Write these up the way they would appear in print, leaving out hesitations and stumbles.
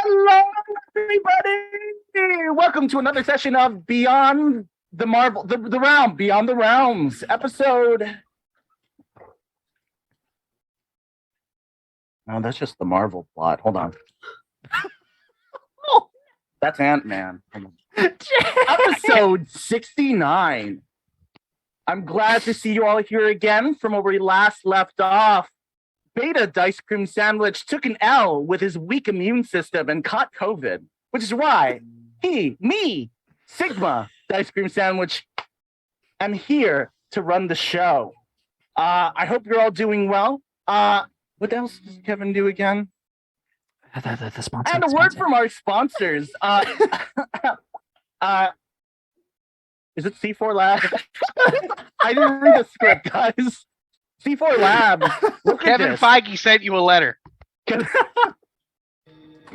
Hello, everybody! Welcome to another session of Beyond the Marvel, the Realm, Beyond the Realms, episode. No, that's just the Marvel plot. Hold on. That's Ant-Man. Episode 69. I'm glad to see you all here again from where we last left off. Beta Dicecream Sandwich took an L with his weak immune system and caught COVID, which is why me, Sigma Dicecream Sandwich, am here to run the show. I hope you're all doing well. What else does Kevin do again? The sponsor. And a word from our sponsors. Is it C4 Labs? I didn't read the script, guys. C4 Labs. Kevin Feige sent you a letter. Yeah,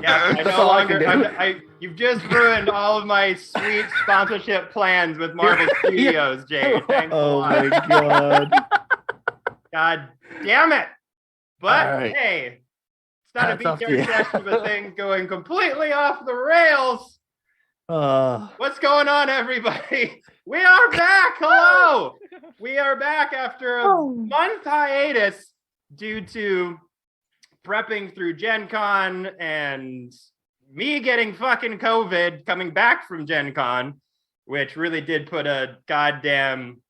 I no longer. You've just ruined all of my sweet sponsorship plans with Marvel Studios, Jade. Thanks a lot. Oh my god. God damn it! But right. Hey, it's not That's a BTR session, but things going completely off the rails. What's going on, everybody? We are back. Hello. We are back after a month hiatus due to prepping through Gen Con and me getting fucking COVID coming back from Gen Con, which really did put a goddamn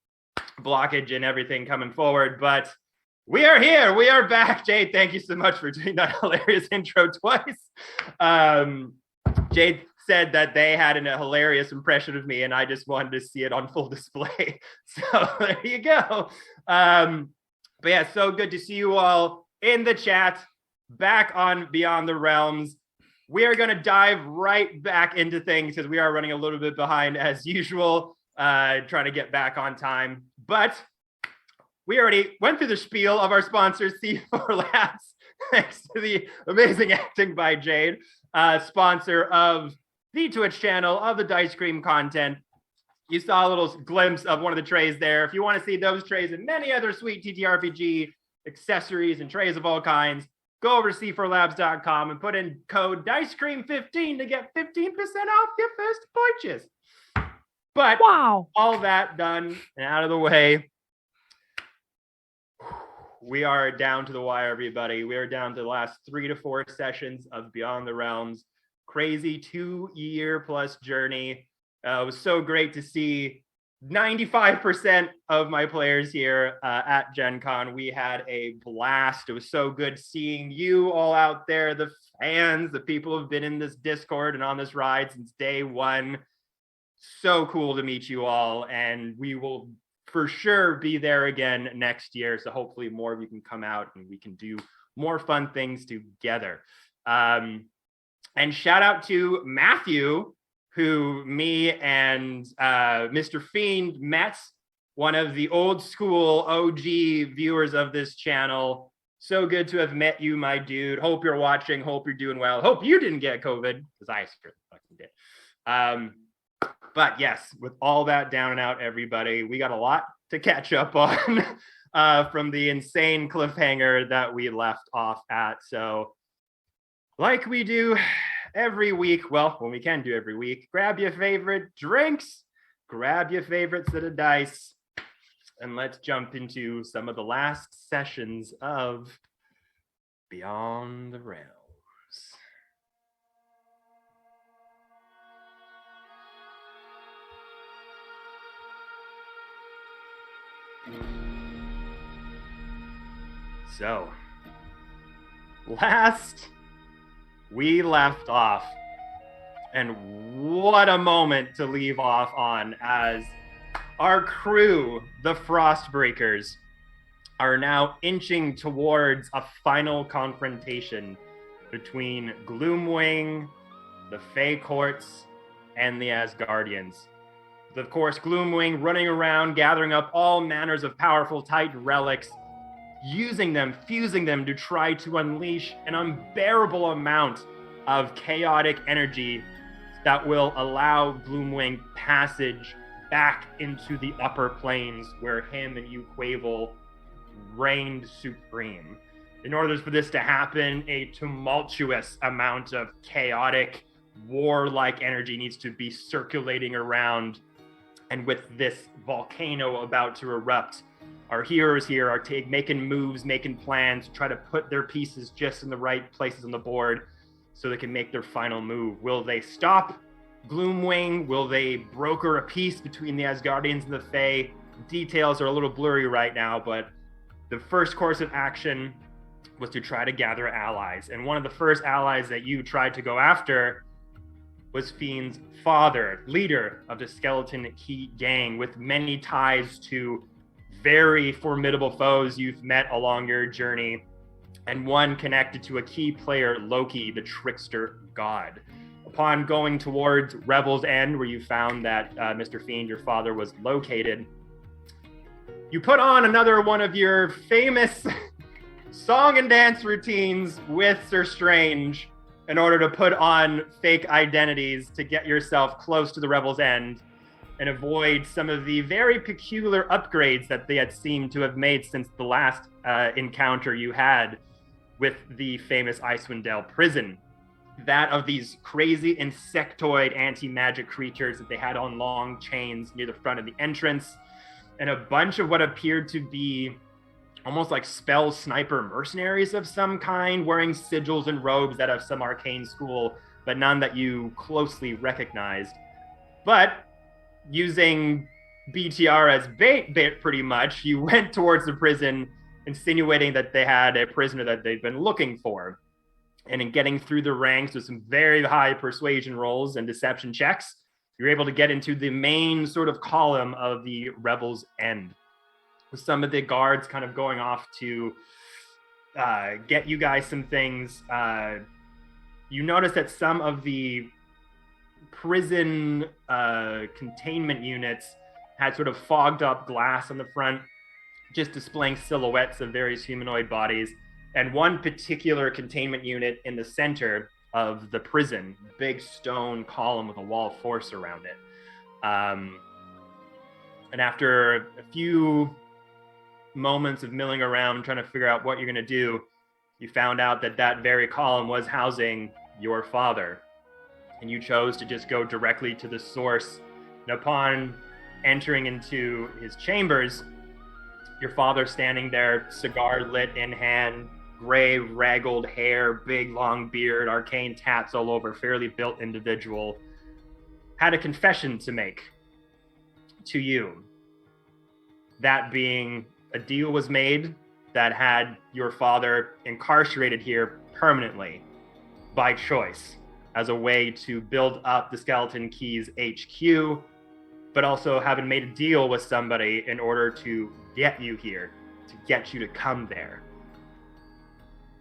blockage in everything coming forward. But we are here. We are back. Jade, thank you so much for doing that hilarious intro twice. Jade said that they had a hilarious impression of me, and I just wanted to see it on full display. So there you go. But yeah, so good to see you all in the chat, back on Beyond the Realms. We are going to dive right back into things because we are running a little bit behind as usual, trying to get back on time. But we already went through the spiel of our sponsor, C4 Labs, thanks to the amazing acting by Jade, sponsor of the Twitch channel, of the Dicecream content. You saw a little glimpse of one of the trays there. If you want to see those trays and many other sweet TTRPG accessories and trays of all kinds, go over to c4labs.com and put in code Dicecream15 to get 15% off your first purchase. But wow, all that done and out of the way, we are down to the wire, everybody. We are down to the last 3 to 4 sessions of Beyond the Realms. Crazy 2-year plus journey. It was so great to see 95% of my players here at Gen Con. We had a blast. It was so good seeing you all out there, the fans, the people who've been in this Discord and on this ride since day one. So cool to meet you all, and we will for sure be there again next year. So hopefully more of you can come out and we can do more fun things together. And shout out to Matthew, who me and Mr. Fiend met, one of the old school OG viewers of this channel. So good to have met you, my dude. Hope you're watching. Hope you're doing well. Hope you didn't get COVID, because I sure fucking did. But yes, with all that down and out, everybody, we got a lot to catch up on from the insane cliffhanger that we left off at. So like we do every week, well, when we can do every week, grab your favorite drinks, grab your favorite set of dice, and let's jump into some of the last sessions of Beyond the Realms. So, last we left off, and what a moment to leave off on, as our crew, the Frostbreakers, are now inching towards a final confrontation between Gloomwing, the Fey Courts, and the Asgardians. Of course, Gloomwing running around, gathering up all manners of powerful Titan relics, using them, fusing them to try to unleash an unbearable amount of chaotic energy that will allow Gloomwing passage back into the upper planes where him and Uquavel reigned supreme. In order for this to happen, a tumultuous amount of chaotic, warlike energy needs to be circulating around. And with this volcano about to erupt, our heroes here are making moves, making plans, to try to put their pieces just in the right places on the board so they can make their final move. Will they stop Gloomwing? Will they broker a peace between the Asgardians and the Fae? Details are a little blurry right now, but the first course of action was to try to gather allies. And one of the first allies that you tried to go after was Fiend's father, leader of the Skeleton Key gang, with many ties to very formidable foes you've met along your journey, and one connected to a key player, Loki, the trickster god. Upon going towards Revel's End, where you found that Mr. Fiend, your father, was located, you put on another one of your famous song and dance routines with Sir Strange in order to put on fake identities to get yourself close to the Revel's End and avoid some of the very peculiar upgrades that they had seemed to have made since the last encounter you had with the famous Icewind Dale prison. That of these crazy insectoid anti-magic creatures that they had on long chains near the front of the entrance, and a bunch of what appeared to be almost like spell sniper mercenaries of some kind, wearing sigils and robes that have some arcane school, but none that you closely recognized. But using BTR as bait pretty much, you went towards the prison, insinuating that they had a prisoner that they'd been looking for. And in getting through the ranks with some very high persuasion rolls and deception checks, you're able to get into the main sort of column of the Revel's End, with some of the guards kind of going off to get you guys some things. You notice that some of the prison containment units had sort of fogged up glass on the front, just displaying silhouettes of various humanoid bodies. And one particular containment unit in the center of the prison, big stone column with a wall of force around it. And after a few moments of milling around trying to figure out what you're going to do, you found out that that very column was housing your father. And you chose to just go directly to the source. And upon entering into his chambers, your father standing there, cigar lit in hand, gray, raggled hair, big, long beard, arcane tats all over, fairly built individual, had a confession to make to you. That being, a deal was made that had your father incarcerated here permanently by choice as a way to build up the Skeleton Keys HQ, but also having made a deal with somebody in order to get you here, to get you to come there.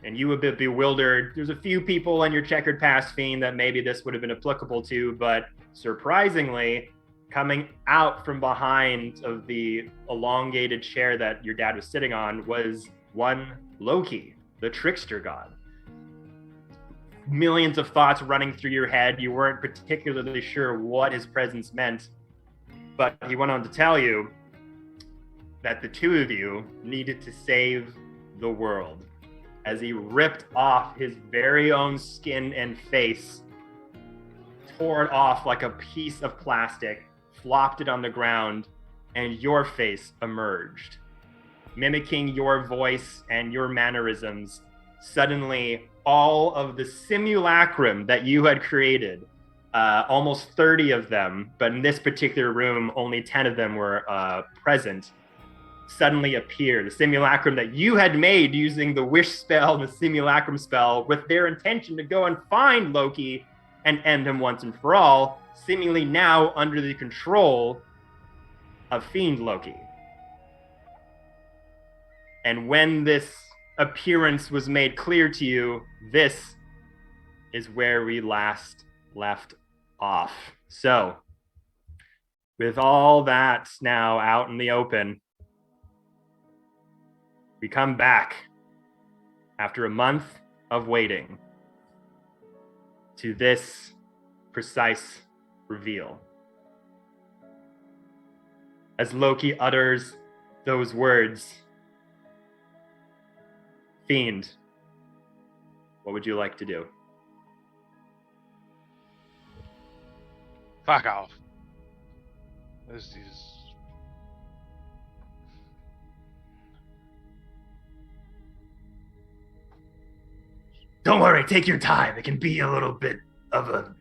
And you a bit bewildered. There's a few people on your checkered past, Fiend, that maybe this would have been applicable to, but surprisingly, coming out from behind of the elongated chair that your dad was sitting on was one Loki, the trickster god. Millions of thoughts running through your head. You weren't particularly sure what his presence meant, but he went on to tell you that the two of you needed to save the world, as he ripped off his very own skin and face, tore it off like a piece of plastic, flopped it on the ground, and your face emerged. Mimicking your voice and your mannerisms, suddenly all of the simulacrum that you had created, almost 30 of them, but in this particular room, only 10 of them were present, suddenly appear. The simulacrum that you had made using the wish spell and the simulacrum spell with their intention to go and find Loki and end him once and for all, seemingly now under the control of Fiend Loki. And when this appearance was made clear to you, this is where we last left off. So, with all that now out in the open, we come back after a month of waiting to this precise reveal. As Loki utters those words, Fiend, what would you like to do? Fuck off. This is... Don't worry, take your time. It can be a little bit of a...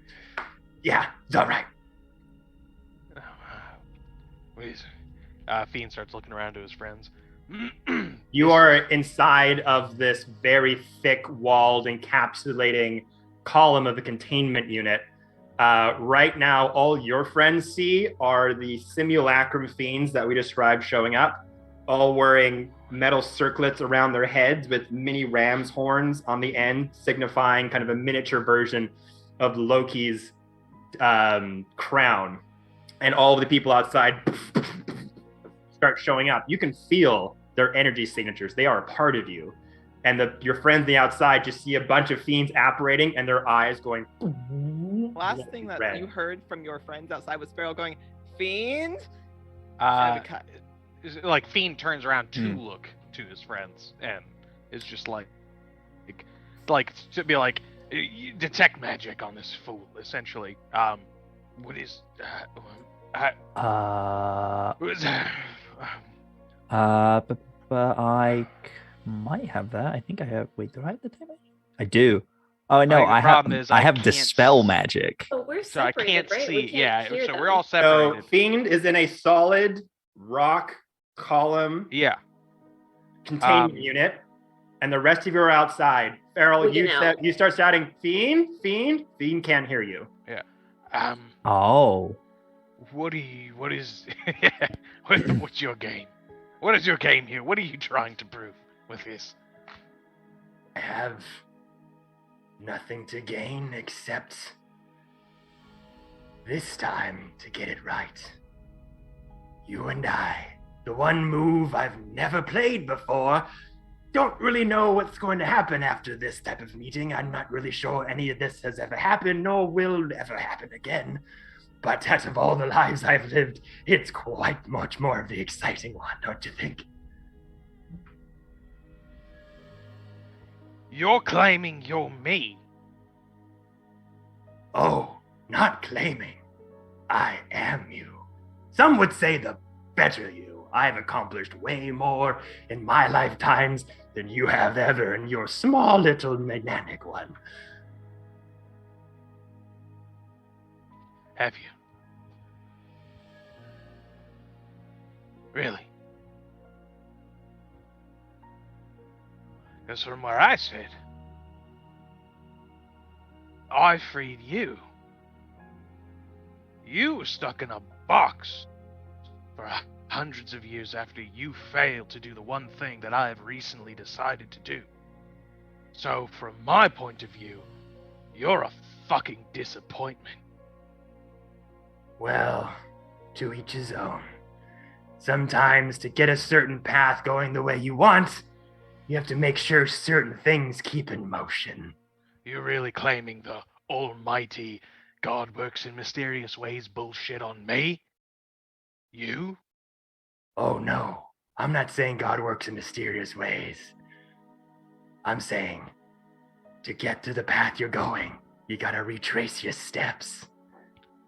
Yeah, it's all right. Please. Fiend starts looking around to his friends. You are inside of this very thick-walled, encapsulating column of the containment unit. Right now, all your friends see are the simulacrum fiends that we described showing up, all wearing metal circlets around their heads with mini ram's horns on the end, signifying kind of a miniature version of Loki's crown. And all of the people outside start showing up. You can feel their energy signatures. They are a part of you. And your friends on the outside just see a bunch of fiends apparating and their eyes going... Last thing that red. you heard from your friends outside was Sparrow going, Fiend? Like, Fiend turns around to look to his friends and is just like to be like, detect magic on this fool, essentially. What is... But I might have that. I think I have. Wait, do I have the damage? I do. Oh no, Like, the I problem have. is I I have can't dispel magic. But we're So I separated, can't right? see. We can't Yeah, hear so them. we're all So separated. Fiend is in a solid rock column Yeah. containment unit, and the rest of you are outside. Farrell, We get out. you start shouting, Fiend, Fiend. Fiend can't hear you. Oh, What is what's your game? What is your game here? What are you trying to prove with this? I have nothing to gain except this time to get it right. You and I, the one move I've never played before, don't really know what's going to happen after this type of meeting. I'm not really sure any of this has ever happened, nor will ever happen again. But out of all the lives I've lived, it's quite much more of the exciting one, don't you think? You're claiming you're me. Oh, not claiming. I am you. Some would say the better you. I've accomplished way more in my lifetimes than you have ever in your small little maniac one. Have you? Really? Because from where I sit, I freed you. You were stuck in a box for hundreds of years after you failed to do the one thing that I have recently decided to do. So, from my point of view, you're a fucking disappointment. Well, to each his own. Sometimes to get a certain path going the way you want, you have to make sure certain things keep in motion. You're really claiming the almighty God works in mysterious ways bullshit on me? You? Oh no, I'm not saying God works in mysterious ways. I'm saying to get to the path you're going, you gotta retrace your steps.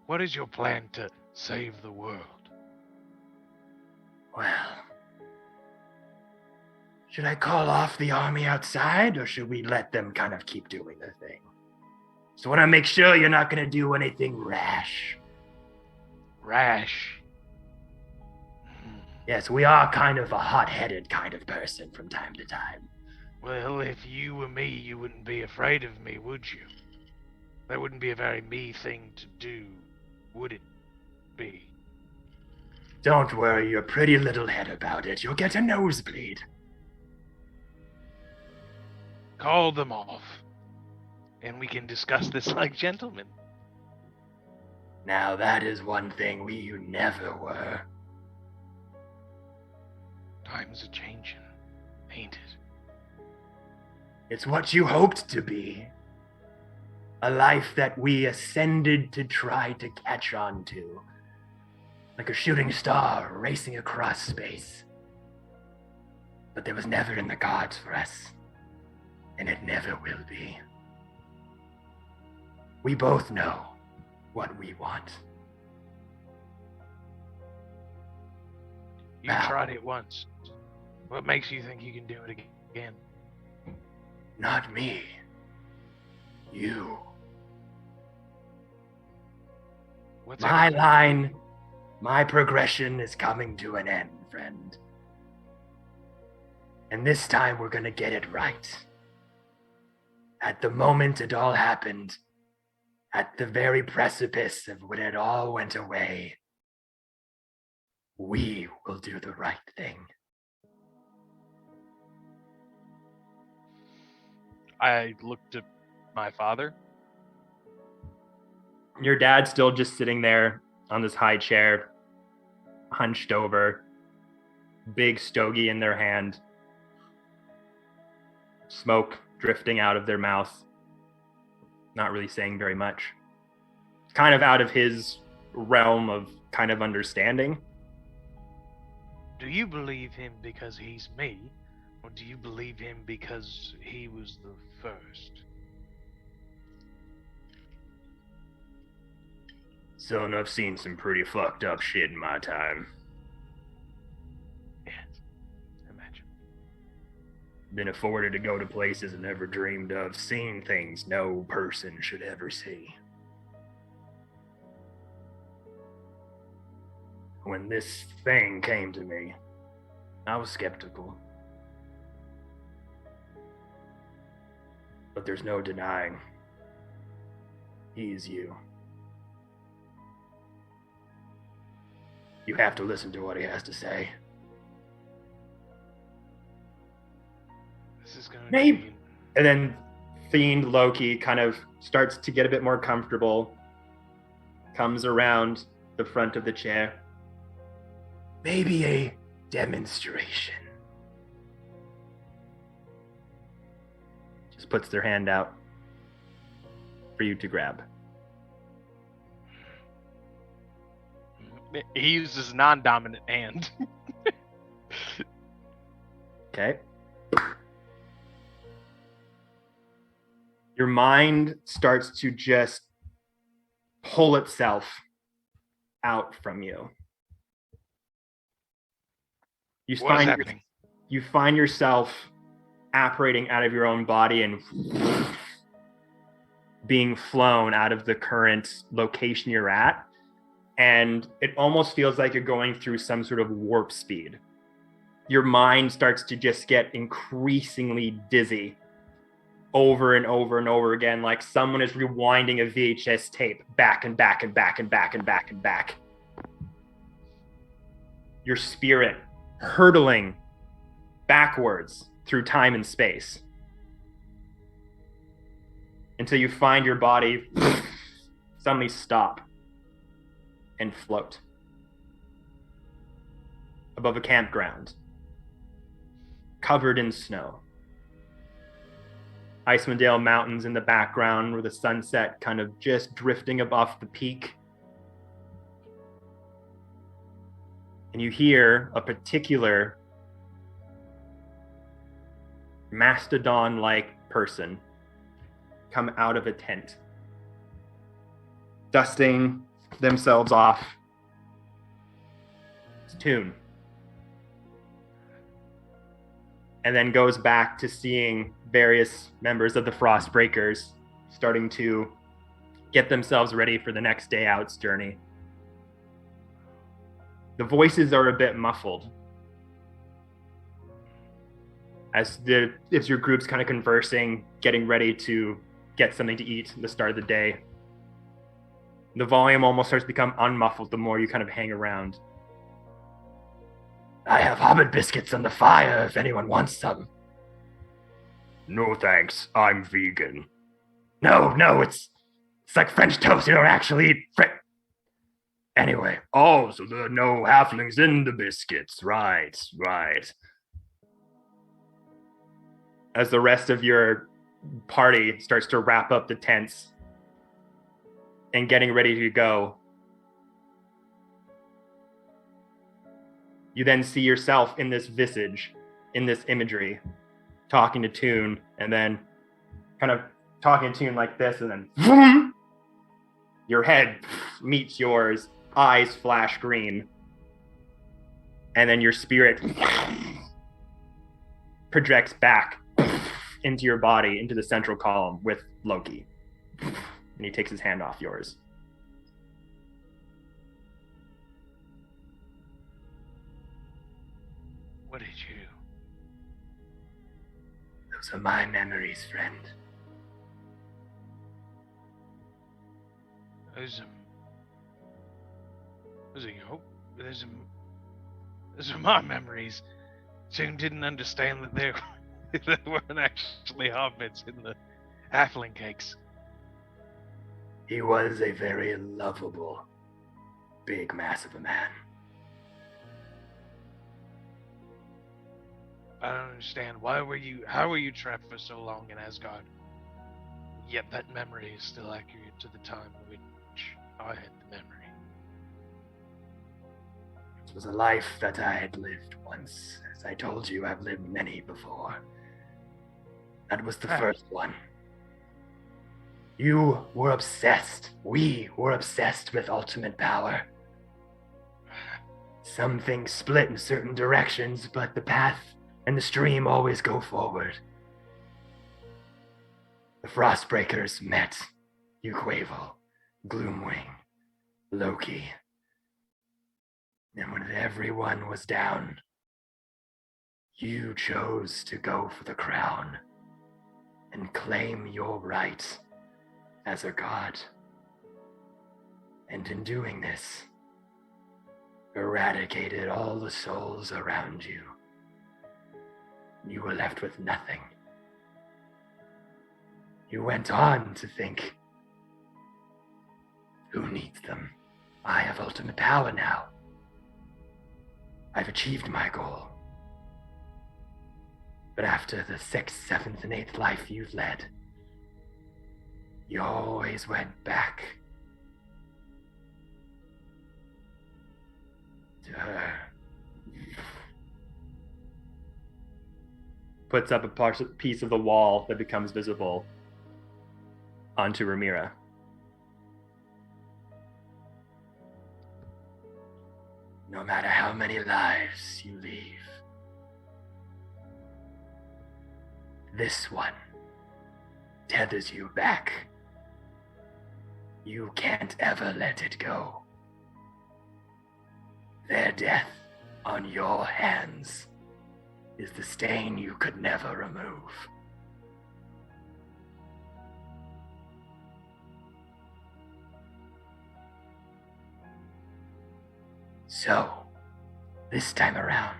What is your plan to save the world? Well, should I call off the army outside, or should we let them kind of keep doing their thing? So I want to make sure you're not going to do anything rash. Rash. Yes, we are kind of a hot-headed kind of person from time to time. Well, if you were me, you wouldn't be afraid of me, would you? That wouldn't be a very me thing to do, would it be? Don't worry your pretty little head about it. You'll get a nosebleed. Call them off, and we can discuss this like gentlemen. Now that is one thing you never were. Times are changing, ain't it? It's what you hoped to be. A life that we ascended to try to catch on to. Like a shooting star racing across space. But there was never in the cards for us. and it never will be. We both know what we want. You tried it once. What makes you think you can do it again? Not me. You. What's My it? line, my progression is coming to an end, friend. And this time we're gonna get it right. At the moment it all happened, at the very precipice of when it all went away, we will do the right thing. I looked at my father. Your dad's still just sitting there on this high chair, hunched over, big stogie in their hand, smoke drifting out of their mouth, not really saying very much. Kind of out of his realm of kind of understanding. Do you believe him because he's me, or do you believe him because he was the first? Son, I've seen some pretty fucked up shit in my time. Yes, imagine. Been afforded to go to places I never dreamed of, seen things no person should ever see. When this thing came to me, I was skeptical. But there's no denying, he's you. You have to listen to what he has to say. This is gonna Maybe. be... And then Fiend Loki kind of starts to get a bit more comfortable, comes around the front of the chair. Maybe a demonstration. Just puts their hand out for you to grab. He uses non-dominant hand. Okay. Your mind starts to just pull itself out from you. You What is find happening? you find yourself apparating out of your own body and being flown out of the current location you're at. And it almost feels like you're going through some sort of warp speed. Your mind starts to just get increasingly dizzy over and over and over again, like someone is rewinding a VHS tape back and back and back and back and back and back. Your spirit hurtling backwards through time and space until you find your body suddenly stop and float above a campground covered in snow. Icewind Dale Mountains in the background with the sunset kind of just drifting above the peak. And you hear a particular mastodon-like person come out of a tent, dusting themselves off. It's Toon. And then goes back to seeing various members of the Frostbreakers starting to get themselves ready for the next day out's journey. The voices are a bit muffled as your group's kind of conversing, getting ready to get something to eat at the start of the day. The volume almost starts to become unmuffled the more you kind of hang around. I have hobbit biscuits on the fire if anyone wants some. No thanks, I'm vegan. No, it's like French toast, you don't actually eat Anyway, oh, so there are no halflings in the biscuits, right. As the rest of your party starts to wrap up the tents and getting ready to go, you then see yourself in this visage, in this imagery, talking to Toon, and then kind of talking to Toon like this, and then vroom, your head meets yours, eyes flash green, and then your spirit projects back into your body, into the central column with Loki. And he takes his hand off yours. What did you do? Those are my memories, friend. Those are my memories. Soon didn't understand that there weren't actually hobbits in the halfling cakes. He was a very lovable, big mass of a man. I don't understand. How were you trapped for so long in Asgard? Yet that memory is still accurate to the time in which I had the memory. It was a life that I had lived once. As I told you, I've lived many before. That was the first one. You were obsessed. We were obsessed with ultimate power. Some things split in certain directions, but the path and the stream always go forward. The Frostbreakers met Achaidh, Gloomwing, Loki. And when everyone was down, you chose to go for the crown and claim your right as a god. And in doing this, eradicated all the souls around you. You were left with nothing. You went on to think, who needs them? I have ultimate power now. I've achieved my goal. But after the 6th, 7th, and 8th life you've led, you always went back to her. Puts up a piece of the wall that becomes visible onto Ramira. No matter how many lives you leave, this one tethers you back. You can't ever let it go. Their death on your hands is the stain you could never remove. So, this time around,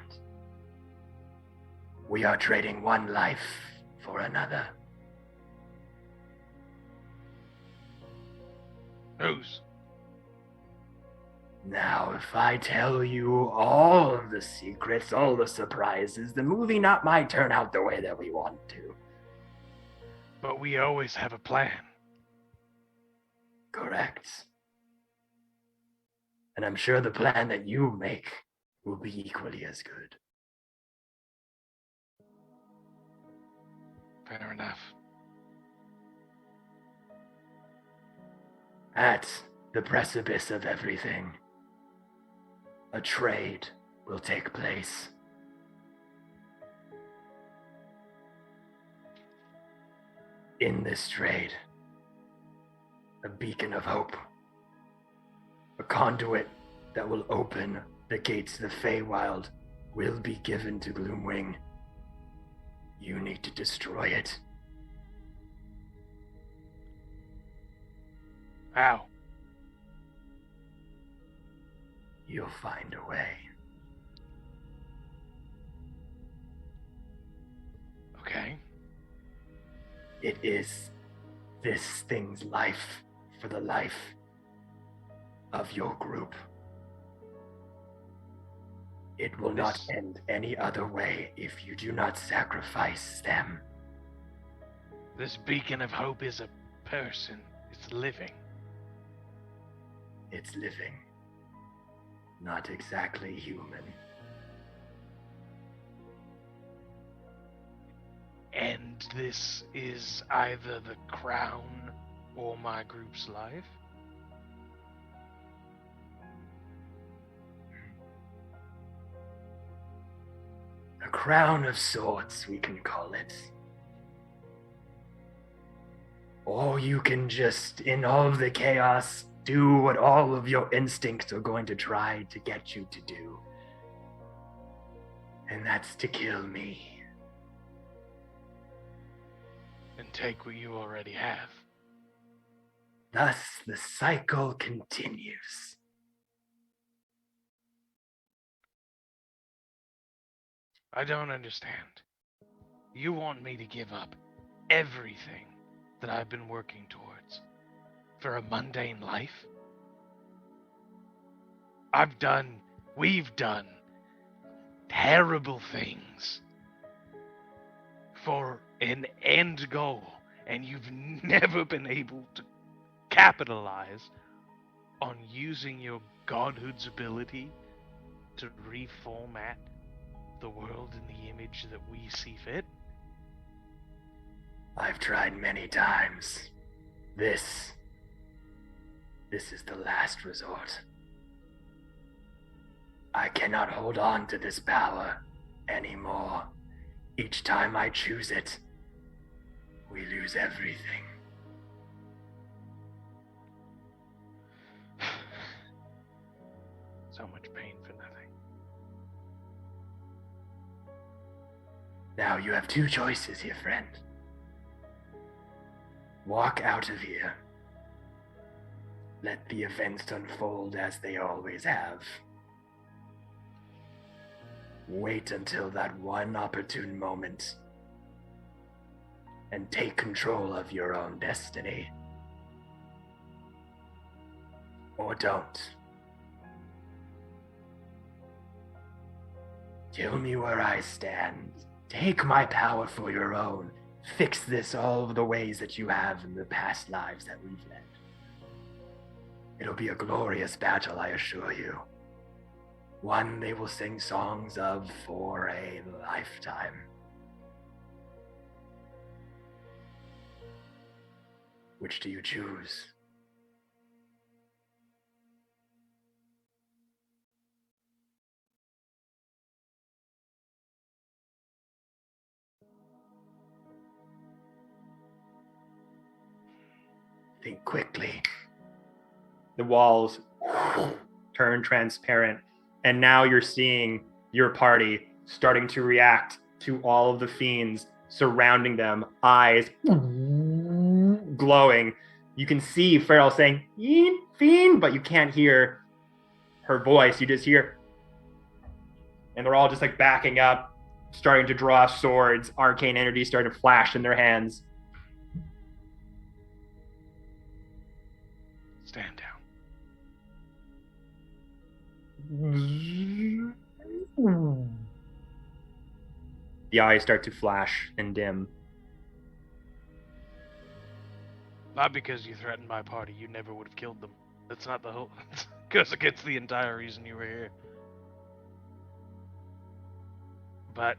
we are trading one life for another. Whose? Now, if I tell you all of the secrets, all the surprises, the movie not might turn out the way that we want to. But we always have a plan. Correct. And I'm sure the plan that you make will be equally as good. Fair enough. At the precipice of everything, a trade will take place. In this trade, a beacon of hope, a conduit that will open the gates to the Feywild will be given to Gloomwing. You need to destroy it. How? You'll find a way. Okay. It is this thing's life for the life of your group. It will not end any other way if you do not sacrifice them. This beacon of hope is a person. It's living. It's living. Not exactly human. And this is either the crown or my group's life? A crown of sorts, we can call it. Or you can just, in all of the chaos, do what all of your instincts are going to try to get you to do. And that's to kill me. And take what you already have. Thus, the cycle continues. I don't understand. You want me to give up everything that I've been working towards for a mundane life? We've done terrible things for an end goal, and you've never been able to capitalize on using your godhood's ability to reformat the world in the image that we see fit? I've tried many times. This is the last resort. I cannot hold on to this power anymore. Each time I choose it, we lose everything. So much pain for nothing. Now you have two choices here, friend. Walk out of here. Let the events unfold as they always have. Wait until that one opportune moment and take control of your own destiny. Or don't. Kill me where I stand. Take my power for your own. Fix this all of the ways that you have in the past lives that we've led. It'll be a glorious battle, I assure you. One they will sing songs of for a lifetime. Which do you choose? Think quickly. The walls turn transparent, and now you're seeing your party starting to react to all of the fiends surrounding them, eyes glowing. You can see Farrell saying, "Fiend," but you can't hear her voice. You just hear, and they're all just like backing up, starting to draw swords, arcane energy starting to flash in their hands. Stand down. The eyes start to flash and dim. Not because you threatened my party, you never would have killed them. That's not the whole... goes against the entire reason you were here. But...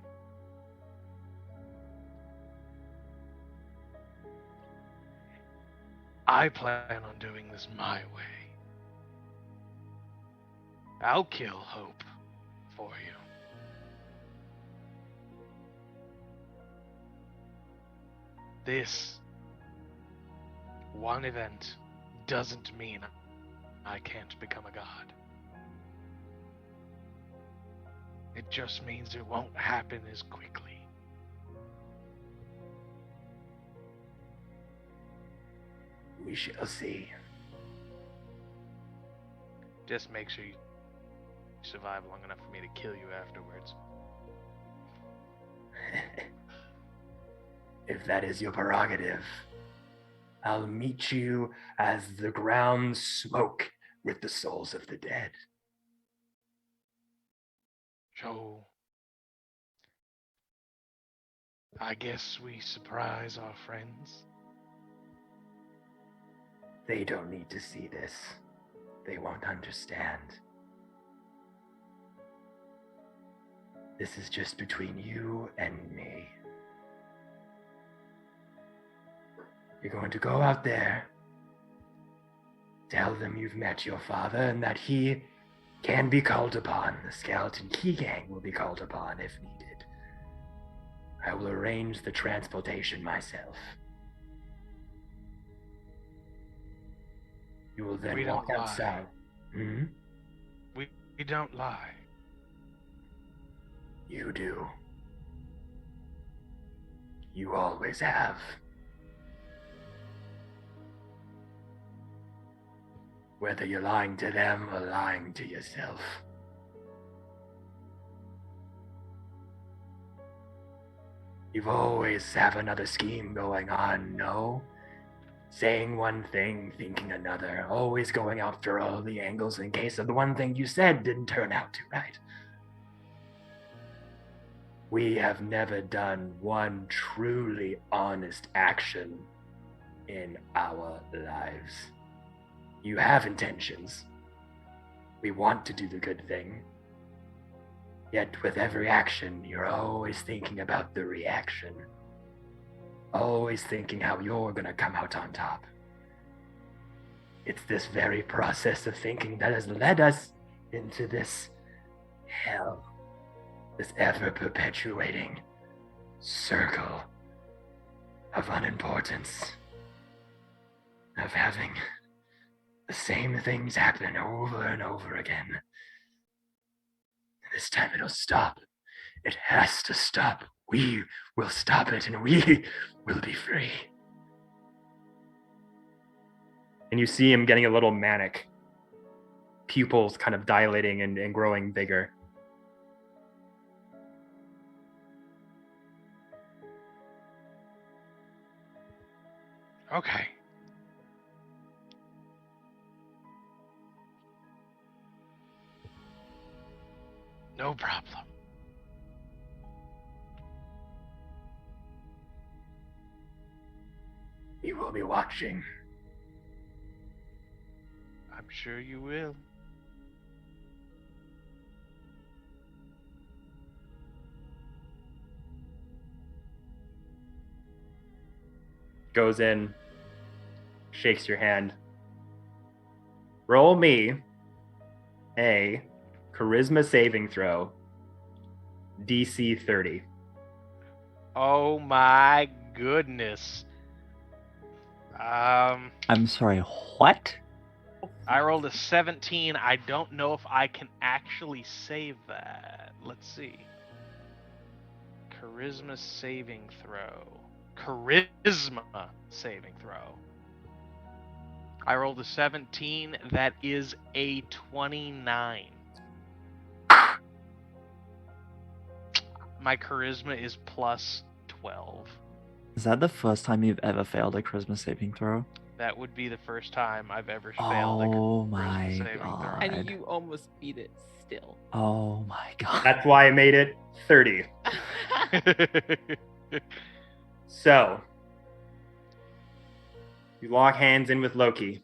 I plan on doing this my way. I'll kill hope for you. This one event doesn't mean I can't become a god. It just means it won't happen as quickly. We shall see. Just make sure you survive long enough for me to kill you afterwards. If that is your prerogative, I'll meet you as the ground smoke with the souls of the dead. So, I guess we surprise our friends. They don't need to see this. They won't understand. This is just between you and me. You're going to go out there, tell them you've met your father and that he can be called upon. The Skeleton Key Gang will be called upon if needed. I will arrange the transportation myself. You will then We walk don't lie. outside. Hmm? We don't lie. You do. You always have. Whether you're lying to them or lying to yourself. You've always have another scheme going on, no? Saying one thing, thinking another, always going after all the angles in case of the one thing you said didn't turn out to right. We have never done one truly honest action in our lives. You have intentions. We want to do the good thing. Yet with every action, you're always thinking about the reaction. Always thinking how you're gonna come out on top. It's this very process of thinking that has led us into this hell. This ever-perpetuating circle of unimportance. Of having the same things happen over and over again. This time it'll stop. It has to stop. We will stop it and we will be free. And you see him getting a little manic. Pupils kind of dilating and growing bigger. Okay. No problem. We will be watching. I'm sure you will. Goes in, shakes your hand. Roll me a charisma saving throw, DC 30. Oh my goodness. I'm sorry, what? I rolled a 17. I don't know if I can actually save that. Let's see. Charisma saving throw. Charisma saving throw. I rolled a 17. That is a 29. My charisma is plus 12. Is that the first time you've ever failed a charisma saving throw? That would be the first time I've ever failed a Oh charisma my saving god. And you almost beat it still. Oh my god. That's why I made it 30. throw. So, you lock hands in with Loki,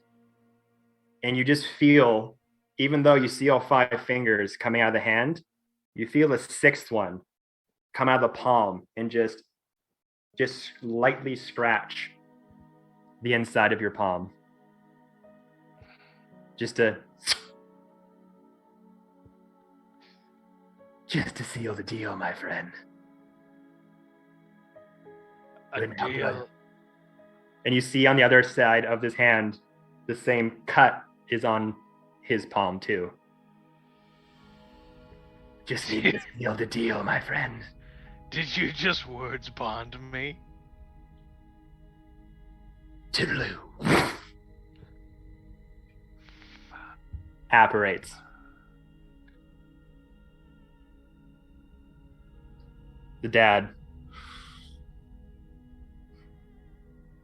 and you just feel, even though you see all 5 fingers coming out of the hand, you feel a 6th one come out of the palm and just lightly scratch the inside of your palm. Just to seal the deal, my friend. A Good now, deal. bud. and you see on the other side of his hand, the same cut is on his palm too. Just need to seal the deal, my friend. Did you just words bond me? Toodaloo. Apparates. The dad,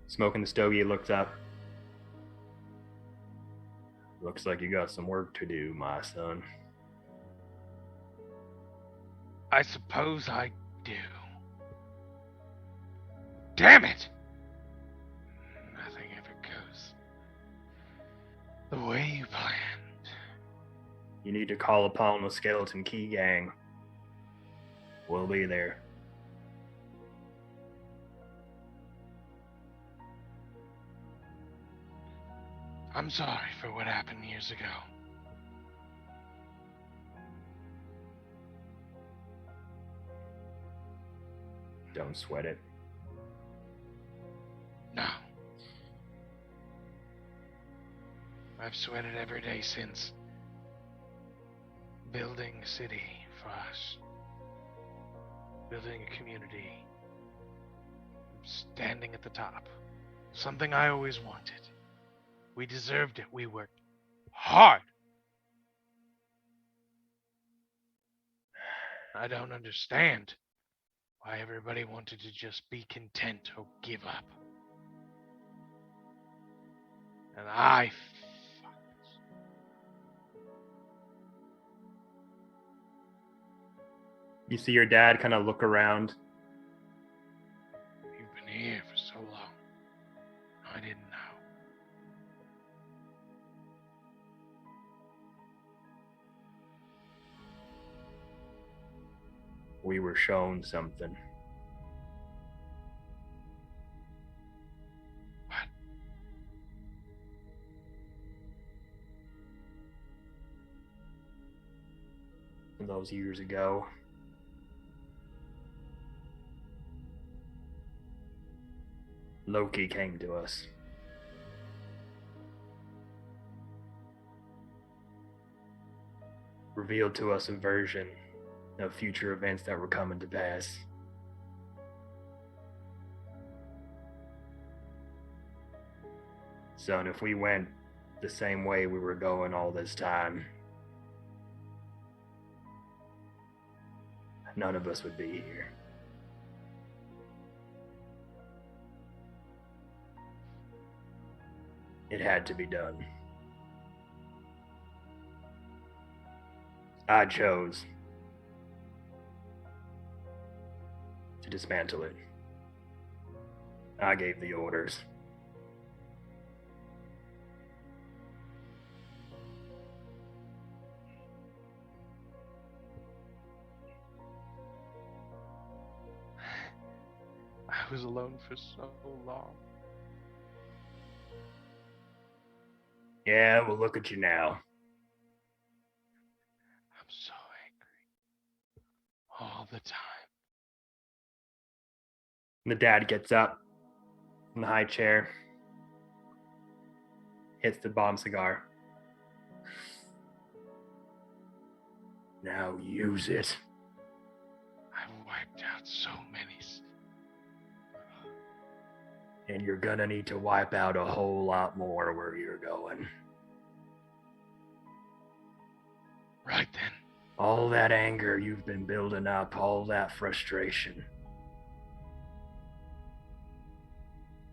smoking the stogie, looks up. Looks like you got some work to do, my son. I suppose I do. Damn it! Nothing ever goes the way you planned. You need to call upon the Skeleton Key Gang. We'll be there. I'm sorry for what happened years ago. Don't sweat it. No. I've sweated every day since. Building a city for us. Building a community. Standing at the top. Something I always wanted. We deserved it. We worked hard. I don't understand why everybody wanted to just be content or give up. And I You see your dad kind of look around. You've been here for so long. I didn't know. We were shown something. What? Those years ago. Loki came to us. Revealed to us a version of future events that were coming to pass. Son, if we went the same way we were going all this time, none of us would be here. It had to be done. I chose to dismantle it. I gave the orders. I was alone for so long. Yeah, well, look at you now. I'm so angry. All the time. And the dad gets up from the high chair, hits the bomb cigar. Now use it. I've wiped out so many. And you're gonna need to wipe out a whole lot more where you're going. Right then. All that anger you've been building up, all that frustration.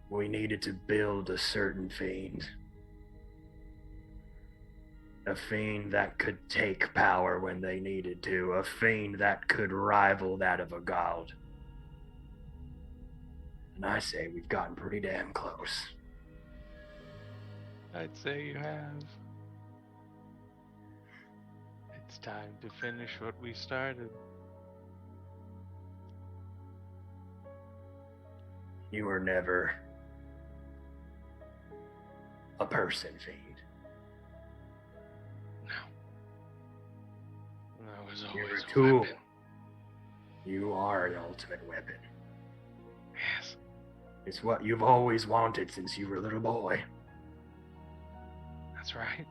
We needed to build a certain fiend. A fiend that could take power when they needed to. A fiend that could rival that of a god. And I say we've gotten pretty damn close. I'd say you have. It's time to finish what we started. You were never a person fiend. No. I was You're always a a tool. weapon. You are the ultimate weapon. Yes. It's what you've always wanted since you were a little boy. That's right.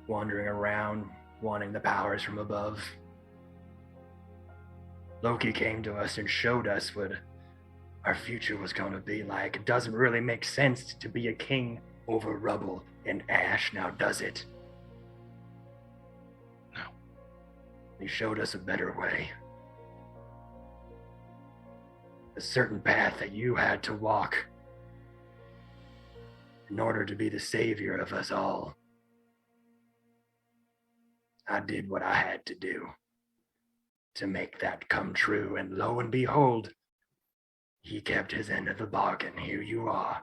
Wandering around, wanting the powers from above. Loki came to us and showed us what our future was going to be like. It doesn't really make sense to be a king over rubble and ash, now does it? No. He showed us a better way. A certain path that you had to walk in order to be the savior of us all. I did what I had to do to make that come true, and lo and behold, he kept his end of the bargain. Here you are,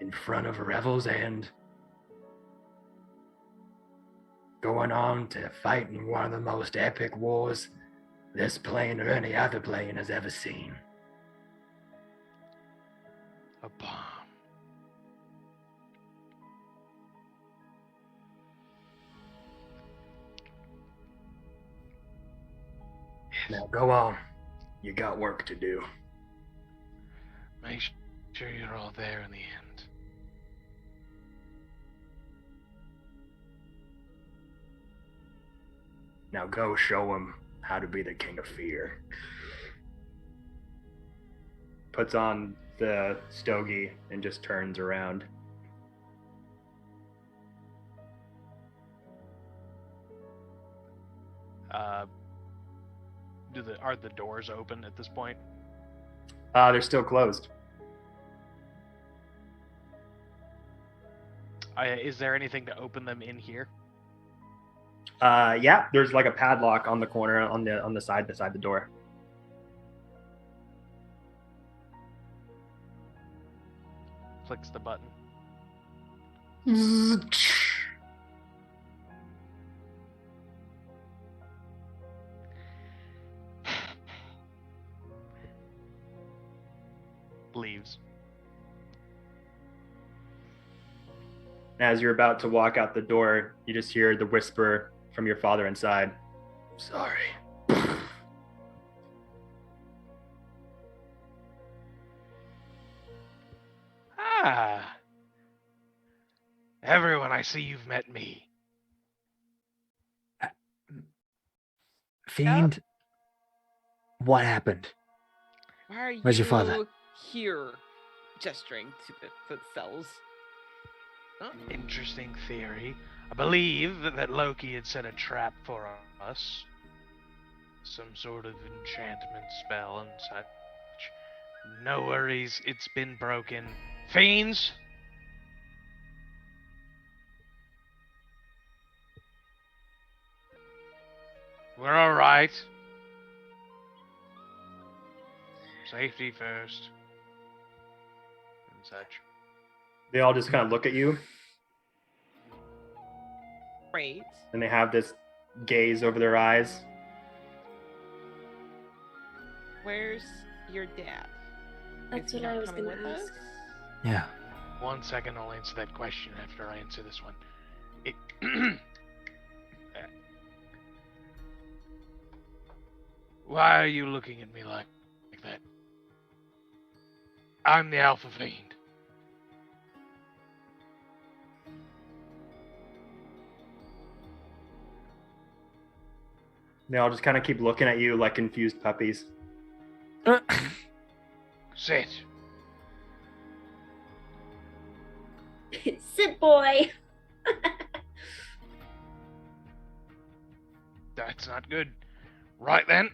in front of Revel's End, going on to fight in one of the most epic wars this plane or any other plane has ever seen. A bomb. Now go on. You got work to do. Make sure you're all there in the end. Now go show him how to be the king of fear. Puts on the stogie and just turns around. Are the doors open at this point? They're still closed. Is there anything to open them in here? Yeah, there's like a padlock on the corner on the side beside the door. Clicks the button. Leaves. As you're about to walk out the door, you just hear the whisper from your father inside. Sorry. Ah. Everyone, I see you've met me. Fiend, what happened? Why are Where's you your father? here? Gesturing to the footcells. Interesting theory. I believe that Loki had set a trap for us. Some sort of enchantment spell and such. No worries, it's been broken. Fiends! We're alright. Safety first. And such. They all just kind of look at you, Great. and they have this gaze over their eyes. Where's your dad? That's Is he what I not was coming gonna with ask. us? Yeah. 1 second, I'll answer that question after I answer this one. It Why are you looking at me like that? I'm the Alpha Fiend. They all just kind of keep looking at you like confused puppies. Sit. Sit, boy. That's not good. Right then.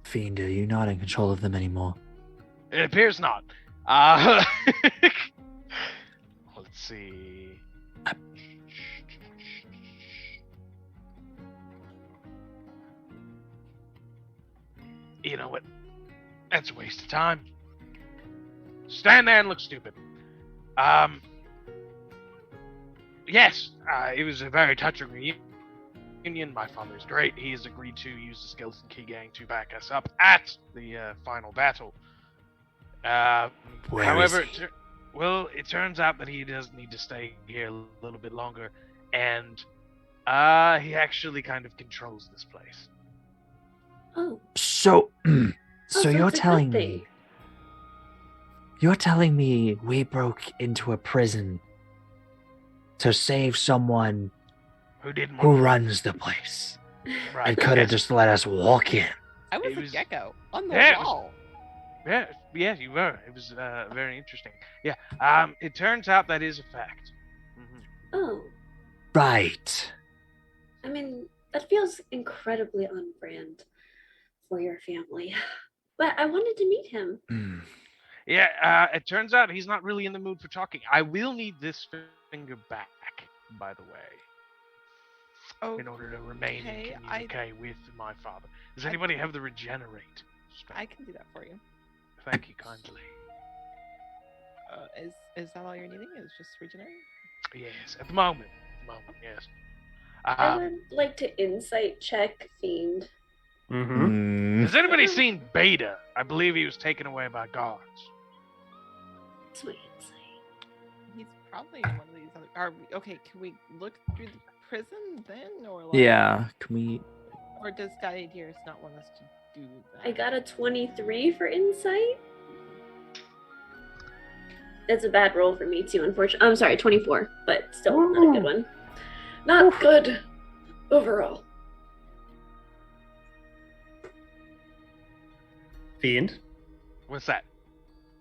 Fiend, are you not in control of them anymore? It appears not. Let's see. You know what? That's a waste of time. Stand there and look stupid. Yes, it was a very touching reunion. My father's great. He has agreed to use the Skeleton Key Gang to back us up at the final battle. Where However, is he? it turns out that he does need to stay here a little bit longer, and he actually kind of controls this place. Oh, So, so so you're it's a good telling thing. me, you're telling me we broke into a prison to save someone Who didn't who want runs the place right? and could have yes. just let us walk in? I was It a was- gecko on the Yeah, it was- wall. Yeah, you were. It was very interesting. Yeah. It turns out that is a fact. Mhm. Oh, Right. I mean, that feels incredibly on brand for your family. But I wanted to meet him. Hmm. Yeah. It turns out he's not really in the mood for talking. I will need this finger back, by the way, Oh, in order to remain Okay, in communique with my father. Does I- anybody have the regenerate? I can do that for you. Thank you kindly. Is that all you're needing? Is just regenerate? Yes, at the moment. Yes. I would like to insight check Fiend. Mm-hmm. Hmm. Has anybody seen Beta? I believe he was taken away by guards. What's my insight? He's probably in one of these other. Okay, can we look through the prison then, or like? Yeah. Can we? Or does Guided Ears not want us to do that? I got a 23 for insight. It's a bad roll for me too, unfortunately. I'm sorry, 24, but still not a good one. Not good overall. Fiend, What's that?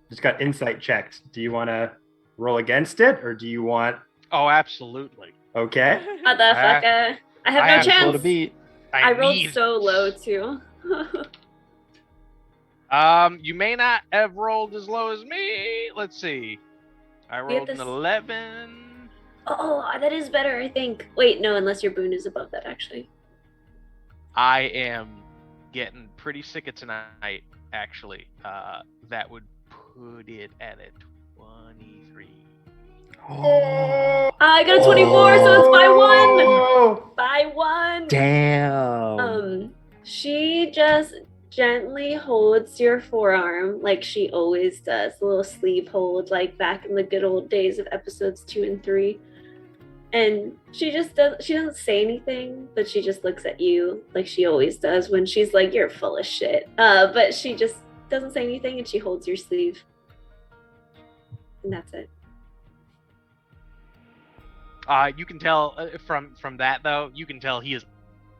just got insight checked. Do you want to roll against it, or do you want? Oh, absolutely. Okay. Motherfucker. I have I no have Slow to chance. beat. I rolled need- so low too. You may not have rolled as low as me. Let's see. I We have rolled an this- 11. Oh, that is better, I think. Wait, no, unless your boon is above that, actually. I am getting pretty sick of tonight, actually. That would put it at a 23. I got a 24, so it's by one. Oh! By one. Damn. She just gently holds your forearm like she always does, a little sleeve hold, like back in the good old days of episodes 2 and 3. And she doesn't say anything, but she just looks at you like she always does when she's like, you're full of shit. But she just doesn't say anything and she holds your sleeve. And that's it. You can tell from that though. You can tell he is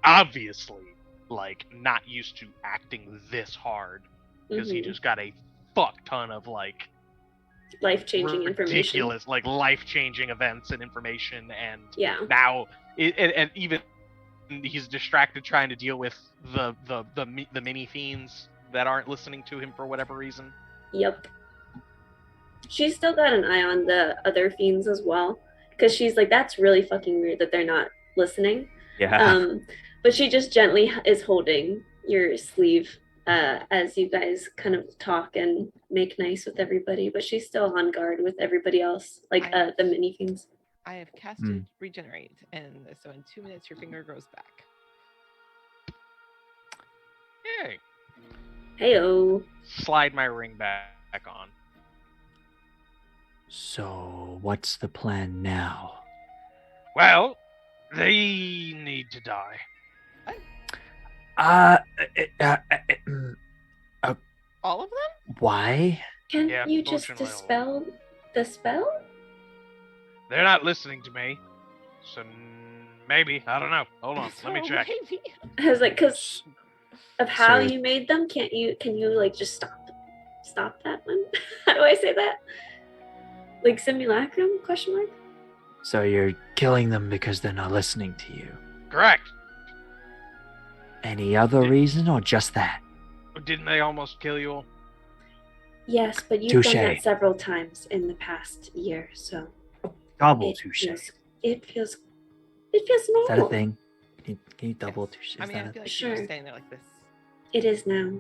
obviously like not used to acting this hard because he Mhm. just got a fuck ton of like Life-changing information. ridiculous, like life-changing events and information, and Yeah. now and even he's distracted trying to deal with the mini fiends that aren't listening to him for whatever reason. Yep. She's still got an eye on the other fiends as well, because she's like, that's really fucking weird that they're not listening. Yeah. But she just gently is holding your sleeve as you guys kind of talk and make nice with everybody. But she's still on guard with everybody else, like the mini fiends. I have casted Regenerate, and so in 2 minutes your finger grows back. Yay! Heyo. Slide my ring back on. So, what's the plan now? Well, they need to die. All of them? Why? Can Yeah, you just fortunately, dispel the spell? They're not listening to me, so maybe I don't know. Hold on, let me So check. maybe- I was like, because of how So- you made them, can you like just stop that one? How do I say that? Like simulacrum? Question mark. So you're killing them because they're not listening to you. Correct. Any other reason or just that? Didn't they almost kill you all? Yes, but you've done Touche. that several times in the past year, so Double it touche. feels Is it feels normal. that a thing? Can you double Yes. touche? Is I mean, that I a feel like Sure. you're just standing there like this. It is now.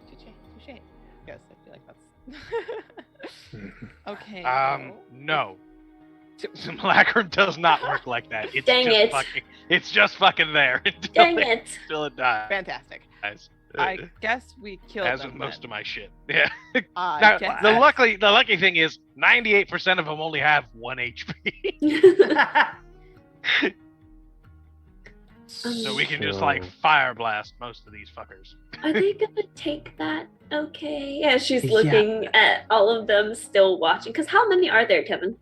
Touche. Yes, I feel like that's. Okay. No. Simulacrum does not work like that. It's Dang just it. fucking. It's just fucking there until Dang it, it! until it dies. Fantastic. I guess we killed As them. with most then. of my shit. Yeah. I Now, guess the lucky thing is 98% of them only have 1 HP. So we can just like fire blast most of these fuckers. Are they gonna take that? Okay. Yeah, she's Yeah. looking at all of them, still watching. Because how many are there, Kevin?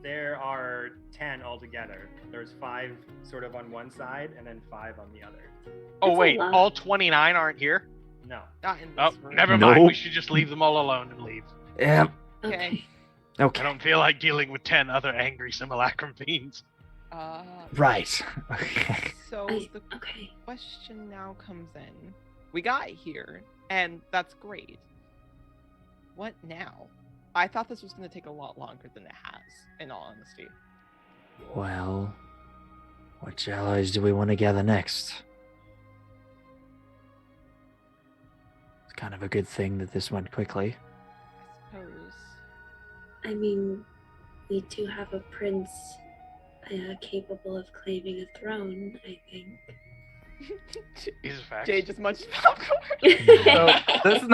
There are 10 altogether. There's 5 sort of on one side and then 5 on the other. Oh That's a wait, lot. all 29 aren't here? No. Not in this Oh, room. never mind. Nope. We should just leave them all alone and leave. Yep. Okay. I Okay. don't feel like dealing with 10 other angry simulacrum fiends. Right. Okay. So I- the Okay. question now comes in. We got here, and that's great. What now? I thought this was going to take a lot longer than it has, in all honesty. Well, which allies do we want to gather next? It's kind of a good thing that this went quickly. I suppose. I mean, we do have a prince capable of claiming a throne, I think. These are facts. Jay just munched popcorn. So this is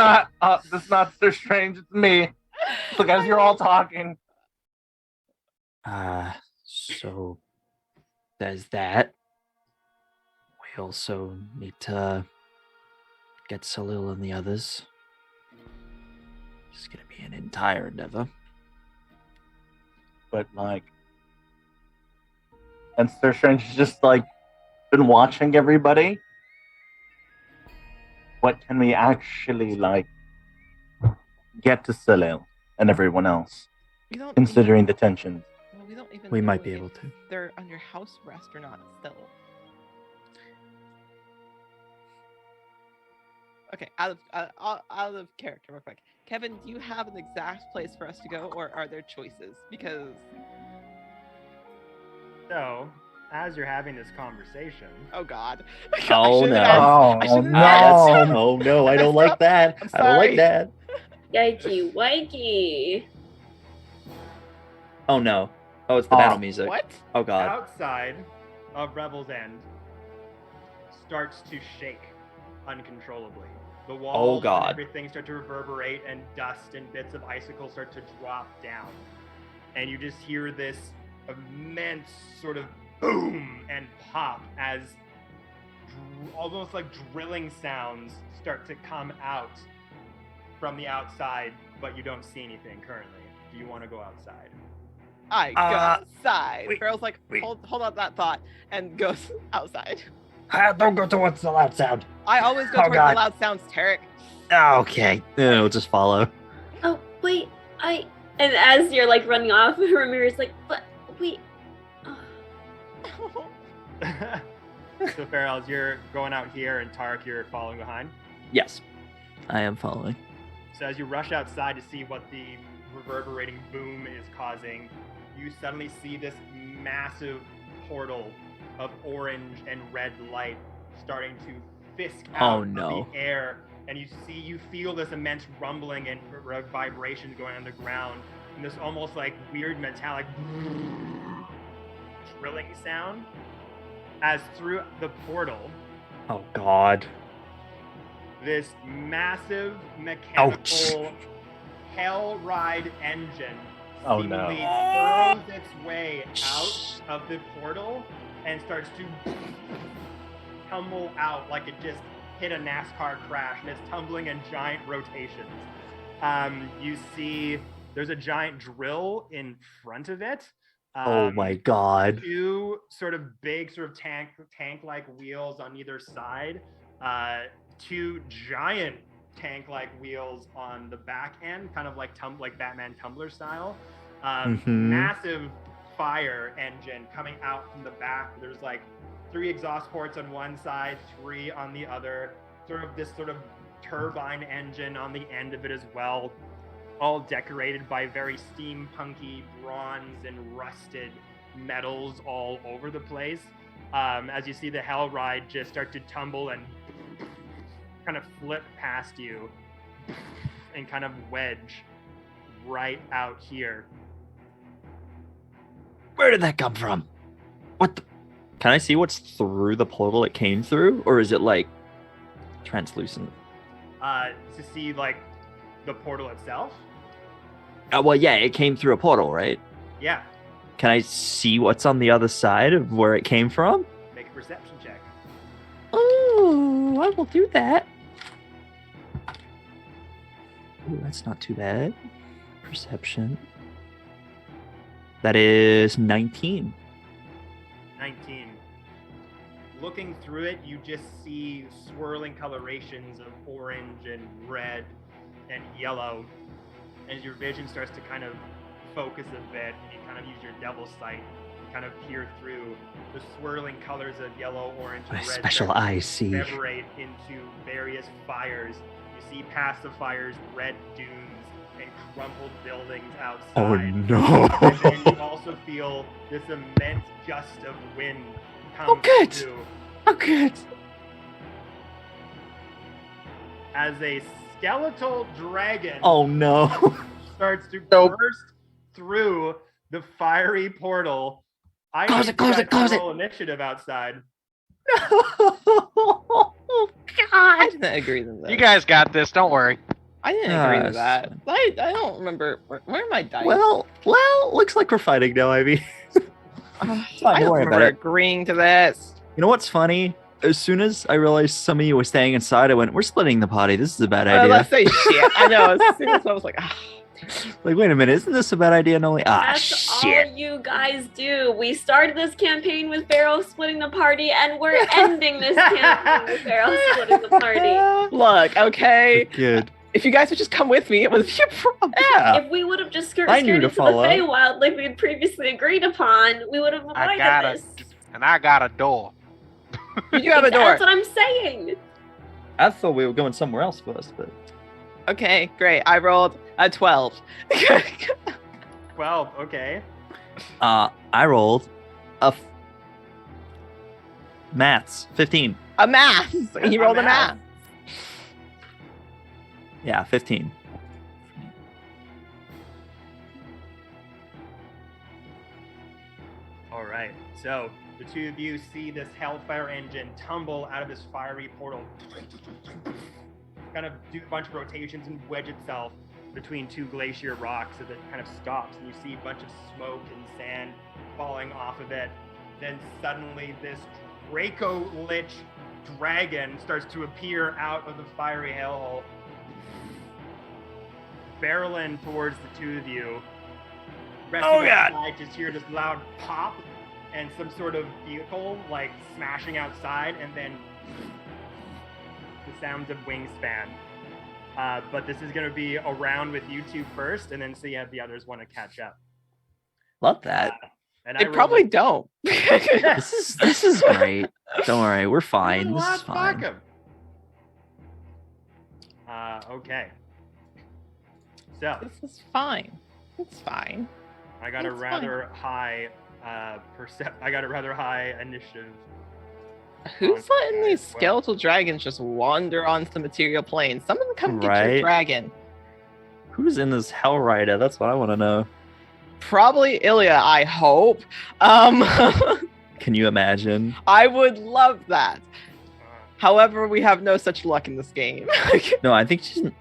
not so strange. It's me. Look, as you're all talking, So there's that. We also need to get Salil and the others. It's going to be an entire endeavor. But like, and Sir Strange has just like been watching everybody. What can we actually like get to Salil and everyone else, We don't considering the tensions? Well, we don't even. We know might be if able to. They're under house arrest or not still. Okay, out of character, real quick. Kevin, do you have an exact place for us to go, or are there choices? Because So, as you're having this conversation, oh god. Oh, no. I shouldn't no. ask. Oh no, I don't like that. I'm I don't like sorry. that. Yikey, wikey. Oh no. Oh, it's the Oh. battle music. What? Oh god. outside of Revel's End starts to shake uncontrollably. The walls God. and everything start to reverberate, and dust and bits of icicles start to drop down. And you just hear this immense sort of boom and pop as almost like drilling sounds start to come out from the outside, but you don't see anything currently. Do you want to go outside? I go outside. wait, Farrell's like, wait. hold on that thought, and goes outside. Don't go towards the loud sound. I always go Oh, towards God. the loud sounds, Tarek. Okay. We'll just follow. Oh, wait, and as you're like running off, Ramir's like, but wait. Oh. So Farrell, as you're going out here, and Tarek, you're following behind. Yes. I am following. So as you rush outside to see what the reverberating boom is causing, you suddenly see this massive portal of orange and red light starting to fisk out of the air, and you feel this immense rumbling and vibrations going on the ground, and this almost like weird metallic drilling sound as through the portal Oh god. this massive mechanical hell ride engine Oh, no. seemingly throws its way out of the portal and starts to tumble out like it just hit a NASCAR crash, and it's tumbling in giant rotations. You see there's a giant drill in front of it. Oh my god. Two sort of big sort of tank-like wheels on either side. Two giant tank-like wheels on the back end, kind of like Batman tumbler style. Massive fire engine coming out from the back. There's like 3 exhaust ports on one side, 3 on the other. This sort of turbine engine on the end of it as well. All decorated by very steampunky bronze and rusted metals all over the place. As you see the Hell Ride just start to tumble and kind of flip past you and kind of wedge right out here. Where did that come from? What the... Can I see what's through the portal it came through? Or is it like translucent? To see like the portal itself. Well, yeah, it came through a portal, right? Yeah, Can I see what's on the other side of where it came from? make a perception check. Oh, I will do that. Ooh, that's not too bad. Perception. That is 19. 19. Looking through it, you just see swirling colorations of orange and red and yellow. As your vision starts to kind of focus a bit, and you kind of use your devil sight to kind of peer through the swirling colors of yellow, orange, and My red. special start to eyes see. Separate into various fires. You see past the fires red dunes and crumpled buildings outside. Oh And no. then you also feel this immense gust of wind come Oh, good. through Oh, good. as a skeletal dragon Oh no. starts to Nope. burst through the fiery portal. I Close need it, close you it, guys close to it. roll initiative outside. Oh I god. didn't agree to that. You guys got this. Don't worry. I didn't agree to it's that. fine. I don't remember. Where are my dice? Well, looks like we're fighting now, Ivy. I fine, don't don't worry remember about it. agreeing to this. You know what's funny? as soon as I realized some of you were staying inside, I went, "We're splitting the party. This is a bad Oh, idea." let's say shit. I know. As soon as I was like, Like, wait a minute, isn't this a bad idea? And only That's shit. all you guys do. We started this campaign with Farrell splitting the party, and we're ending this campaign with Farrell splitting the party. look, okay. Good. If you guys would just come with me, it would be a problem. Yeah. If we would have just skirted I knew into to the follow. Feywild like we had previously agreed upon, we would have I avoided got this. I got a door. You do have a door. That's what I'm saying. I thought we were going somewhere else first, but Okay, great. I rolled a 12. 12. Okay. I rolled a maths 15. A math. He rolled a math. Yeah, 15. All right. So the two of you see this Hellfire engine tumble out of this fiery portal, kind of do a bunch of rotations and wedge itself between two glacier rocks as it kind of stops, and you see a bunch of smoke and sand falling off of it. Then suddenly this Draco Lich dragon starts to appear out of the fiery hellhole, barreling towards the two of you. Rest Oh, of the God. side just hear this loud pop and some sort of vehicle like smashing outside, and then the sounds of wingspan. But this is going to be a round with you two first, and then see if the others want to catch up. Love that. And They rolled probably don't. This is great. Don't worry, we're fine. This is Fuck fine. 'em. Okay. So This is fine. It's fine. I got a It's rather high I got a rather high initiative. Who's letting these Well. skeletal dragons just wander onto the material plane? Someone come get your Right. dragon. Who's in this Hell Rider? That's what I want to know. Probably Ilya, I hope. Can you imagine? I would love that. Uh, However, we have no such luck in this game. No, I think she's in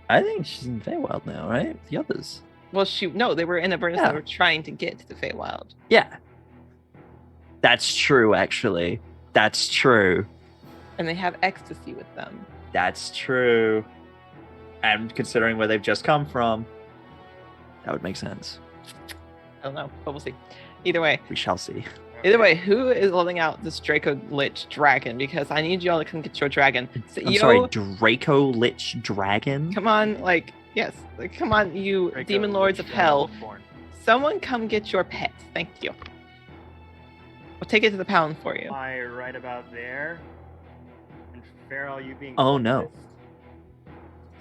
Feywild now, right? The others. Well, they were in Avernus. Yeah. They were trying to get to the Feywild. Yeah. That's true, actually. That's true. And they have ecstasy with them. That's true. And considering where they've just come from, that would make sense. I don't know, but we'll see. Either way, We shall see. Either way, who is letting out this Draco Lich dragon? Because I need y'all to come get your dragon. So, I'm sorry, Draco Lich Dragon? come on, yes, come on, you Draco demon lords of Lich hell. Wolfborn. Someone come get your pet. Thank you. I'll take it to the pound for you. I right about there. And Farrell, you being Oh, no. closest,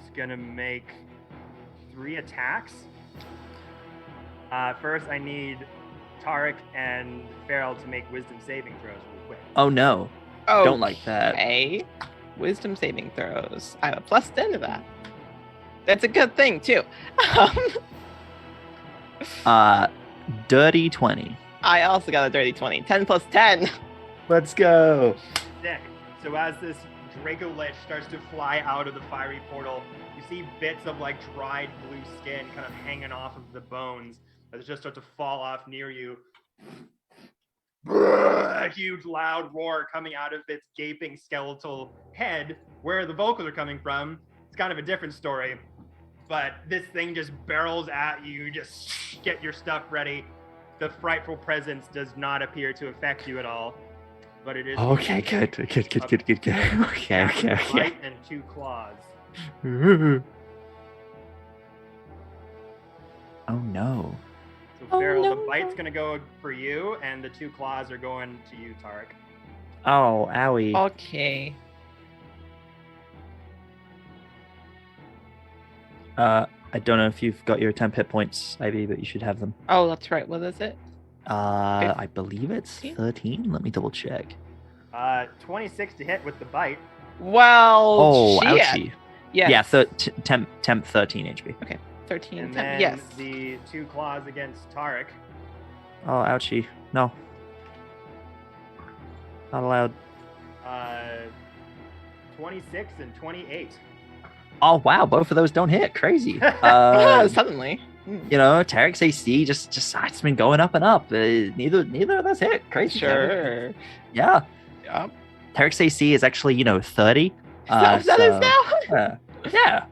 is gonna make 3 attacks. First, I need Tarek and Farrell to make wisdom saving throws real quick. Oh no. Don't like that. Okay. Wisdom saving throws. I have a +10 to that. That's a good thing too. Dirty 20. I also got a dirty 20. 10 plus 10. Let's go. Sick. So as this Draco Lich starts to fly out of the fiery portal, you see bits of like dried blue skin kind of hanging off of the bones as it just start to fall off near you. A huge loud roar coming out of its gaping skeletal head. Where the vocals are coming from, it's kind of a different story. But this thing just barrels at you, just get your stuff ready. The frightful presence does not appear to affect you at all. But it is Okay, good. Okay. bite and 2 claws. Oh no. So Oh, Farrell, no, the bite's no. gonna go for you, and the 2 claws are going to you, Tarek. Oh, owie. Okay. I don't know if you've got your 10 hit points, Ivy, but you should have them. Oh, that's right. What is it? I believe it's 15? 13. Let me double check. 26 to hit with the bite. Well, Oh, shit. ouchie. Yes. Yeah, temp 13 HP. 13 And and 10. then Yes. the 2 claws against Tarek. Oh, ouchie. No. Not allowed. 26 and 28. Oh, wow. Both of those don't hit. Crazy. Suddenly. You know, Tarek's AC just it's been going up and up. Neither of those hit. Crazy. Sure. Yeah. Yep. Tarek's AC is actually 30. That is now. Yeah.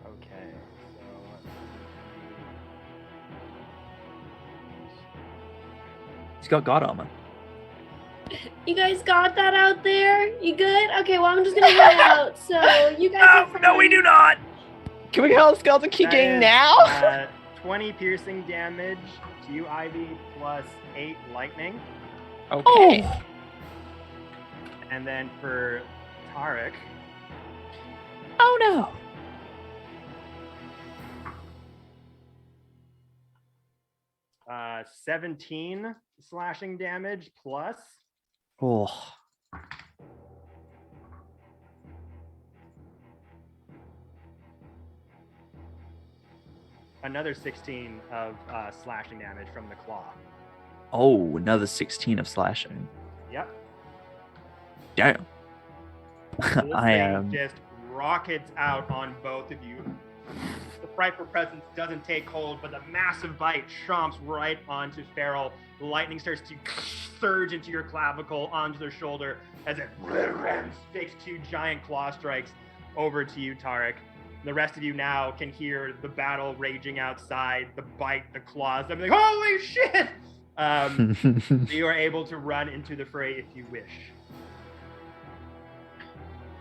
Okay. He's got God armor. You guys got that out there? You good? Okay, well, I'm just gonna head out. So you guys have fun. No, we do not. Can we call Skeleton That Kicking is, now? 20 piercing damage to you, Ivy, plus 8 lightning. Okay. Oh. And then for Tarek, Oh no. 17 slashing damage plus Oh. another 16 of slashing damage from the claw. Oh, another 16 of slashing. Yep. Damn. So this I thing am. just rockets out on both of you. The frightful presence doesn't take hold, but the massive bite chomps right onto Feral. The lightning starts to surge into your clavicle, onto their shoulder, as it takes 2 giant claw strikes over to you, Tarek. The rest of you now can hear the battle raging outside, the bite, the claws. I'm like, holy shit! You are able to run into the fray if you wish.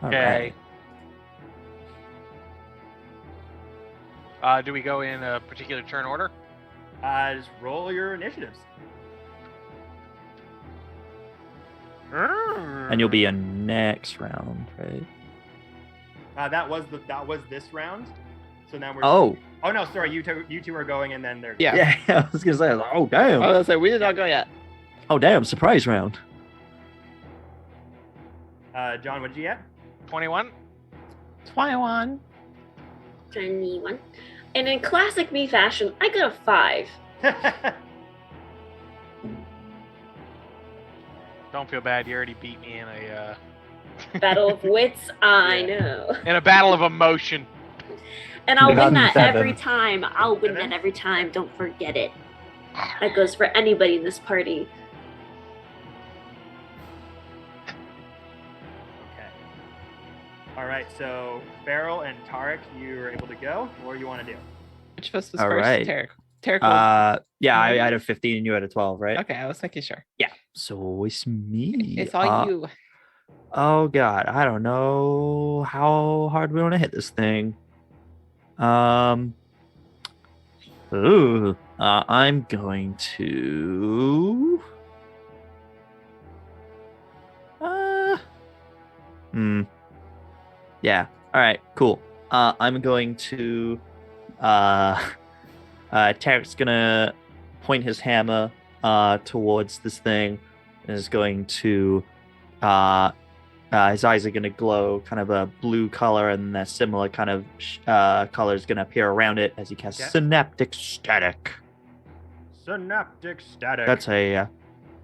Okay. Do we go in a particular turn order? Just roll your initiatives. And you'll be in next round, right? That was this round. So now we're. Oh. Oh no, sorry. You two are going, and then they're. Yeah. I was gonna say, oh damn. I was gonna say we did not go yet. Oh damn, surprise round. John, what did you get? 21. 21. 21. And in classic me fashion, I got a 5. Don't feel bad. You already beat me in a Battle of wits, I Yeah. know. in a battle of emotion. And I'll win that 7. every time. I'll win that every time. Don't forget it. That goes for anybody in this party. Okay. All right. So Farrell and Tarek, you are able to go, or you want to do? Which of us was All first? right. Tarek. Tarek. was- Yeah, I had a 15 and you had a 12, right? Okay, I was making sure. Yeah. So it's me. It's all you. Oh god, I don't know how hard we want to hit this thing. I'm going to. Yeah. All right. Cool. I'm going to. Tarek's gonna point his hammer towards this thing, and is going to. His eyes are going to glow kind of a blue color, and that similar kind of color is going to appear around it as he casts Okay. Synaptic Static. Synaptic static. That's a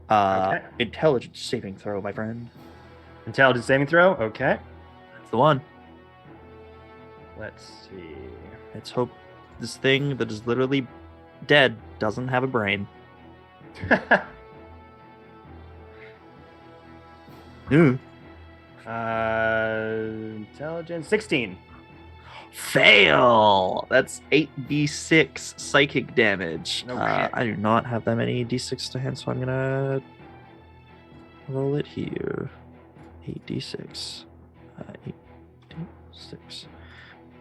Okay. intelligence saving throw, my friend. Intelligence saving throw. Okay. That's the one. Let's see. Let's hope this thing that is literally dead doesn't have a brain. Ooh. Intelligence 16. Fail! That's 8d6 psychic damage. No shit. I do not have that many d6 to hand, so I'm gonna roll it here. 8d6. 8d6.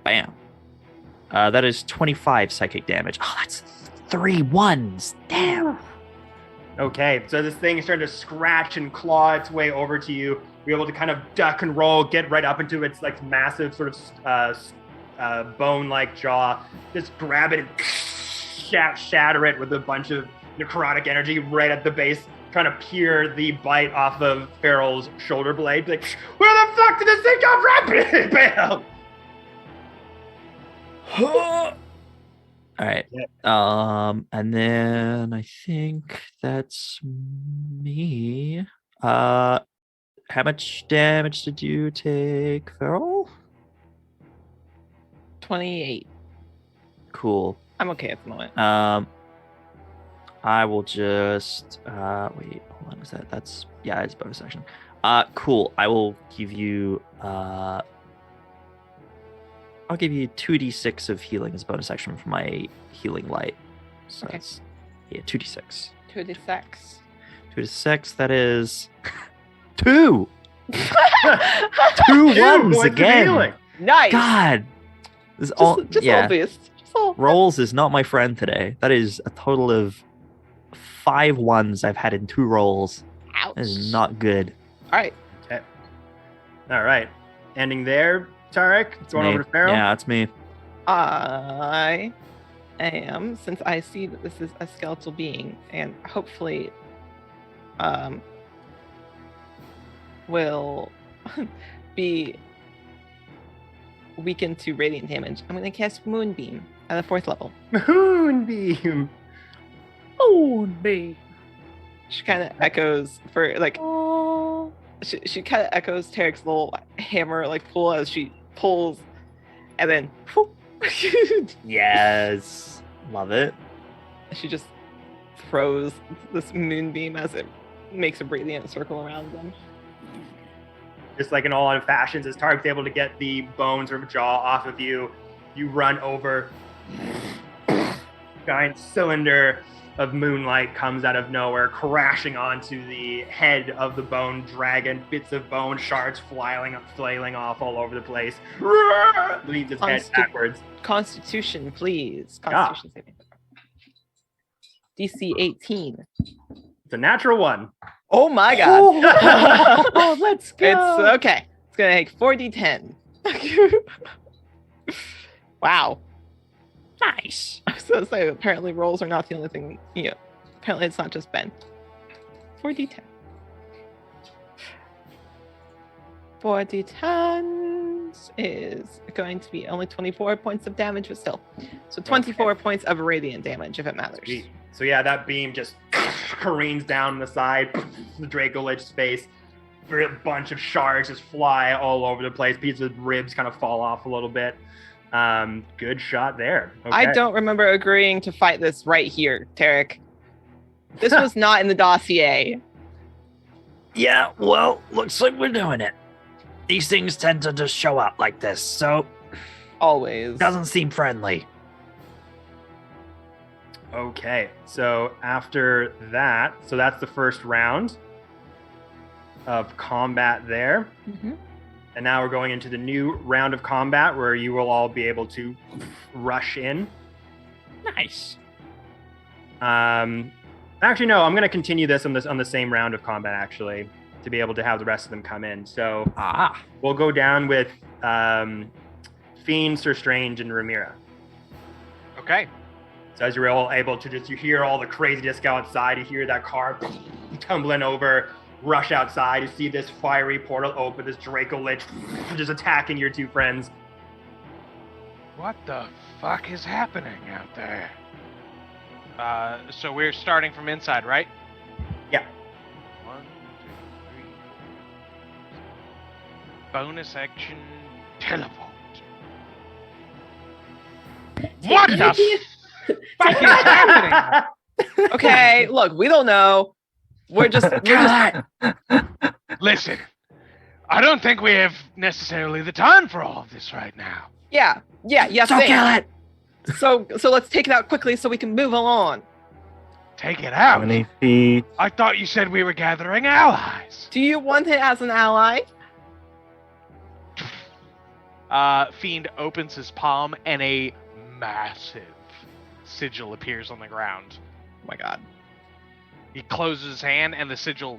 Bam. That is 25 psychic damage. Oh, that's 3 1s. Damn. Okay, so this thing is starting to scratch and claw its way over to you. You're able to kind of duck and roll, get right up into its like massive sort of bone-like jaw. Just grab it and shatter it with a bunch of necrotic energy right at the base, trying to peer the bite off of Farrell's shoulder blade. Like, where the fuck did this thing come from? Bam! All right. Yeah. And then I think that's me. How much damage did you take, Farrell? 28. Cool. I'm okay at the moment. I will just wait, hold on, is that's it's bonus action. Cool. I will give you. I'll give you 2d6 of healing as a bonus action for my healing light. So Okay. that's 2d6. 2d6. 2d6. That is 2. 2 Two ones points of again. healing. Nice. God. This is Just, all. just yeah. obvious. Just all. Rolls is not my friend today. That is a total of 5 ones I've had in 2 rolls. Ouch. That is not good. All right. All right. Ending there, Tarek. It's Going me. over to Pharaoh. Yeah, it's me. I am, since I see that this is a skeletal being, and hopefully, will be weakened to radiant damage. I'm going to cast Moonbeam at the 4th level. Moonbeam. Moonbeam. She kind of echoes for like. She kind of echoes Tarek's little hammer like pull as she pulls, and then whoop, Yes. Love it. she just throws this moonbeam as it makes a radiant circle around them. Just like in all other fashions, as Tarek's able to get the bones from jaw off of you, you run over. Giant cylinder of moonlight comes out of nowhere, crashing onto the head of the bone dragon. Bits of bone, shards flailing off all over the place. Leads its head backwards. Constitution, please. Constitution saving. DC 18. It's a natural one. Oh my god. Oh, let's go. It's okay. It's gonna take 4d10. Wow. Nice. I was gonna say, apparently rolls are not the only thing. Apparently it's not just Ben. 4d10. 4d10 is going to be only 24 points of damage, but still. So 24 points of radiant damage, if it matters. Sweet. So yeah, that beam just careens down the side, the Draco Lich's face. A bunch of shards just fly all over the place. Pieces of ribs kind of fall off a little bit. Good shot there. Okay. I don't remember agreeing to fight this right here, Tarek. This was not in the dossier. Yeah, well, looks like we're doing it. These things tend to just show up like this, so Always. doesn't seem friendly. Okay, so after that, so that's the first round of combat there. Mhm. And now we're going into the new round of combat where you will all be able to rush in. Nice. Actually, no, I'm going to continue this on the same round of combat, actually, to be able to have the rest of them come in. So we'll go down with Fiend, Sir Strange, and Ramira. Okay. So as you're all able to you hear all the craziness go outside, you hear that car tumbling over, rush outside, you see this fiery portal open, this Draco Lich just attacking your 2 friends. What the fuck is happening out there? So we're starting from inside, right? Yeah. 1, 2, 3, 4. Bonus action, teleport. What the fuck is happening? Okay, look, we don't know. We're just Listen, I don't think we have necessarily the time for all of this right now. yeah, Don't kill it. So let's take it out quickly so we can move along. Take it How out. many feet? I thought you said we were gathering allies. Do you want it as an ally? Fiend opens his palm and a massive sigil appears on the ground. Oh my god. He closes his hand and the sigil.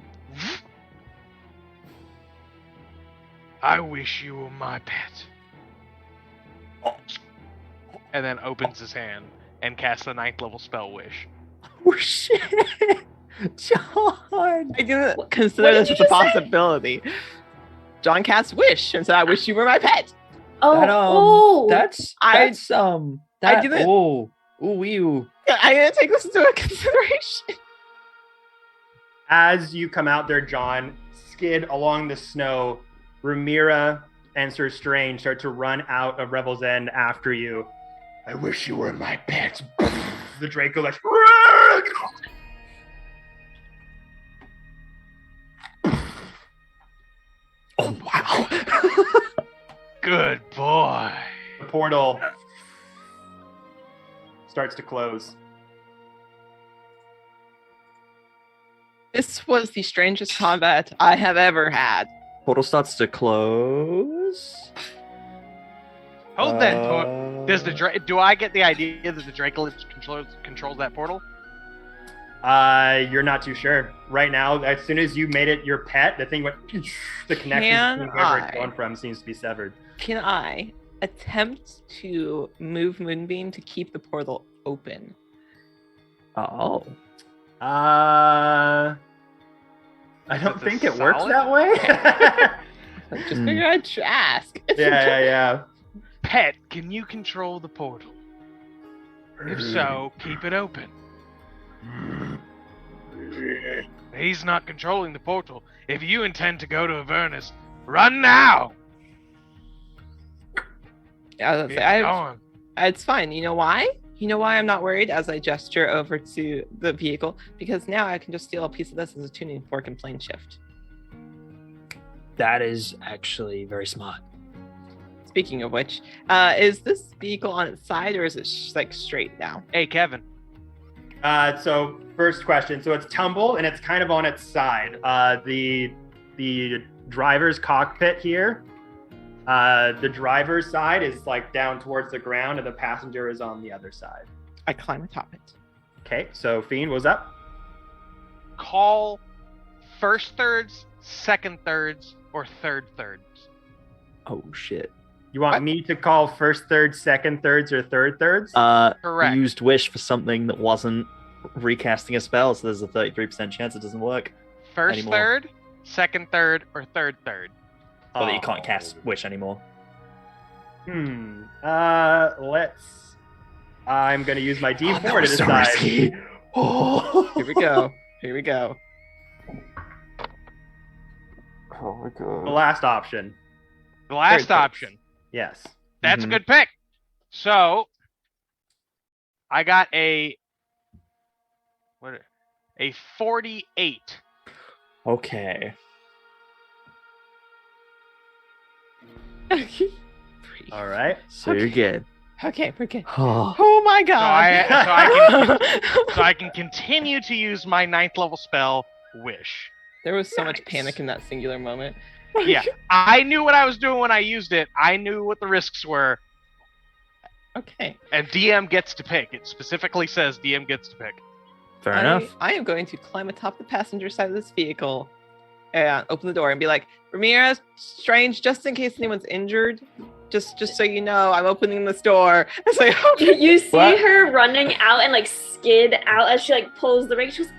I wish you were my pet. And then opens his hand and casts the 9th level spell Wish. Oh, shit. John. I didn't What consider did this you as a just say? possibility. John cast Wish and said, I wish you were my pet. Oh, That's I that, didn't- ooh ew. I didn't take this into consideration. As you come out there, John, skid along the snow, Ramira and Sir Strange start to run out of Revel's End after you. I wish you were my pet. The Draco Lich. Good boy. The portal starts to close. This was the strangest combat I have ever had. Portal starts to close. Hold that portal. Does the do I get the idea that the Dracolich controls that portal? You're not too sure. Right now, as soon as you made it your pet, the thing went. The connection between wherever it's going from seems to be severed. Can I attempt to move Moonbeam to keep the portal open? Oh. I don't Is it think it works solid? that way. Just figured I'd ask. yeah. Pet, can you control the portal? If so, keep it open. He's not controlling the portal. If you intend to go to Avernus, run now! Yeah, It's gone. it's fine. You know why? You know why I'm not worried as I gesture over to the vehicle? Because now I can just steal a piece of this as a tuning fork and plane shift. That is actually very smart. Speaking of which, is this vehicle on its side or is it like straight now? Hey, Kevin. So first question. So it's tumble and it's kind of on its side. The driver's cockpit here. The driver's side is like down towards the ground, and the passenger is on the other side. I climb atop it. Okay. So Fiend, what's up? Call first thirds, second thirds, or third thirds. Oh shit. You want me to call first thirds, second thirds, or third thirds? Correct. Used wish for something that wasn't recasting a spell, so there's a 33% chance it doesn't work. First anymore. third, second third, or third third. Or that you can't cast wish anymore. Let's. I'm gonna use my D4 to decide. Oh, Here we go. Here we go. oh my The god. last option. The last Third thirds. option. Yes. That's Mhm. a good pick. So, I got a 48. Okay. All right. So you're good. Okay, we're good. Oh. Oh my god. So I can continue to use my 9th level spell, Wish. There was so much Nice. panic in that singular moment. Yeah, I knew what I was doing when I used it. I knew what the risks were, Okay. and DM gets to pick. It specifically says DM gets to pick. Fair enough. I am going to climb atop the passenger side of this vehicle and open the door and be like, Ramirez, Strange, just in case anyone's injured, just so you know, I'm opening this door. It's like, okay. You see What? her running out and like skid out as she like pulls the ring. She goes,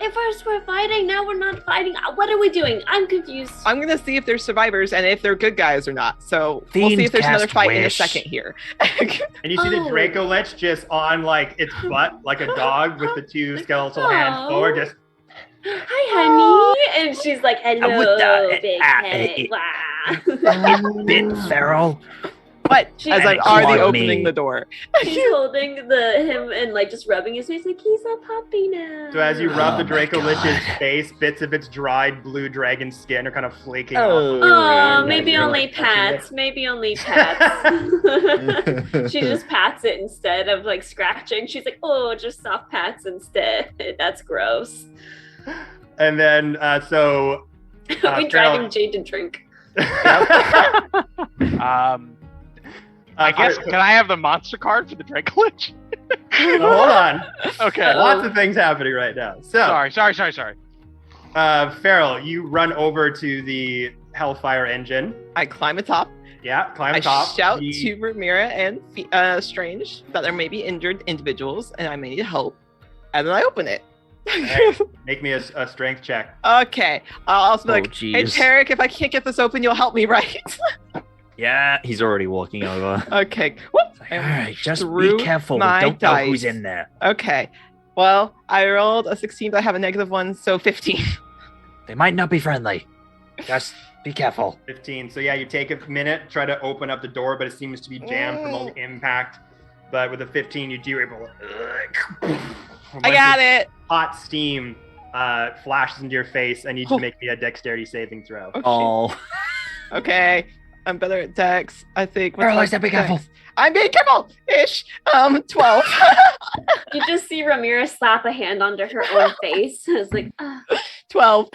if first we're fighting, now we're not fighting. What are we doing? I'm confused. I'm gonna see if they're survivors and if they're good guys or not. So we'll see Fiends if there's another cast fight in a wish. second here. And you see the Oh. Draco Lich just on like its butt, like a dog with the two skeletal hands Aw. forward, just Hi, honey. And she's like, hello, would, big head. Bit feral. But She- as I'm She's already on opening me. the door. She's holding him and like just rubbing his face like he's a puppy now. so as you rub Oh the my Draco Lich's God. face, bits of its dried blue dragon skin are kind of flaking Oh. off. Oh, Yeah, maybe you're, only like, touching it. pats. Maybe only pats. She just pats it instead of like scratching. She's like, oh, just soft pats instead. That's gross. And then so we Carol- driving Jade to drink. I guess can I have the monster card for the Dracolich? hold on. Okay. Lots of things happening right now. So Sorry. Farrell, you run over to the Hellfire engine. I climb atop. Yeah, climb I top. shout The- to Ramira and Strange that there may be injured individuals and I may need help. And then I open it. Alright, make me a strength check. Okay. I'll also be Oh, like, hey, jeez. Tarek, if I can't get this open, you'll help me, right? Yeah. He's already walking over. Okay. Whoop. All right, just Through be careful. We my don't know who's dice. in there. Okay. Well, I rolled a 16, but I have a -1, so 15. They might not be friendly. Just be careful. 15. So yeah, you take a minute, try to open up the door, but it seems to be jammed from all the impact. But with a 15, you do able to. I got it. Hot steam flashes into your face. I need you Oh. to make me a dexterity saving throw. Oh, shit. Oh. Okay. I'm better at Dex, I think. Earl, my I said be Dex? careful. I'm being careful-ish. 12. You just see Ramira slap a hand onto her own face. It's like, 12.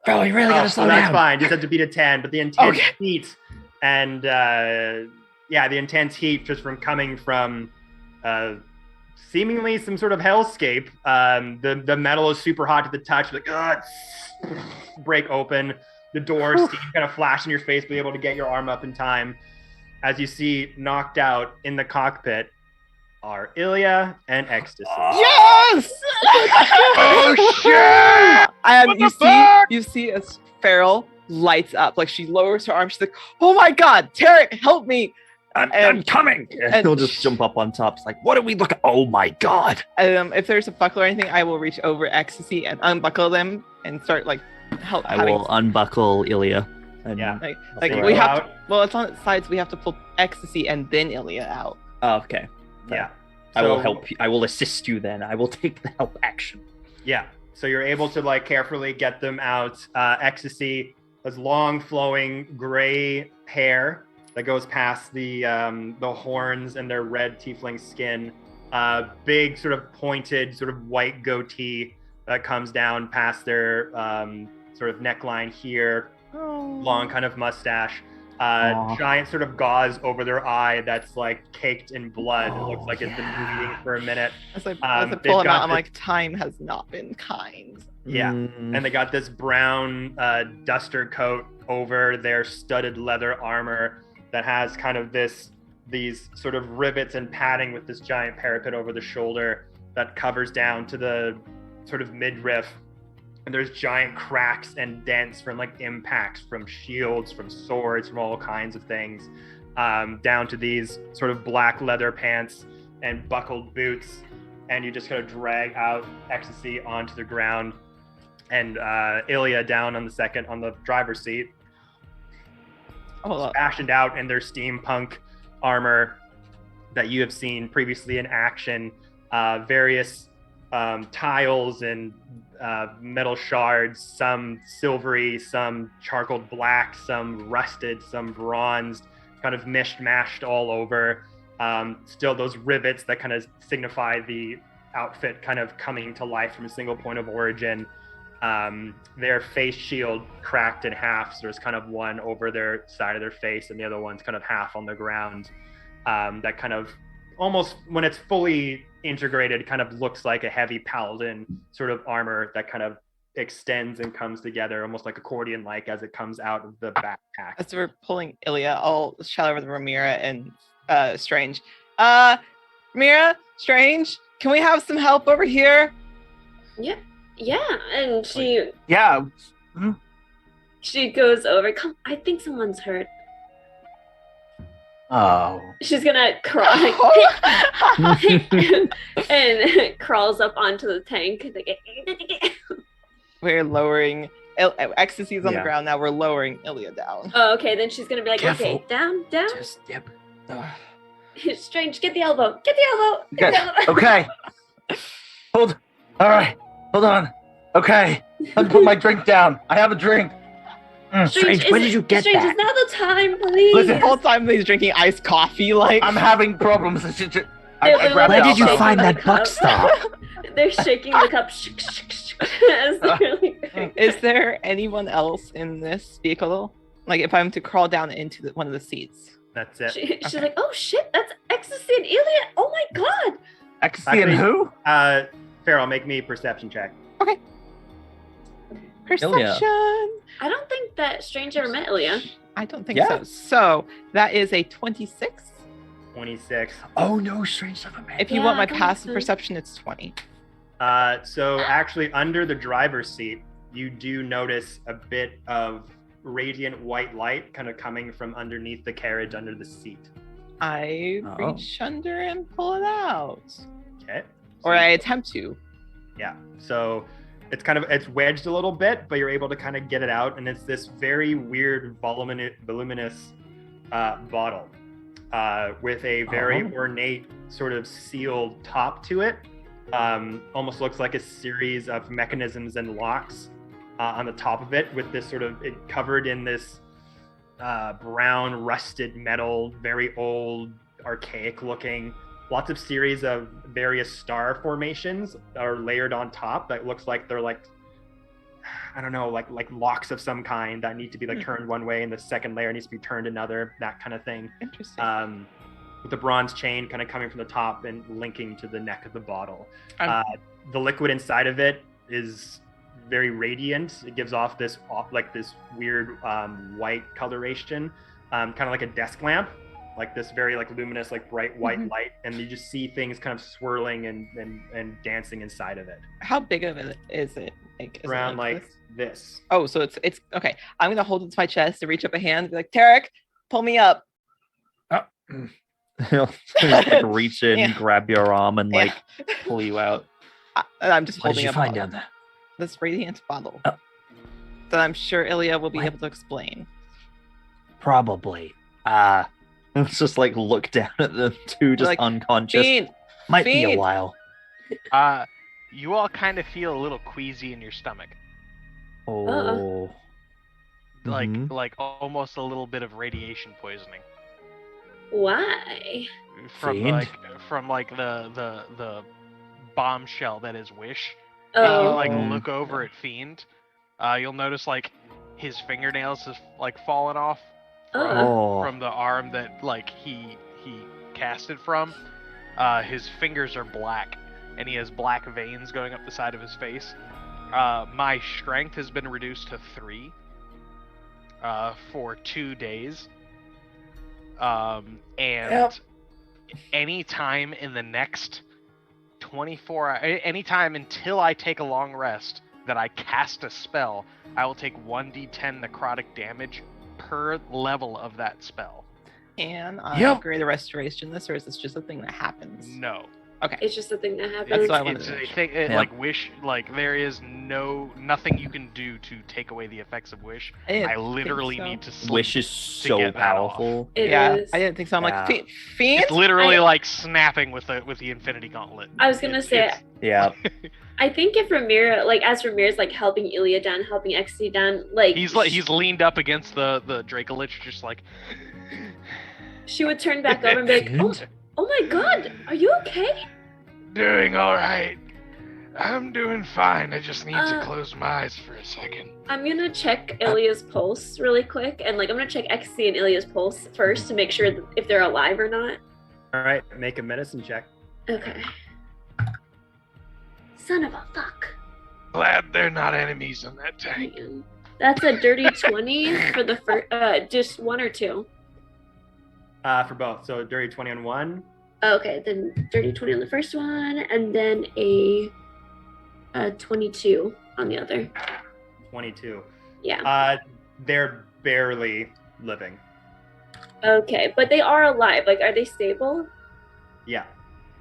Earl, you really gotta So slow that's down. fine. You just have to beat a 10, but the intense Okay. heat and the intense heat just from coming from seemingly some sort of hellscape. The metal is super hot to the touch, like break open. The door, steam kind of flash in your face, be able to get your arm up in time. As you see, knocked out in the cockpit are Ilya and Ecstasy. Yes! Oh shit! And you see as Farrell lights up, like she lowers her arm. She's like, "Oh my God, Tarek, help me!" I'm coming. And He'll just jump up on top. It's like, what do we look at? Oh my God. If there's a buckle or anything, I will reach over Ecstasy and unbuckle them and start like I will unbuckle Ilya. And, Yeah. like So we you go have out. to, well, it's on its sides. We have to pull Ecstasy and then Ilya out. Oh, okay. Yeah. I will So- help you. I will assist you then. I will take the help action. Yeah. So you're able to like carefully get them out. Ecstasy has long flowing gray hair that goes past the horns and their red tiefling skin. Big sort of pointed sort of white goatee that comes down past their sort of neckline here. Long kind of mustache. Aw. Giant sort of gauze over their eye that's like caked in blood. It looks like it's been bleeding for a minute. As I They've pull him got out, I'm this- like, time has not been kind. Yeah. Mm, And they got this brown duster coat over their studded leather armor that has kind of these sort of rivets and padding with this giant parapet over the shoulder that covers down to the sort of midriff. And there's giant cracks and dents from like impacts from shields, from swords, from all kinds of things, down to these sort of black leather pants and buckled boots. And you just kind of drag out Ecstasy onto the ground, and Ilya down on the driver's seat, Hold up. fashioned out in their steampunk armor that you have seen previously in action. Various tiles and metal shards, some silvery, some charcoal black, some rusted, some bronzed, kind of mishmashed all over. Still those rivets that kind of signify the outfit kind of coming to life from a single point of origin. Their face shield cracked in half, so there's kind of one over their side of their face and the other one's kind of half on the ground. That kind of almost, when it's fully integrated, kind of looks like a heavy paladin sort of armor that kind of extends and comes together almost like accordion-like as it comes out of the backpack. As we're pulling Ilya, I'll shout over to Ramira and Strange. Ramira, Strange, can we have some help over here? yeah. And Yeah. she goes over. Come, I think someone's hurt. Oh. She's gonna crawl and crawls up onto the tank. Like, We're lowering Ecstasy's on the Yeah. ground now. We're lowering Ilya down. oh, okay. Then she's gonna be like, Careful. okay, down. Just, yep. Strange, get the elbow. Get the elbow. Get the elbow. Okay. All right. Hold on. Okay. Let's put my drink down. I have a drink. Strange, when did you get Strange, that? is now the time, please? Listen. The whole time he's drinking iced coffee, like I'm having problems. I They're grabbed Where it did you out. find that Cup. buck stop? They're shaking the cup. As they're like, Is there anyone else in this vehicle? Like, if I'm to crawl down into one of the seats. That's it. she's like, oh shit, that's Ecstasy and Ilya. Oh my god. Ecstasy and who? Farrell, make me a perception check. Perception. I don't think that Strange ever met Ilya. I don't think Yeah. so. So that is a 26. 26. Oh no, Strange never met. If you Yeah, want my that makes passive sense. perception, it's 20. So actually, under the driver's seat, you do notice a bit of radiant white light kind of coming from underneath the carriage under the seat. I Oh. reach under and pull it out. Okay. Or I attempt to. Yeah. So it's wedged a little bit, but you're able to kind of get it out, and it's this very weird voluminous bottle with a very ornate sort of sealed top to it. Almost looks like a series of mechanisms and locks on the top of it, with this sort of it covered in this brown, rusted metal, very old, archaic looking. Lots of series of various star formations are layered on top that looks like they're like, I don't know, like locks of some kind that need to be like turned one way, and the second layer needs to be turned another, that kind of thing. Interesting. With the bronze chain kind of coming from the top and linking to the neck of the bottle. The liquid inside of it is very radiant. It gives off this weird white coloration, kind of like a desk lamp, like this very like luminous, like bright white light, and you just see things kind of swirling and dancing inside of it. How big of it is it? Like, is Around it like this. Oh, so it's okay. I'm gonna hold it to my chest and reach up a hand and be like, Tarek, pull me up. He'll just, like, reach in, Yeah. grab your arm, and like pull you out. And I'm just What did holding you up find down there? this radiant bottle Oh. that I'm sure Ilya will be What? able to explain. Probably. Let's just like look down at the two, just Like, unconscious. Fiend, Might be a Fiend. while. You all kind of feel a little queasy in your stomach, Oh. Mhm. like almost a little bit of radiation poisoning Why? from Fiend? the bombshell that is Wish. Oh, If you like Mm. look over at Fiend, you'll notice like his fingernails have like fallen off Oh. from the arm that like he casted from. His fingers are black, and he has black veins going up the side of his face. My strength has been reduced to 3 for 2 days. And Yep. any time in the next anytime until I take a long rest that I cast a spell, I will take 1d10 necrotic damage per level of that spell. Can I Yep. upgrade the restoration this, or is this just a thing that happens? No. it's just a thing that happens. That's what I wanted It's to a make thing, Yeah. like Wish, like there is nothing you can do to take away the effects of Wish. I didn't I think literally so. need to sleep. Wish is so get that off. powerful. It Yeah, is. I didn't think so. I'm Yeah. like, Fiend? It's literally I- like snapping with the Infinity Gauntlet. I was gonna say, Yeah. I think if Ramira, like as Ramira's like helping Ilya down, helping XC down, like he's leaned up against the Dracolich, just like she would turn back over and be like, Fiend? oh my god, are you okay? doing all right. I'm doing fine. I just need to Uh, close my eyes for a second. I'm gonna check Ilya's pulse really quick, and like I'm gonna check XC and Ilya's pulse first to make sure if they're alive or not. All right, make a medicine check. Okay. Son of a fuck. Glad they're not enemies on that I tank. am. That's a dirty 20 for the first, just 1 or 2. For both. So dirty 20 on one. Okay, then dirty 20 on the first one, and then a 22 on the other. 22. Yeah. They're barely living. Okay, but they are alive. Like, are they stable? Yeah.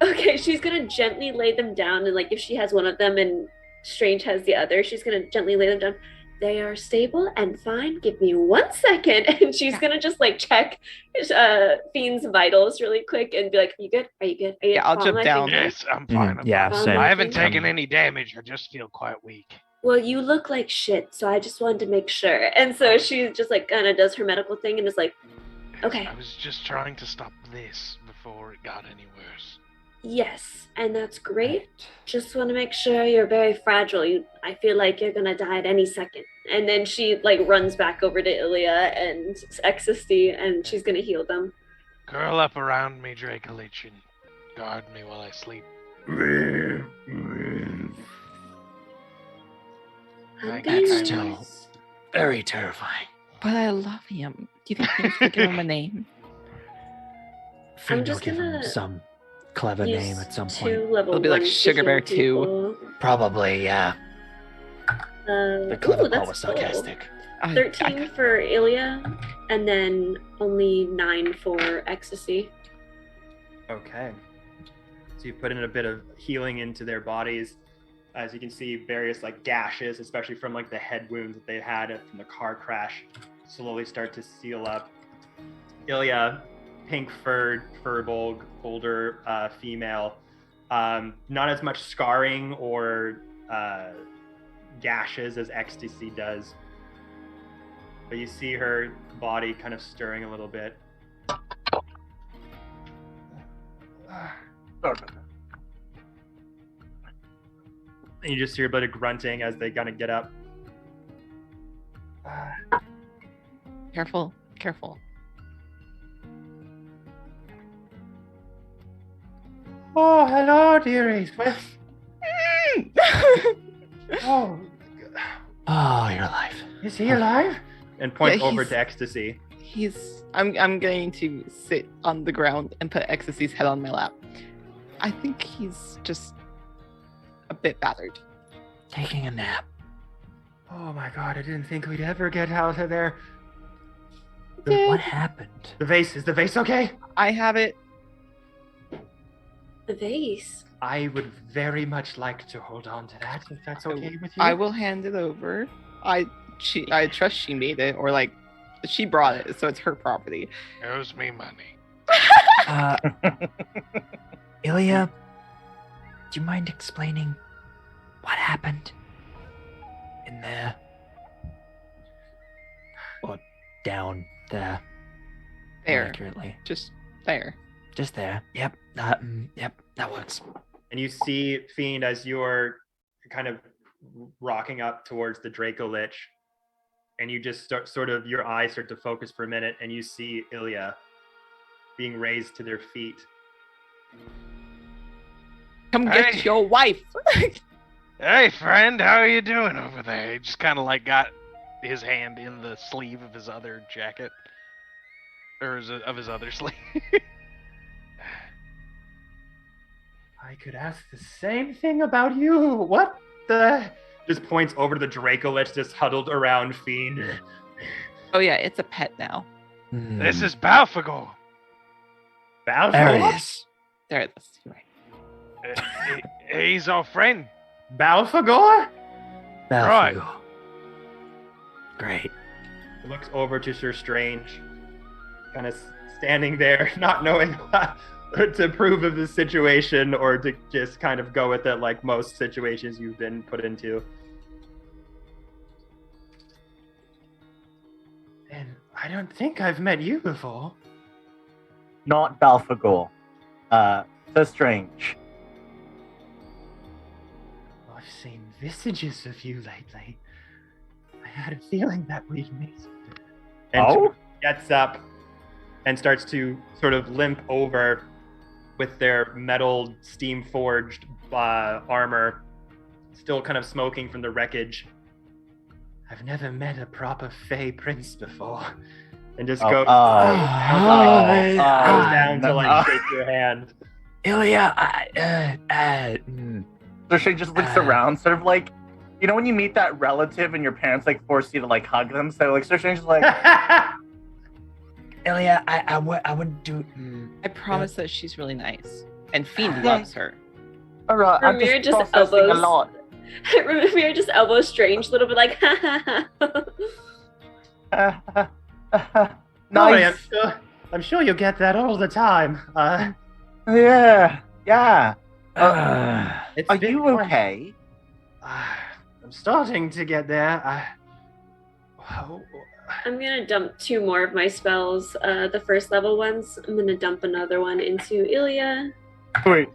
Okay, she's gonna gently lay them down, and like if she has one of them and Strange has the other, she's gonna gently lay them down. They are stable and fine. Give me 1 second, and she's gonna just like check Fiend's vitals really quick and be like, "Are you good? Are you good? Are you Yeah, I'll calm, jump I down. think?" Yes, I'm fine. I'm Yeah, fine. same. I haven't Fine. taken any damage. I just feel quite weak. Well, you look like shit, so I just wanted to make sure. And so she just like kind of does her medical thing and is like, okay, I was just trying to stop this before it got any worse. yes, and that's great. Just want to make sure you're very fragile. I feel like you're gonna die at any second. And then she like runs back over to Ilya and Ecstasy, and she's gonna heal them. Curl up around me, Dracolich, and guard me while I sleep. I'm That's gonna- still very terrifying. But I love him. Do you think Fiend should give him a name? Fiend will just give him gonna some clever use name at some 2 point. level It'll be like 1s to Sugar Bear heal 2. people. Probably, yeah. The clever Ooh, part was that's cool. sarcastic. 13 for Ilya, and then only 9 for Ecstasy. Okay. So you put in a bit of healing into their bodies. As you can see, various like gashes, especially from like the head wounds that they had from the car crash, slowly start to seal up. Ilya, pink-furred, furbolg, older female, not as much scarring or gashes as Ecstasy does. But you see her body kind of stirring a little bit. And you just hear a bit of grunting as they kind of get up. Careful, careful. Oh, hello, dearies. Oh, Oh, you're alive. is he alive? And point Yeah, over he's- to Ecstasy. I'm going to sit on the ground and put Ecstasy's head on my lap. I think he's just a bit battered. Taking a nap. Oh my god, I didn't think we'd ever get out of there. What happened? Is the vase okay? I have it. The vase. I would very much like to hold on to that, if that's okay with you. I will hand it over. I trust she made it, or like she brought it, so it's her property. Owes me money. Ilya, do you mind explaining what happened in there? Or down there? There, Accurately. just there. Just there. Yep. Yep. That works. And you see, Fiend, as you're kind of rocking up towards the Draco Lich, and you just your eyes start to focus for a minute, and you see Ilya being raised to their feet. Come get Hey. your wife. Hey, friend, how are you doing over there? He just kind of like got his hand in the sleeve of his other jacket, or of his other sleeve. I could ask the same thing about you. What the? Just points over to the Draco Lich just huddled around Fiend. Oh yeah, it's a pet now. This is Balfagor. Balfour? There it is. There it is. You're right. He's our friend. Balfagor? Right. Balfour. Great. Looks over to Sir Strange, kind of standing there, not knowing what to approve of the situation or to just kind of go with it like most situations you've been put into. And I don't think I've met you before. Not Balfagor. So strange. I've seen visages of you lately. I had a feeling that we'd meet. And Oh? gets up and starts to sort of limp over with their metal steam forged armor, still kind of smoking from the wreckage. I've never met a proper Fey prince before. And just goes down to like shake your hand. Ilya, So she just looks around, sort of like, you know when you meet that relative and your parents like force you to like hug them? So like Sir Strange is like, Ilya, I wouldn't do. I promise that she's really nice, and Fiend loves her. alright, I'm Ramir just just processing a elbows. lot. Ramir just elbows Strange a little bit like, ha ha ha. Nice. I'm sure you get that all the time. Yeah. It's Are been you quite- okay? I'm starting to get there. I'm gonna dump 2 more of my spells, the first level ones. I'm gonna dump another one into Ilya. Wait.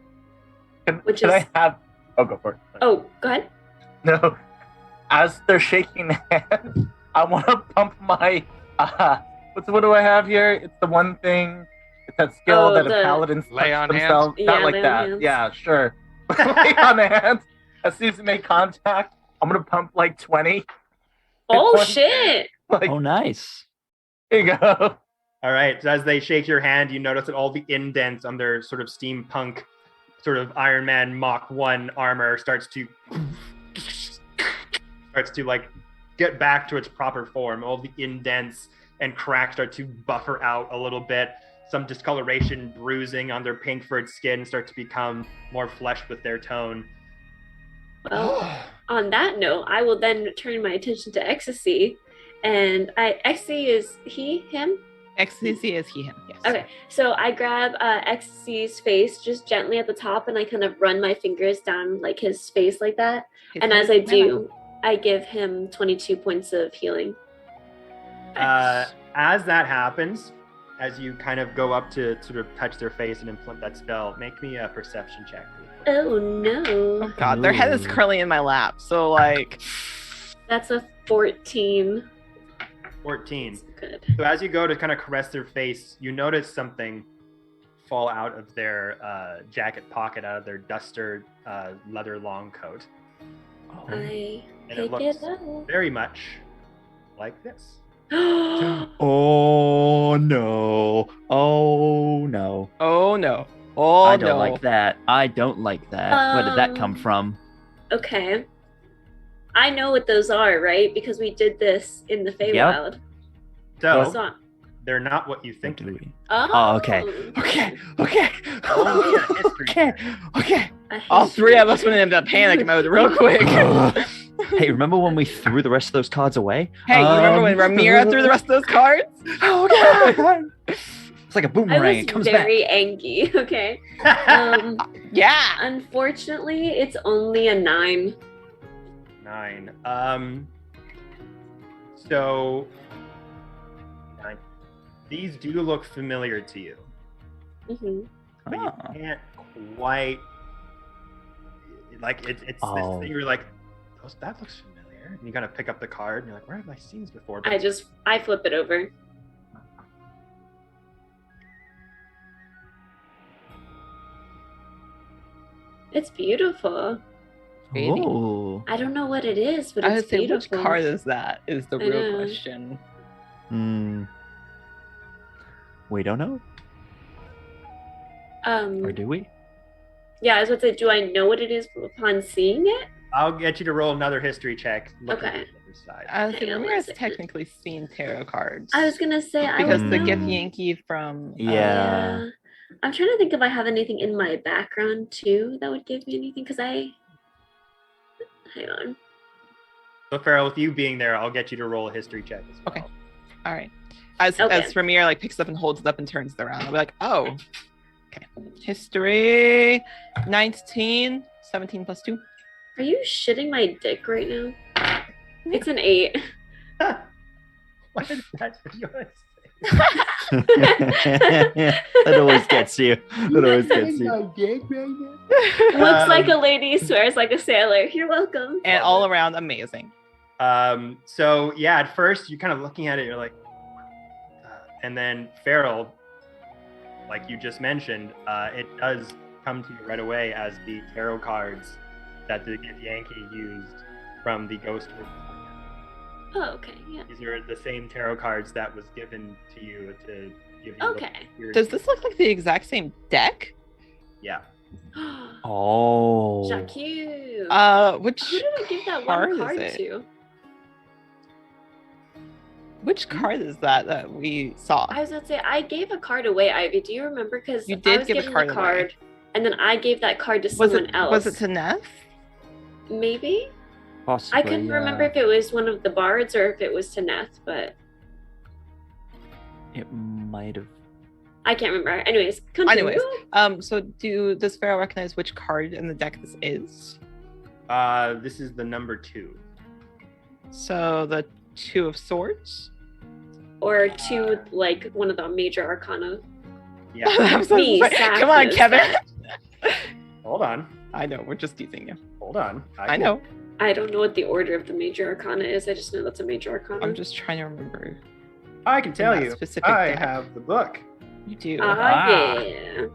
Which Can is- I have? Oh, go for it. Oh, go ahead. No. As they're shaking hands, I want to pump my. What do I have here? It's the one thing. It's that skill Oh, that a the- paladin Lay touch on themselves. hands? Not Yeah, like lay on that. hands. Yeah, sure. Lay on hands. As soon as they make contact, I'm gonna pump like 20. Oh, One- shit! Like, Oh, nice. here you go. All right. So as they shake your hand, you notice that all the indents on their sort of steampunk, sort of Iron Man Mach 1 armor starts to like get back to its proper form. All the indents and cracks start to buffer out a little bit. Some discoloration, bruising on their pink furred skin start to become more flesh with their tone. Well, on that note, I will then turn my attention to Ecstasy. And Ecstasy is he, him? Ecstasy is he, him. Yes. Okay, so I grab Ecstasy's face just gently at the top and I kind of run my fingers down like his face like that. His And as I hand- do, I give him 22 points of healing. As that happens, as you kind of go up to sort of touch their face and implement that spell, make me a perception check. Oh no. Oh god, their head is Ooh. currently in my lap. So like, That's a 14. 14. That's good. So as you go to kind of caress their face, you notice something fall out of their jacket pocket, out of their duster leather long coat. I And pick it looks it up. very much like this. Oh no! Oh no! oh no, oh I don't no. like that. I don't like that. Where did that come from? Okay. I know what those are, right? Because we did this in the Feywild. So So- they're not what you think What they do are. we- oh, Oh, okay. Okay. Okay. Only a history Okay. check. Okay. All three of us went into panic mode real quick. Hey, remember when we threw the rest of those cards away? Hey, you remember when Ramira threw the rest of those cards? Oh god! It's like a I boomerang. It was comes back. very angry. Okay. Yeah. Unfortunately, it's only a 9. 9. So 9. These do look familiar to you, Hmm. but you Oh. can't quite like it's this Oh. thing. You're like, that looks familiar. And you kind of pick up the card and you're like, where have I seen this before? But I flip it over. It's beautiful. Oh. I don't know what it is, but I it's would say, which beautiful. card is that? Is the I real know. question. Hmm. We don't know, or do we? Yeah, I was about to say, do I know what it is upon seeing it? I'll get you to roll another history check. Looking Okay. at the other side. I would say Hang on Ramira's one second. technically seen tarot cards. I was gonna say I because was the Mm. Gith Yankee from Yeah. I'm trying to think if I have anything in my background too that would give me anything because hang on. So Farrell, with you being there, I'll get you to roll a history check as well. Okay. All right. As Okay. Ramir like picks it up and holds it up and turns it around, I'll be like, oh, okay. History 19, 17 plus 2. Are you shitting my dick right now? It's an 8. What is that? That always gets you. That always gets you. Looks like a lady, swears like a sailor. You're welcome. And all around amazing. So yeah, at first you're kind of looking at it, you're like, and then Farrell, like you just mentioned, it does come to you right away as the tarot cards that the Yankee used from the Ghost Room. Oh, okay, yeah. These are the same tarot cards that was given to you to give you. Okay. Does this look like the exact same deck? Yeah. Oh. Jacques. Which Who did I give that card one is card it? to? which card is that we saw? I was gonna say I gave a card away, Ivy. Do you remember? Because You I did was give a given card the away. card, and then I gave that card to Was someone it else. was it to Neff? Maybe? Possibly. I couldn't remember if it was one of the bards or if it was to Neth, but It might have. I can't remember. Anyways, continue. Anyways, so does Pharaoh recognize which card in the deck this is? This is the number 2. So the 2 of Swords. Or to like one of the major arcana. Yeah. I'm so Me, sorry. Come on, Sackness. Kevin. Hold on. I know we're just teasing you. Hold on. I know. I don't know what the order of the major arcana is. I just know that's a major arcana. I'm just trying to remember. I can tell that you. specific I deck. have the book. You do. Yeah.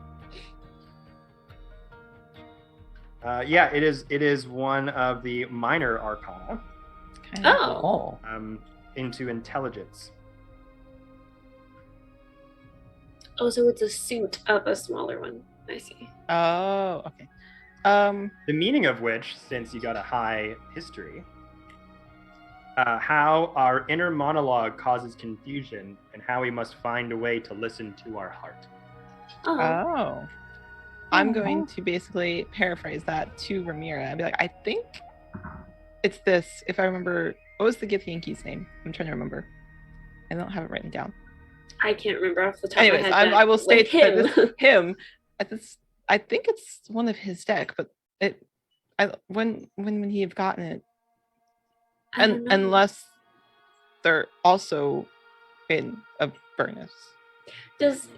Yeah, it is one of the minor arcana. It's kind of Oh. Oh. Into intelligence. Oh, so it's a suit of a smaller one. I see. Oh, okay. The meaning of which, since you got a high history, how our inner monologue causes confusion and how we must find a way to listen to our heart. Oh. Oh. I'm going to basically paraphrase that to Ramira. I'd be like, I think it's this. If I remember, what was the Gith Yankee's name? I'm trying to remember. I don't have it written down. I can't remember off the top Anyways, of my head. I will state that him. him. I think it's one of his deck, but when would he have gotten it? I don't know. Unless they're also in a furnace. Does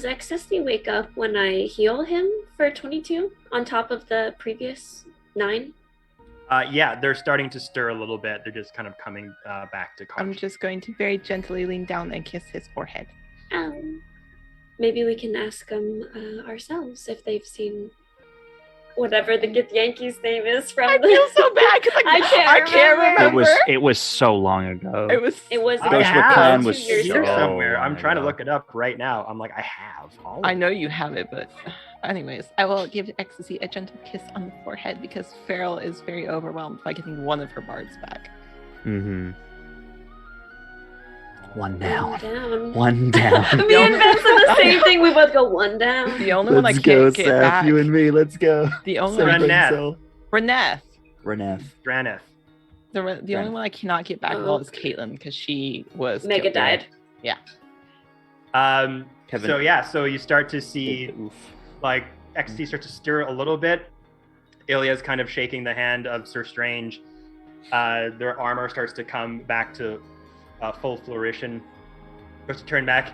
Ecstasy wake up when I heal him for 22 on top of the previous 9? Yeah, they're starting to stir a little bit. They're just kind of coming back to I'm consciousness. just going to very gently lean down and kiss his forehead. Maybe we can ask them ourselves if they've seen whatever the Githyanki's name is from. I feel so bad because I can't remember. It was so long ago. It was. Ghost Clan was 2 years here ago. somewhere. I'm long trying to ago. look it up right now. I'm like, I have all of I it. know you have it, but anyways, I will give Ecstasy a gentle kiss on the forehead because Farrell is very overwhelmed by getting one of her bards back. Mm-hmm. One One down. down. One down. Me and Vince said the same thing. We both go one down. The only one I can't get back. You and me. Let's go. The only Same one, brain cell. Reneth. Reneth. Draneth. The only one I cannot get back at all is Caitlin because she was Mega killed. died. Kevin. So yeah, so you start to see Oof. like XT starts to stir a little bit. Ilya's kind of shaking the hand of Sir Strange. Their armor starts to come back to full flourition. Starts to turn back.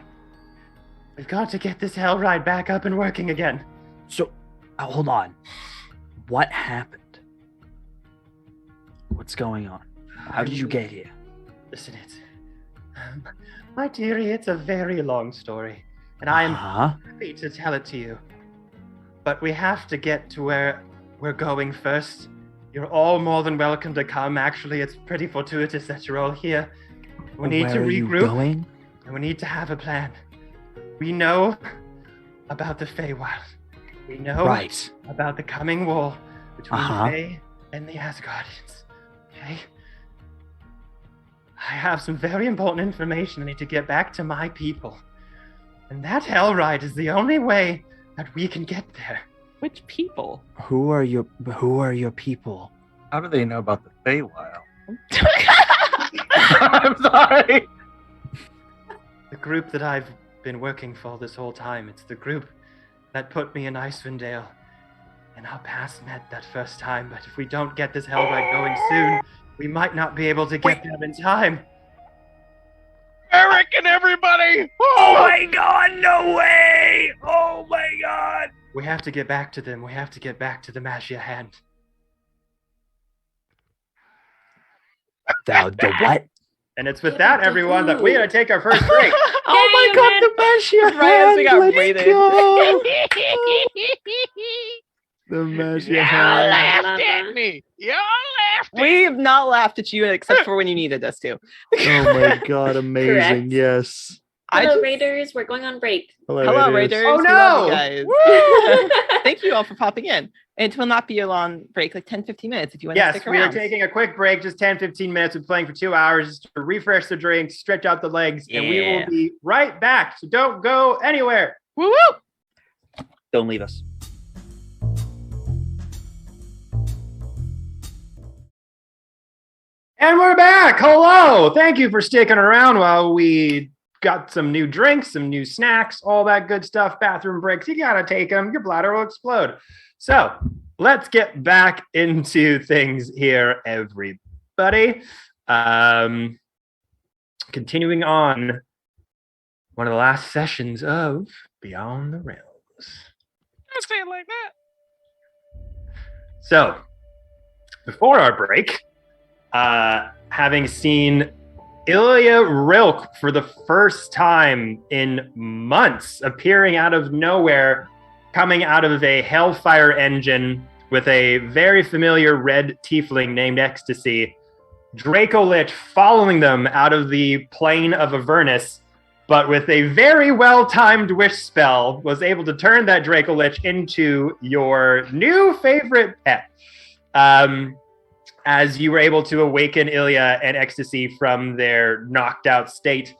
We've got to get this hell ride back up and working again. So, hold on. What happened? What's going on? How did you get here? Listen, my dearie, it's a very long story, and I am happy to tell it to you. But we have to get to where we're going first. You're all more than welcome to come. Actually, it's pretty fortuitous that you're all here. We need to Where are you regroup, going? and we need to have a plan. We know about the Feywild. We know Right. about the coming war between Uh-huh. the Fey and the Asgardians. Okay? I have some very important information I need to get back to my people. And that hell ride is the only way that we can get there. Which people? Who are your people? How do they know about the Feywild? I'm sorry. The group that I've been working for this whole time, it's the group that put me in Icewind Dale. And our paths met that first time, but if we don't get this hell ride going soon, we might not be able to get there in time. Eric and everybody! Oh my god, no way! Oh my god! We have to get back to them. We have to get back to the Magia Hand. The what? And it's with that, everyone, that we're going to take our first break. Oh my god, the Magia right as we got raided. The Magia Y'all hand. laughed at me! Y'all laughed at We have not laughed at you except for when you needed us to. Oh my god, amazing. Correct. Yes. Hello, Raiders. We're going on break. Hello, Raiders. Oh, We no! love you guys. Thank you all for popping in. It will not be a long break, like 10-15 minutes if you want to Yes, stick we are around. taking a quick break, just 10-15 minutes. We're playing for 2 hours just to refresh the drinks, stretch out the legs, and we will Yeah. be right back. So don't go anywhere. Woo woo! Don't leave us. And we're back. Hello. Thank you for sticking around while we got some new drinks, some new snacks, all that good stuff. Bathroom breaks. You got to take them. Your bladder will explode. So let's get back into things here, everybody. Continuing on one of the last sessions of Beyond the Realms. Don't say it like that. So, before our break, having seen Ilya Rilk for the first time in months, appearing out of nowhere, coming out of a Hellfire engine with a very familiar red tiefling named Ecstasy, Draco Lich following them out of the plane of Avernus, but with a very well-timed wish spell, was able to turn that Draco Lich into your new favorite pet. As you were able to awaken Ilya and Ecstasy from their knocked out state,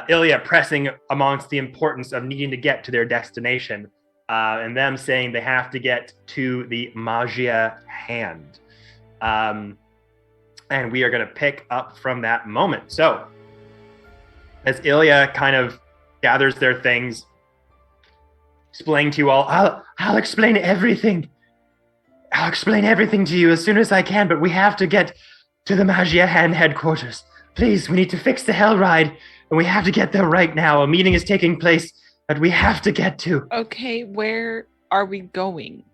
Ilya pressing amongst the importance of needing to get to their destination, and them saying they have to get to the Magia Hand. And we are going to pick up from that moment. So, as Ilya kind of gathers their things, explaining to you all, I'll explain everything. I'll explain everything to you as soon as I can, but we have to get to the Magia Hand headquarters. Please, we need to fix the Hell Ride and we have to get there right now. A meeting is taking place that we have to get to. Okay, where are we going?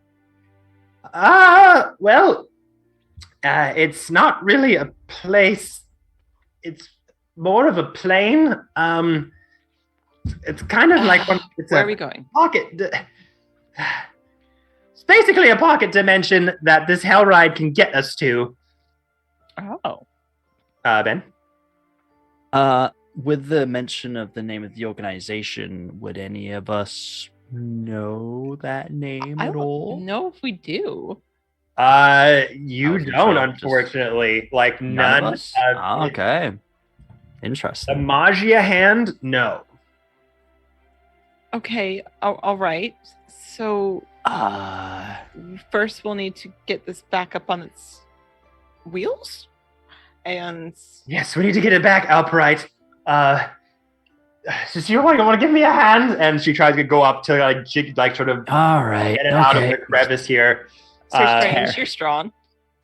Well, it's not really a place. It's more of a plane. It's kind of like it's Where a are we going? pocket. It's basically a pocket dimension that this hell ride can get us to. Oh. Ben? With the mention of the name of the organization, would any of us know that name I at all? don't know if we do. You wasn't don't, sure, unfortunately. Like None none. of us? Okay. The Interesting. Magia hand, no. Okay, all right. So first we'll need to get this back up on its wheels. And Yes, we need to get it back upright. So you want to give me a hand? And she tries to go up to sort of All right. get it out of Okay. the crevice here. Sir Strange, you're strong.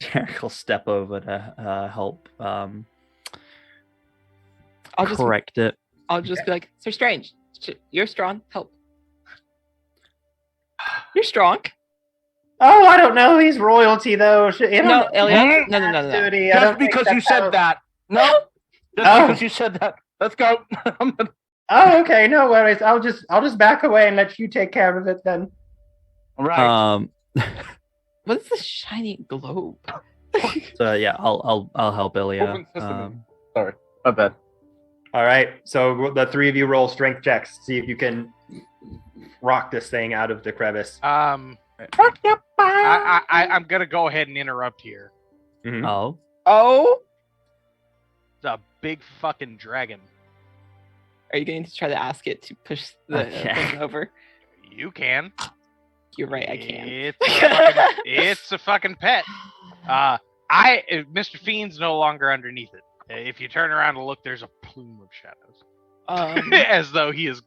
Derek will step over to help I'll just correct it. I'll just be like, Sir Strange, you're strong. Help. You're strong. Oh, I don't know. He's royalty, though. No, Elliot. No. Just because you said that. No. Just Oh. because you said that. Let's go. Oh, okay. No worries. I'll just back away and let you take care of it then. Right. What is this shiny globe? So yeah, I'll help Ilya. Open sesame. Sorry. My bad. All right. So the three of you roll strength checks. See if you can rock this thing out of the crevice. I'm gonna go ahead and interrupt here. Mhm. Oh, Oh, It's a big fucking dragon. are you going to try to ask it to push the Okay. thing over? You can. You're right, I can. It's a fucking pet. Mr. Fiend's no longer underneath it. If you turn around and look, there's a plume of shadows, as though he is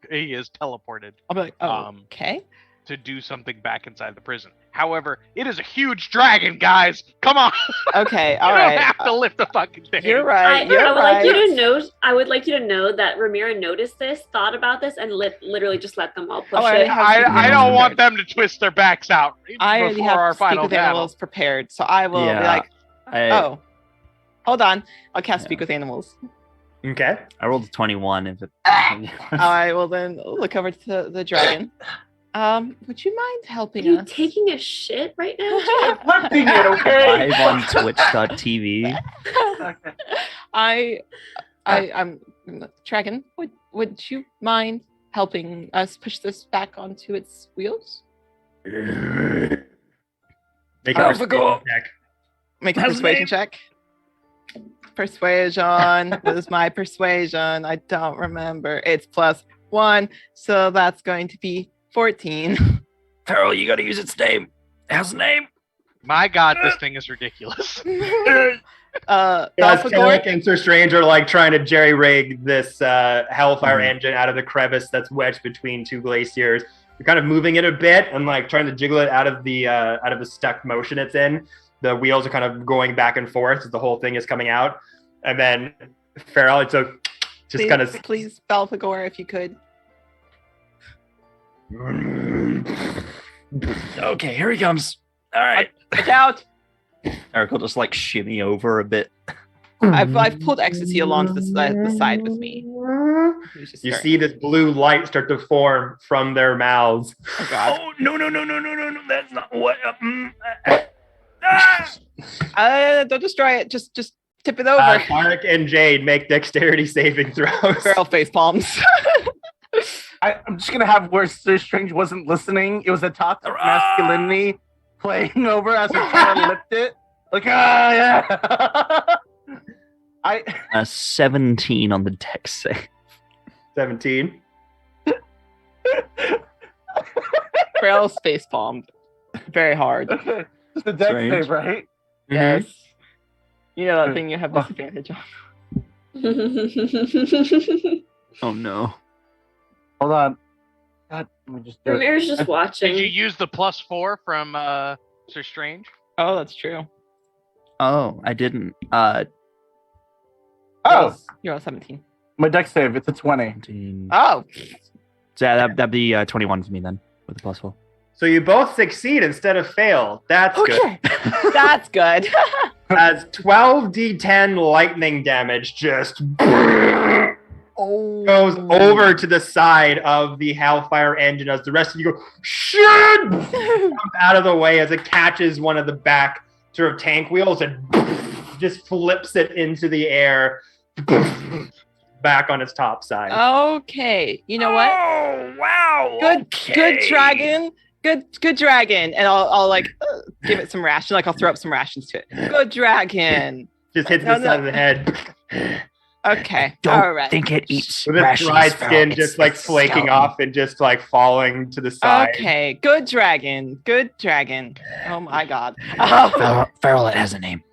teleported I'll be like, oh, Um, okay. to do something back inside the prison. However, it is a huge dragon, guys. Come on, Okay, you all don't right. have to lift the fucking thing. You're right. You're I would right. like you to know. I would like you to know that Ramira noticed this, thought about this, and literally just let them all push Oh, I it. I don't want them to twist their backs out I already before our have speak final with battle. animals prepared, so I will be Yeah. like, I oh, hold on. I'll cast Yeah. speak with animals. Okay. I rolled a 21. If it. I will then look over to the dragon. Would you mind Are helping you us? taking a shit right now? Jay? Lifting it, okay? Live on Twitch.tv. I'm dragon. Would you mind helping us push this back onto its wheels? Make a How's it persuasion go? check. Make a How's persuasion name? check. Persuasion. What is my persuasion? I don't remember. It's +1, so that's going to be 14. Farrell, you gotta use its name. It has a name. My God, this thing is ridiculous. Yes, Balthagor? Tarek and Sir Strange are like trying to jerry-rig this Hellfire Mhm. engine out of the crevice that's wedged between two glaciers. You're kind of moving it a bit and like trying to jiggle it out of the stuck motion it's in. The wheels are kind of going back and forth as the whole thing is coming out. And then Farrell, it's a just Please, kind of please, Balthagor, if you could. Okay, here he comes. All right. Watch out! Eric will just like shimmy over a bit. I've pulled ecstasy along to the side with me. He's just You staring. see this blue light start to form from their mouths. Oh god. Oh no! That's not what. Don't destroy it. Just tip it over. Tarek and Jade make dexterity saving throws. Barrel face palms. I'm just gonna have where Sir Strange wasn't listening. It was a toxic masculinity playing over as we're trying to lift it. Like, yeah. 17 on the dex save. 17. Barrel's face palmed. Very hard. It's the death Strange. save, right? Yes. You know that thing you have disadvantage on. Oh no. Hold on. God, let me just do it. Ramira's just watching. Did you use the +4 from Sir Strange? Oh, that's true. Oh, I didn't. Oh, You're on 17. My dex save, it's a 20. 19. Oh, So yeah, that'd be 21 for me then, with the +4. So you both succeed instead of fail. That's good. that's good. As 12d10 lightning damage just goes over to the side of the Hellfire engine as the rest of you go, shit! Jump out of the way as it catches one of the back sort of tank wheels and just flips it into the air back on its top side. Okay, you know what? Oh wow! Good dragon. Good dragon. And I'll like give it some ration. Like I'll throw up some rations to it. Good dragon. Just hits No, the side of the head. Okay. Don't All right. think it eats With its rations, dried Farrell. skin It's- just like it's flaking skeleton. off and just like falling to the side. Okay. Good dragon. Good dragon. Oh my god. Farrell, it has a name.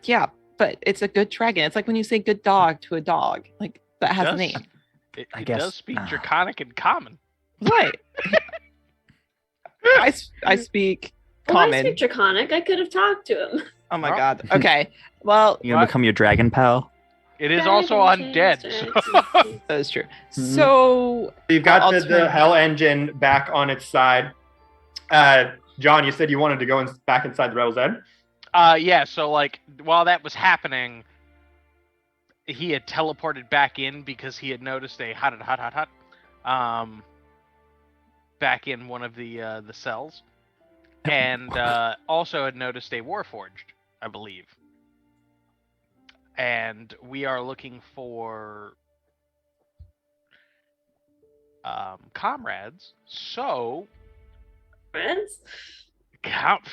Yeah, but it's a good dragon. It's like when you say good dog to a dog. Like that has a Does- name. It, I it guess, does speak uh, Draconic in common. Right. I speak Well, I common. speak Draconic. I could have talked to him. Oh my Well. god. Okay. Well, You gonna become your dragon pal? It is also Dragon undead. change, So. dragon. that is true. Mhm. So You've got I'll the turn- Hell engine back on its side. John, you said you wanted to go back inside the Rebel's Den? Yeah, so like while that was happening, he had teleported back in because he had noticed a hot back in one of the cells, and also had noticed a Warforged, I believe. And we are looking for comrades. So Friends?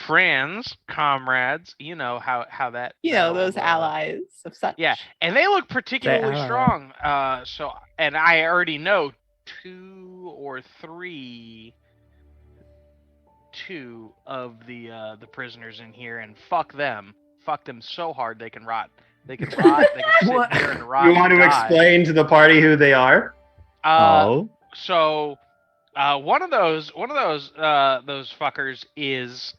friends, comrades. You know how that. you know that those old, allies of such. Yeah, and they look particularly ally. strong. So, and I already know two of the prisoners in here, and fuck them so hard they can rot. They can rot. They can sit What? here and rot. You want and to die. explain to the party who they are? So, one of those fuckers is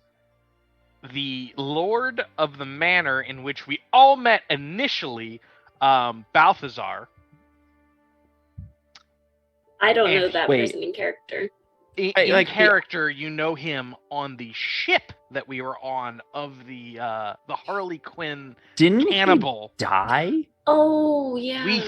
the Lord of the Manor in which we all met initially, Balthazar. I don't know And- that wait. person in character. In like the- character, you know him on the ship that we were on of the Harley Quinn Didn't cannibal. he die? Oh, yeah. We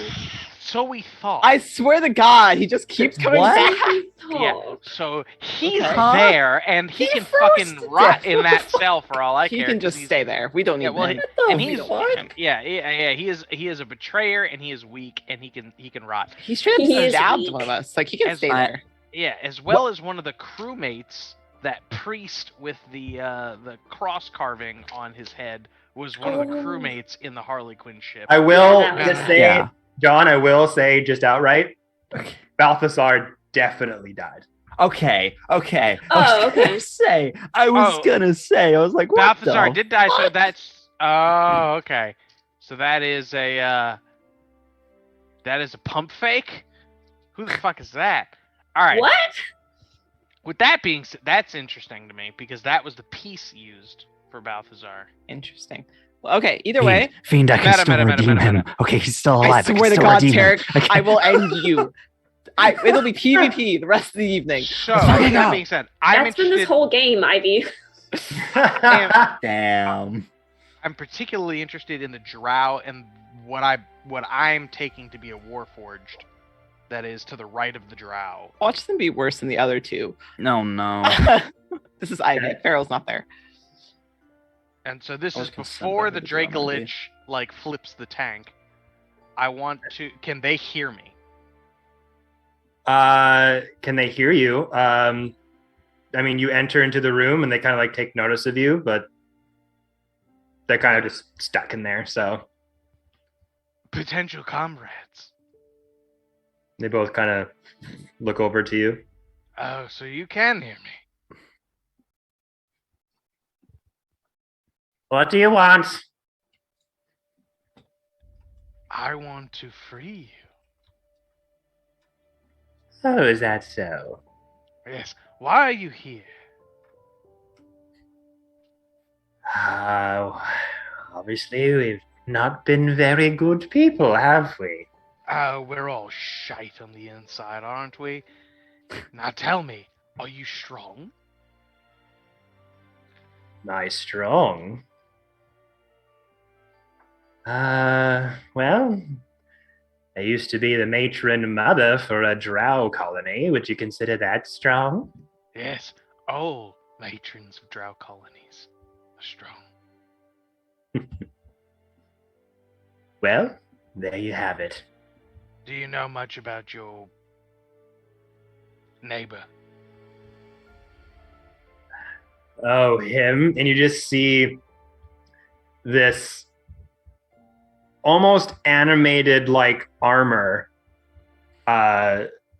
thought. I swear to God, he just keeps coming What? back. Oh. So he's Okay. there, and he can froze fucking to rot death. in that cell for all I He care. can 'cause just he's- stay there. We don't need Yeah, well, him. and we he's don't want him. yeah. He is a betrayer, and he is weak, and he can rot. He's straight up He is stabbed weak. one of us. Like he can As stay I- there. Yeah, as well as one of the crewmates. That priest with the cross carving on his head was one of the Oh. crewmates in the Harley Quinn ship. I will Yeah, that just was- say, Yeah. John, I will say just outright, Balthazar definitely died. Okay. I Oh, was okay. gonna say. I was like, what Balthazar the did die, so fuck? that's okay. So that is a pump fake. Who the fuck is that? All right. What? With that being said, that's interesting to me because that was the piece used for Balthazar. Interesting. Well, okay. Either way, Fiend, I can Meta, still meta, meta, redeem meta, him. meta. Okay, he's still I alive. can swear to still God, redeem him. Tarek, I will end you. It'll be PvP the rest of the evening. So Fuck with it that out. being said, I'm That's been this interested. whole game, Ivy. Damn. I'm particularly interested in the Drow and what I'm taking to be a Warforged. That is to the right of the Drow. Watch them be worse than the other two. No. This is Ivy. Okay. Farrell's not there. And so this Or is can send before them the to the Drow, maybe. Dracolich like flips the tank. I want to. Can they hear me? Can they hear you? I mean, you enter into the room and they kind of like take notice of you, but they're kind of just stuck in there. So Potential comrades. they both kind of look over to you. Oh, so you can hear me. What do you want? I want to free you. Oh, is that so? Yes. Why are you here? Obviously, we've not been very good people, have we? We're all shite on the inside, aren't we? Now tell me, are you strong? Nice strong. Well, I used to be the matron mother for a drow colony. Would you consider that strong? Yes, all matrons of drow colonies are strong. Well, there you have it. Do you know much about your neighbor? Oh, him. And you just see this almost animated like armor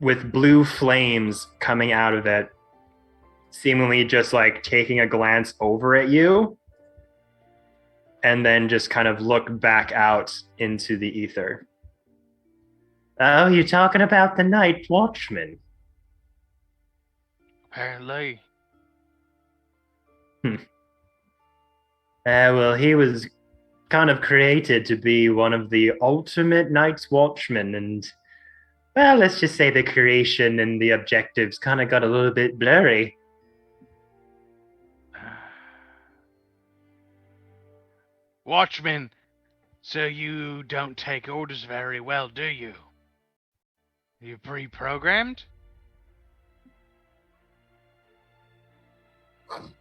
with blue flames coming out of it, seemingly just like taking a glance over at you and then just kind of look back out into the ether. Oh, you're talking about the Night Watchman. Apparently. Well, he was kind of created to be one of the ultimate Night's Watchmen, and well, let's just say the creation and the objectives kind of got a little bit blurry. Watchman, so you don't take orders very well, do you? You pre-programmed? And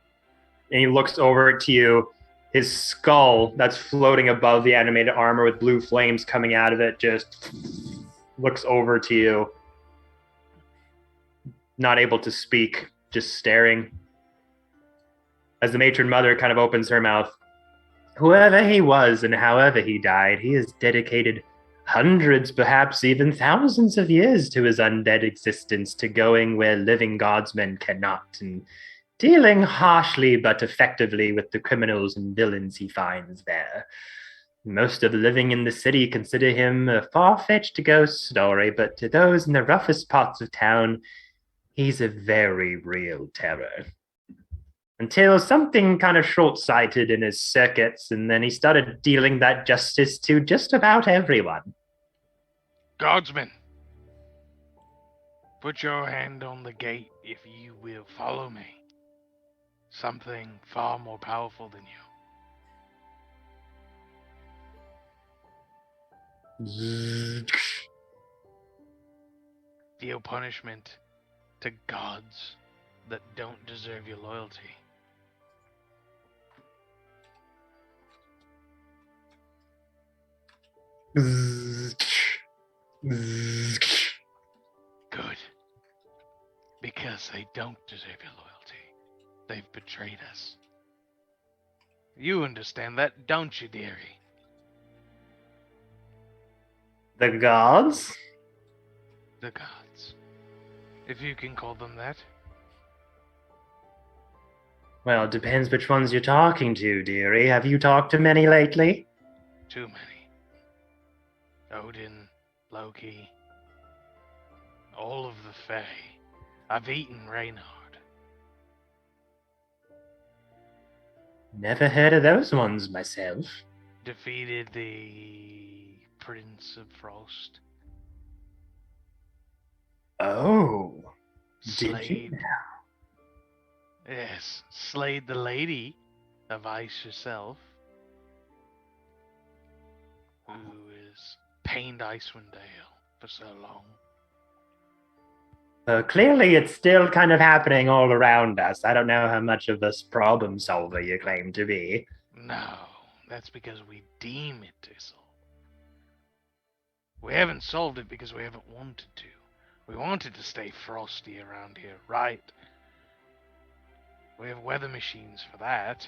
he looks over to you. His skull that's floating above the animated armor with blue flames coming out of it just looks over to you. Not able to speak, just staring. As the matron mother kind of opens her mouth. Whoever he was and however he died, he has dedicated hundreds, perhaps even thousands of years to his undead existence, to going where living godsmen cannot, and dealing harshly but effectively with the criminals and villains he finds there. Most of the living in the city consider him a far-fetched ghost story, but to those in the roughest parts of town, he's a very real terror. Until something kind of short-sighted in his circuits, and then he started dealing that justice to just about everyone. Guardsman, put your hand on the gate if you will follow me. Something far more powerful than you. Deal punishment to gods that don't deserve your loyalty. Good. Because they don't deserve your loyalty. They've betrayed us. You understand that, don't you, dearie? The gods? The gods. If you can call them that. Well, it depends which ones you're talking to, dearie. Have you talked to many lately? Too many. Odin, Loki, all of the Fae. I've eaten Reynard. Never heard of those ones myself. Defeated the Prince of Frost. Oh. Did you Slayed. now? Yes, slayed the Lady of Ice herself, who is pained Icewind Dale for so long. Clearly, it's still kind of happening all around us. I don't know how much of a problem solver you claim to be. No, that's because we deem it to solve. We haven't solved it because we haven't wanted to. We wanted to stay frosty around here, right? We have weather machines for that.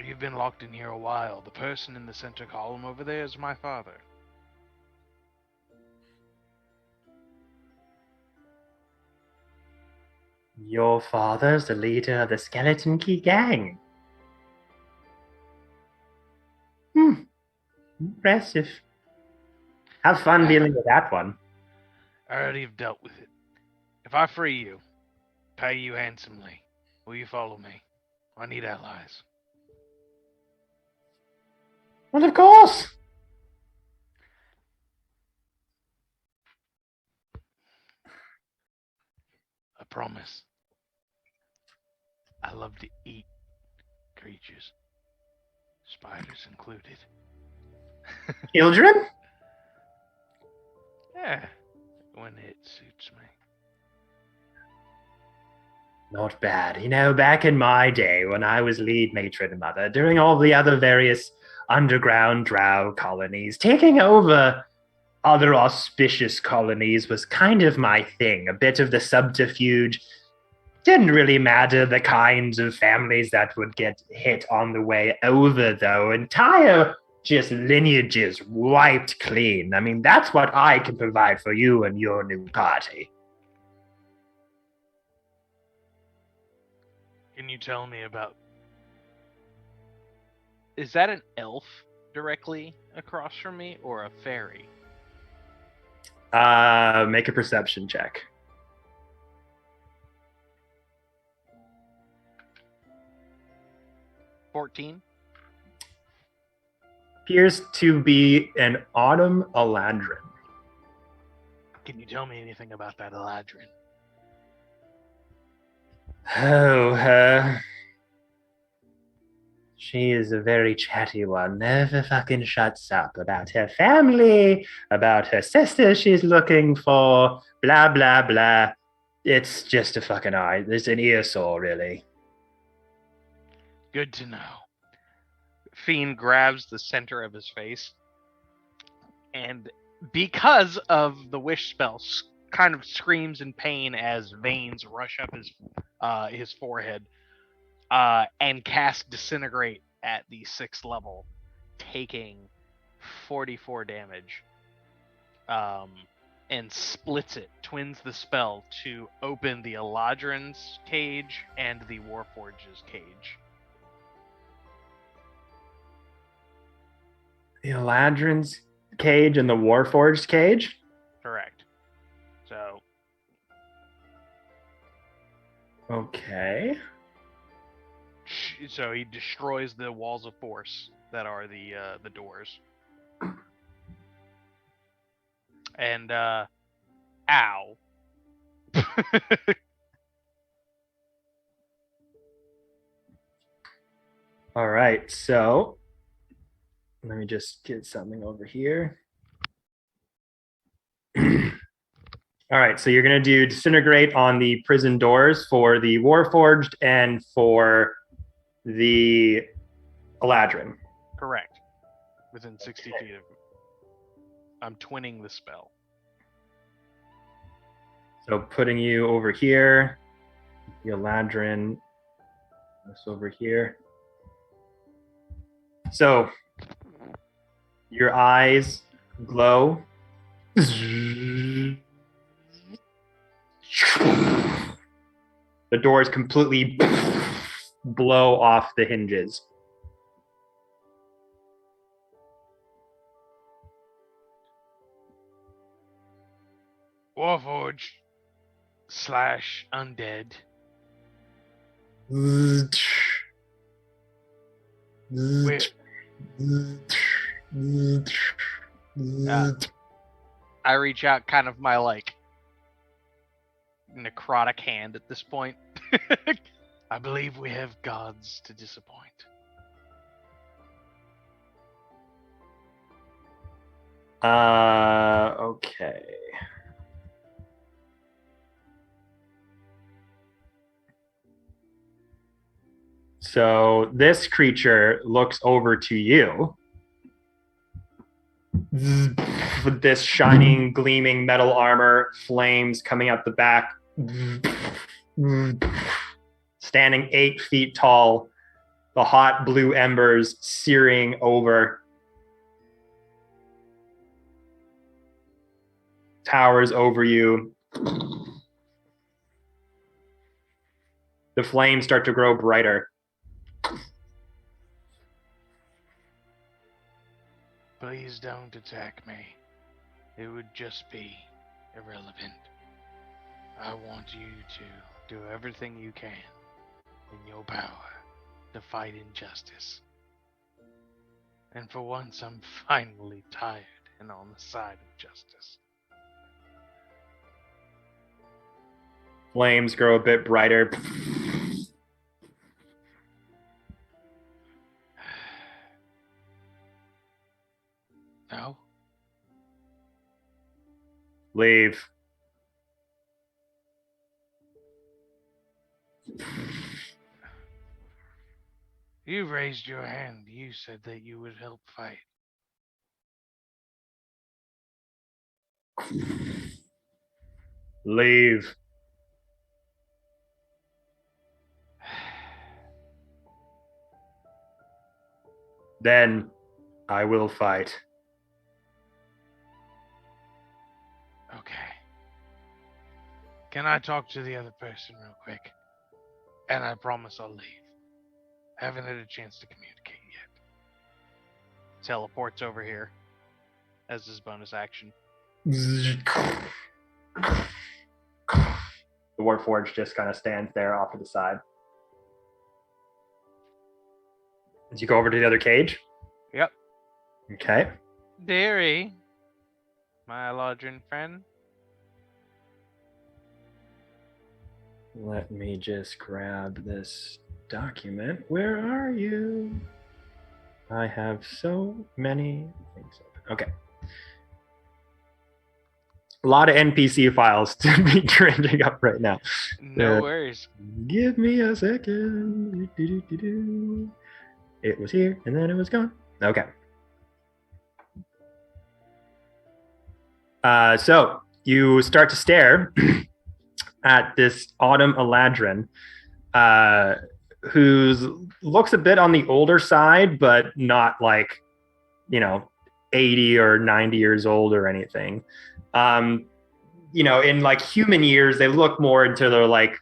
You've been locked in here a while. The person in the center column over there is my father. Your father's the leader of the Skeleton Key Gang. Impressive. Have fun dealing with that one. I already have dealt with it. If I free you, pay you handsomely, will you follow me? I need allies. Well, of course. promise. I love to eat creatures, spiders included. Children? Yeah, when it suits me. Not bad. You know, back in my day when I was lead matron mother, during all the other various underground drow colonies, taking over other auspicious colonies was kind of my thing. A bit of the subterfuge. Didn't really matter the kinds of families that would get hit on the way over, though. Entire just lineages wiped clean. I mean, that's what I can provide for you and your new party. Can you tell me about... Is that an elf directly across from me, or a fairy? Make a perception check. $14? Appears to be an autumn eladrin. Can you tell me anything about that eladrin? Oh, she is a very chatty one. Never fucking shuts up about her family, about her sister she's looking for, blah, blah, blah. It's just a fucking eye. It's an ear sore, really. Good to know. Fiend grabs the center of his face, and because of the wish spell, kind of screams in pain as veins rush up his forehead, and cast Disintegrate at the 6th level, taking 44 damage, and splits it, twins the spell to open the Eladrin's cage and the Warforge's cage. The Eladrin's cage and the Warforged cage? Correct. So... Okay. So he destroys the walls of force that are the doors. And ow. All right, so let me just get something over here. All right, so you're going to do Disintegrate on the prison doors for the Warforged and for the Eladrin. Correct. Within 60 feet of him. I'm twinning the spell. So putting you over here, the Eladrin, this over here. So your eyes glow. The doors completely blow off the hinges. Warforged / undead. I reach out kind of my necrotic hand at this point. I believe we have gods to disappoint. Okay. So this creature looks over to you with this shining, gleaming metal armor, flames coming out the back, standing 8 feet tall, the hot blue embers searing over. Towers over you. The flames start to grow brighter. Please don't attack me. It would just be irrelevant. I want you to do everything you can in your power to fight injustice. And for once, I'm finally tired and on the side of justice. Flames grow a bit brighter. No. Leave. You raised your hand. You said that you would help fight. Leave. Then I will fight. Okay. Can I talk to the other person real quick? And I promise I'll leave. Haven't had a chance to communicate yet. Teleports over here as his bonus action. The Warforged just kind of stands there off to the side. Did you go over to the other cage? Yep. Okay. Dearie, my Eladrin friend. Let me just grab this document. Where are you? I have so many things open. Okay. A lot of NPC files to be trending up right now. No worries. Give me a second. It was here and then it was gone. Okay. So you start to stare at this Autumn Eladrin, who looks a bit on the older side, but not like, 80 or 90 years old or anything. In like human years, they look more into their like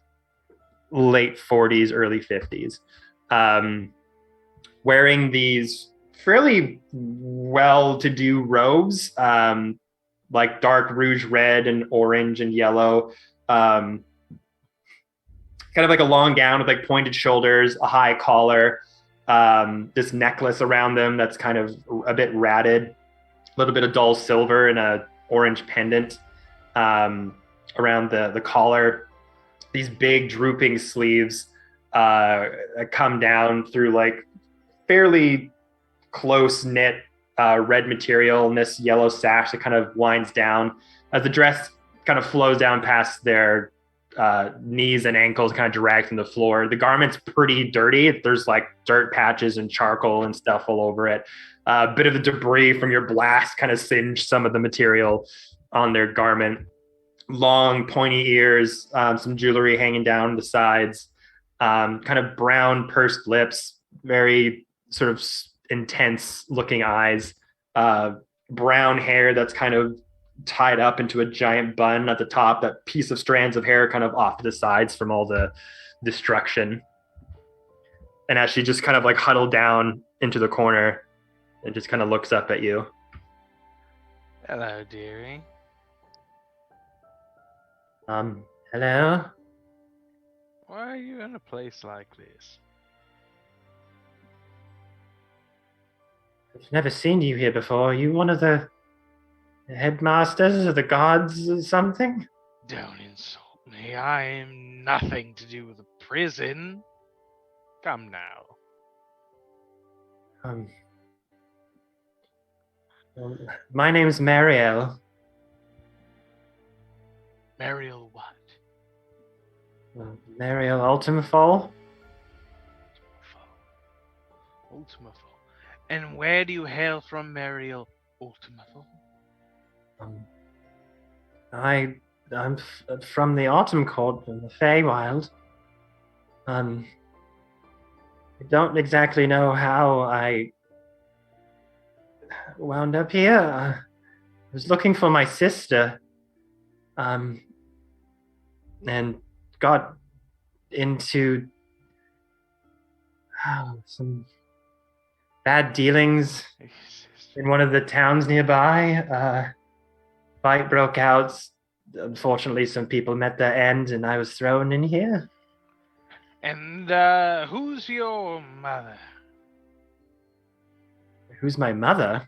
late 40s, early 50s. Wearing these fairly well-to-do robes, like dark rouge red and orange and yellow. Kind of like a long gown with like pointed shoulders, a high collar, this necklace around them that's kind of a bit ratted, a little bit of dull silver and a orange pendant around the collar. These big drooping sleeves come down through like fairly close knit red material, and this yellow sash that kind of winds down as the dress kind of flows down past their knees and ankles, kind of dragged from the floor. The garment's pretty dirty. There's like dirt patches and charcoal and stuff all over it. A bit of the debris from your blast kind of singed some of the material on their garment. Long pointy ears, some jewelry hanging down the sides, kind of brown pursed lips, very sort of intense looking eyes, brown hair that's kind of tied up into a giant bun at the top, that piece of strands of hair kind of off to the sides from all the destruction. And as she just kind of like huddled down into the corner and just kind of looks up at you. Hello, dearie. Hello? Why are you in a place like this? I've never seen you here before. Are you one of the headmasters or the guards or something? Don't insult me. I am nothing to do with a prison. Come now. My name's Mariel. Mariel what? Mariel Ultimafall. Ultimafall. And where do you hail from, Mariel Ultimafall? I'm from the Autumn Court in the Feywild. I don't exactly know how I wound up here. I was looking for my sister, and got into some bad dealings in one of the towns nearby. Fight broke out. Unfortunately, some people met their end, and I was thrown in here. And who's your mother? Who's my mother?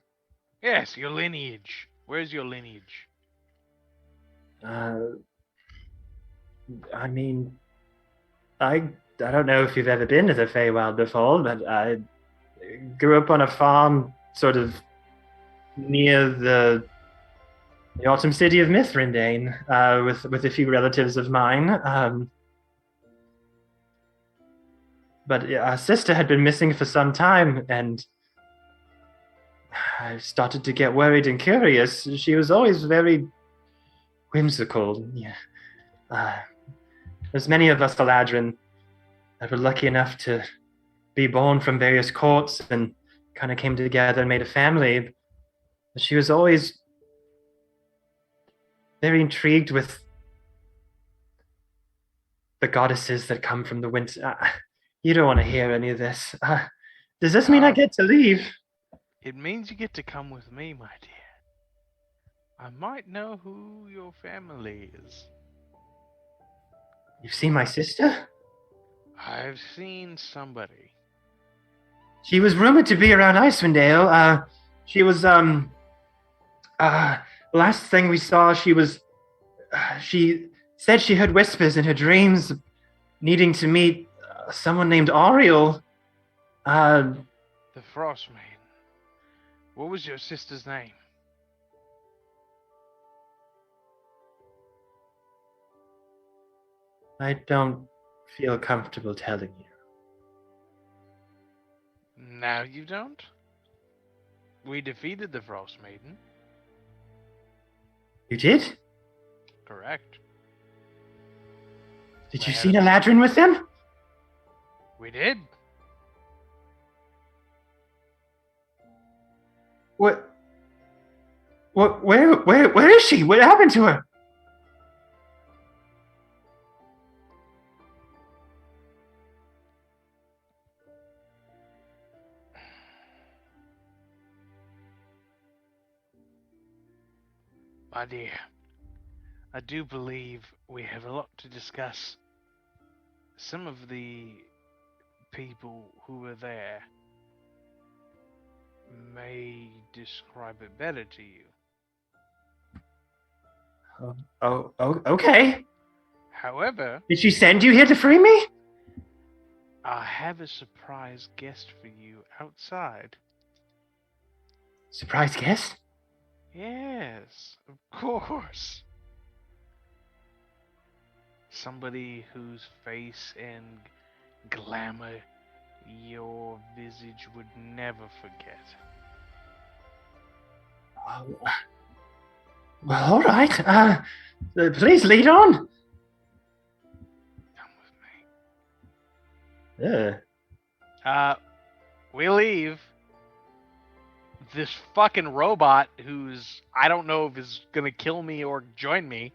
Yes, your lineage. Where's your lineage? I mean, I don't know if you've ever been to the Feywild before, but I grew up on a farm sort of near the autumn city of Mithrindain, with a few relatives of mine. But our sister had been missing for some time, and I started to get worried and curious. She was always very whimsical. Yeah. There's many of us Eladrin that were lucky enough to be born from various courts and kind of came together and made a family. But she was always very intrigued with the goddesses that come from the winter. You don't want to hear any of this. Does this mean I get to leave? It means you get to come with me, my dear. I might know who your family is. You've seen my sister? I've seen somebody. She was rumored to be around Icewind. She was, last thing we saw, she said she heard whispers in her dreams needing to meet someone named Ariel. The Frost Maiden. What was your sister's name? I don't feel comfortable telling you. Now you don't? We defeated the Frost Maiden. You did? Correct. Did you see Eladrin with them? We did. Where is she? What happened to her? My dear, I do believe we have a lot to discuss. Some of the people who were there may describe it better to you. Okay. However, Did she send you here to free me? I have a surprise guest for you outside. Surprise guest? Yes, of course. Somebody whose face and glamour your visage would never forget. Well, all right. Please lead on. Come with me. We leave. This fucking robot who's, I don't know if is gonna kill me or join me,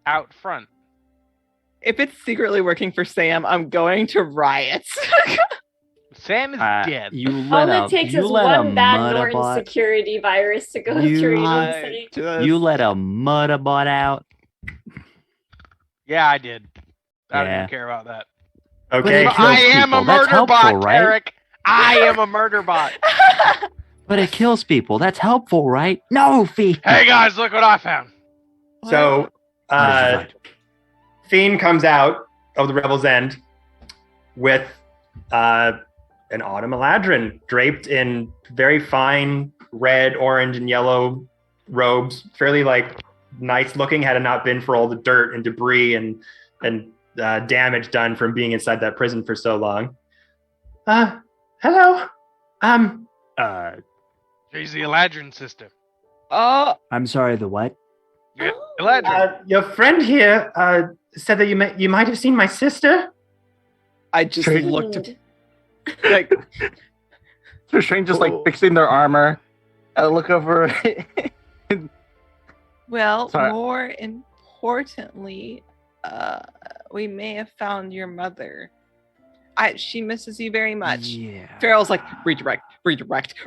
out front. If it's secretly working for Sam, I'm going to riot. Sam is dead. All it takes is one bad Norton security virus to go through. You let a Mudabot out. Yeah, I did. I don't Yeah. even care about that. Okay. I am a That's murder helpful, bot, right? Eric. I am a murder bot. But it kills people. That's helpful, right? No, Fee. Hey guys, look what I found. So, What did you find? Fiend comes out of the Rebel's End with an autumn Eladrin draped in very fine red, orange, and yellow robes, fairly like nice looking had it not been for all the dirt and debris and damage done from being inside that prison for so long. Hello. She's the Eladrin sister. I'm sorry, the what? Yeah, Eladrin. Your friend here said that you might have seen my sister. I just looked like So Strange just like fixing their armor. I look over. well, Sorry. more importantly, we may have found your mother. She misses you very much. Yeah. Farrell's like, redirect.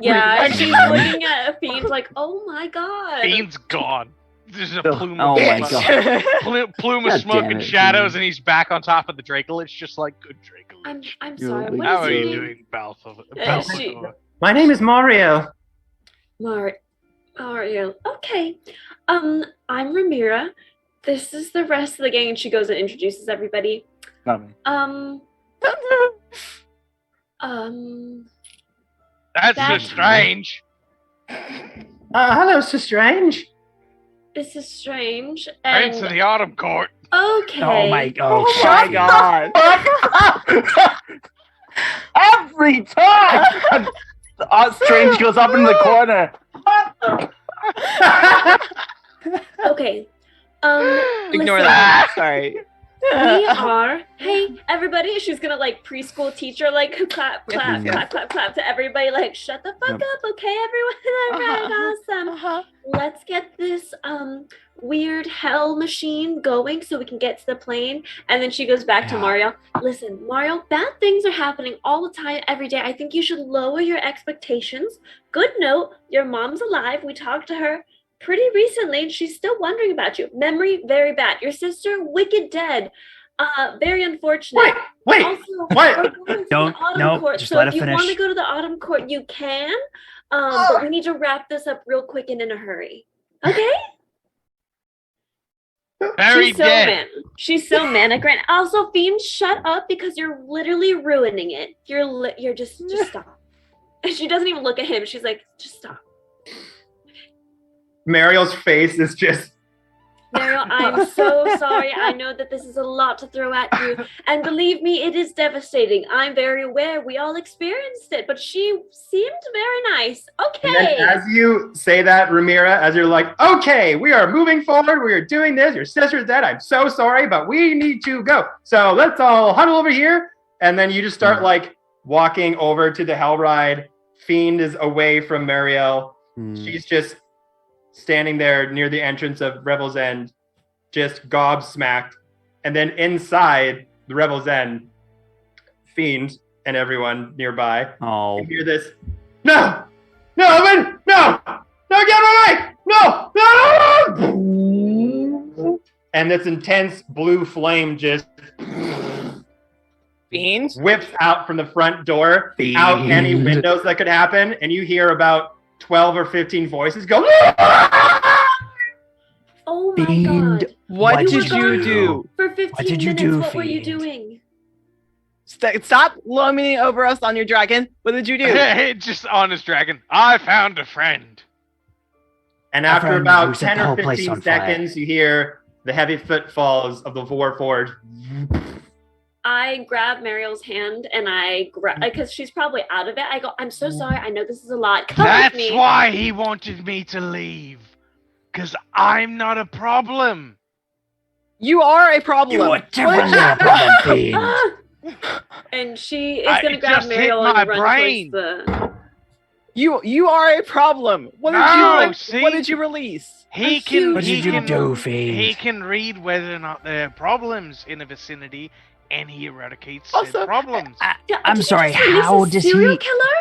Yeah, redirect. she's looking at a fiend like, oh my god. Fiend's gone. There's a Oh plume Oh of my smoke. god. Plume of God smoke damn and it, shadows, Fiend. and he's back on top of the Dracolich, just like good Dracolich. I'm You're sorry. like- What How is are your you name? doing, Balthor? She- My name is Mario. Mar. Are you? Okay. I'm Ramira. This is the rest of the gang, and she goes and introduces everybody. Not me. That's That- just strange. Hello, Sir Strange. This is strange. Prince And of the Autumn Court. okay. Oh my my god. Every time! Strange goes up in the corner. Okay. Ignore listen, that. Sorry. We are. Hey, everybody. She's gonna like preschool teacher, like clap, clap, Yes. clap, clap, clap to everybody. Like, shut the fuck up, okay, everyone. All right, awesome. Let's get this weird hell machine going so we can get to the plane. And then she goes back to Yeah. Mario. Listen, Mario, bad things are happening all the time, every day. I think you should lower your expectations. Good note, your mom's alive. We talked to her pretty recently, and she's still wondering about you. Memory very bad. Your sister, wicked dead. Very unfortunate. Wait, Also, what? we're going to Don't- the autumn no, court, just so let if her you want to finish. go to the autumn court, you can. But we need to wrap this up real quick and in a hurry. Okay? Very She's so dead. She's so manic right now. Also, Fiend, shut up because you're literally ruining it. You're just stop. And she doesn't even look at him. She's like, just stop. Mariel's face is just. Mario, I'm so sorry. I know that this is a lot to throw at you. And believe me, it is devastating. I'm very aware. We all experienced it, but she seemed very nice. And then Okay. as you say that, Ramira, as you're like, okay, we are moving forward. We are doing this. Your sister's dead. I'm so sorry, but we need to go. So let's all huddle over here. And then you just start like walking over to the Hell Ride. Fiend is away from Mariel. She's just standing there near the entrance of Revel's End, just gobsmacked. And then inside the Revel's End, Fiend and everyone nearby, Oh. you hear this, no, Owen, no, get away, no. And this intense blue flame just Fiend? whips out from the front door, out any Fiend. windows that could happen, and you hear about 12 or 15 voices go, Oh my Fiend. god. What What did did you you do? For 15 did you minutes, do, what were you Fiend? doing? Stop looming over us on your dragon. What did you do? Just honest dragon. I found a friend. and My after friend who about set 10 the or whole place 15 on fire. seconds, you hear the heavy footfalls of the Warforged. I grab Mariel's hand and I grab, because she's probably out of it. I go, I'm so sorry. I know this is a lot. Come That's with me. why he wanted me to leave. Because I'm not a problem. You are a problem. You are What definitely did a problem, Fiend. Ah! And she is I- going to it grab just hit Mariel my and run brain. towards the... you are a problem. What did No, you see? What did you release? He A can. huge What he did you can, do, He Fiend? can read whether or not there are problems in the vicinity, and he eradicates Also, said problems. I'm Did you sorry, just release how a does serial he- killer?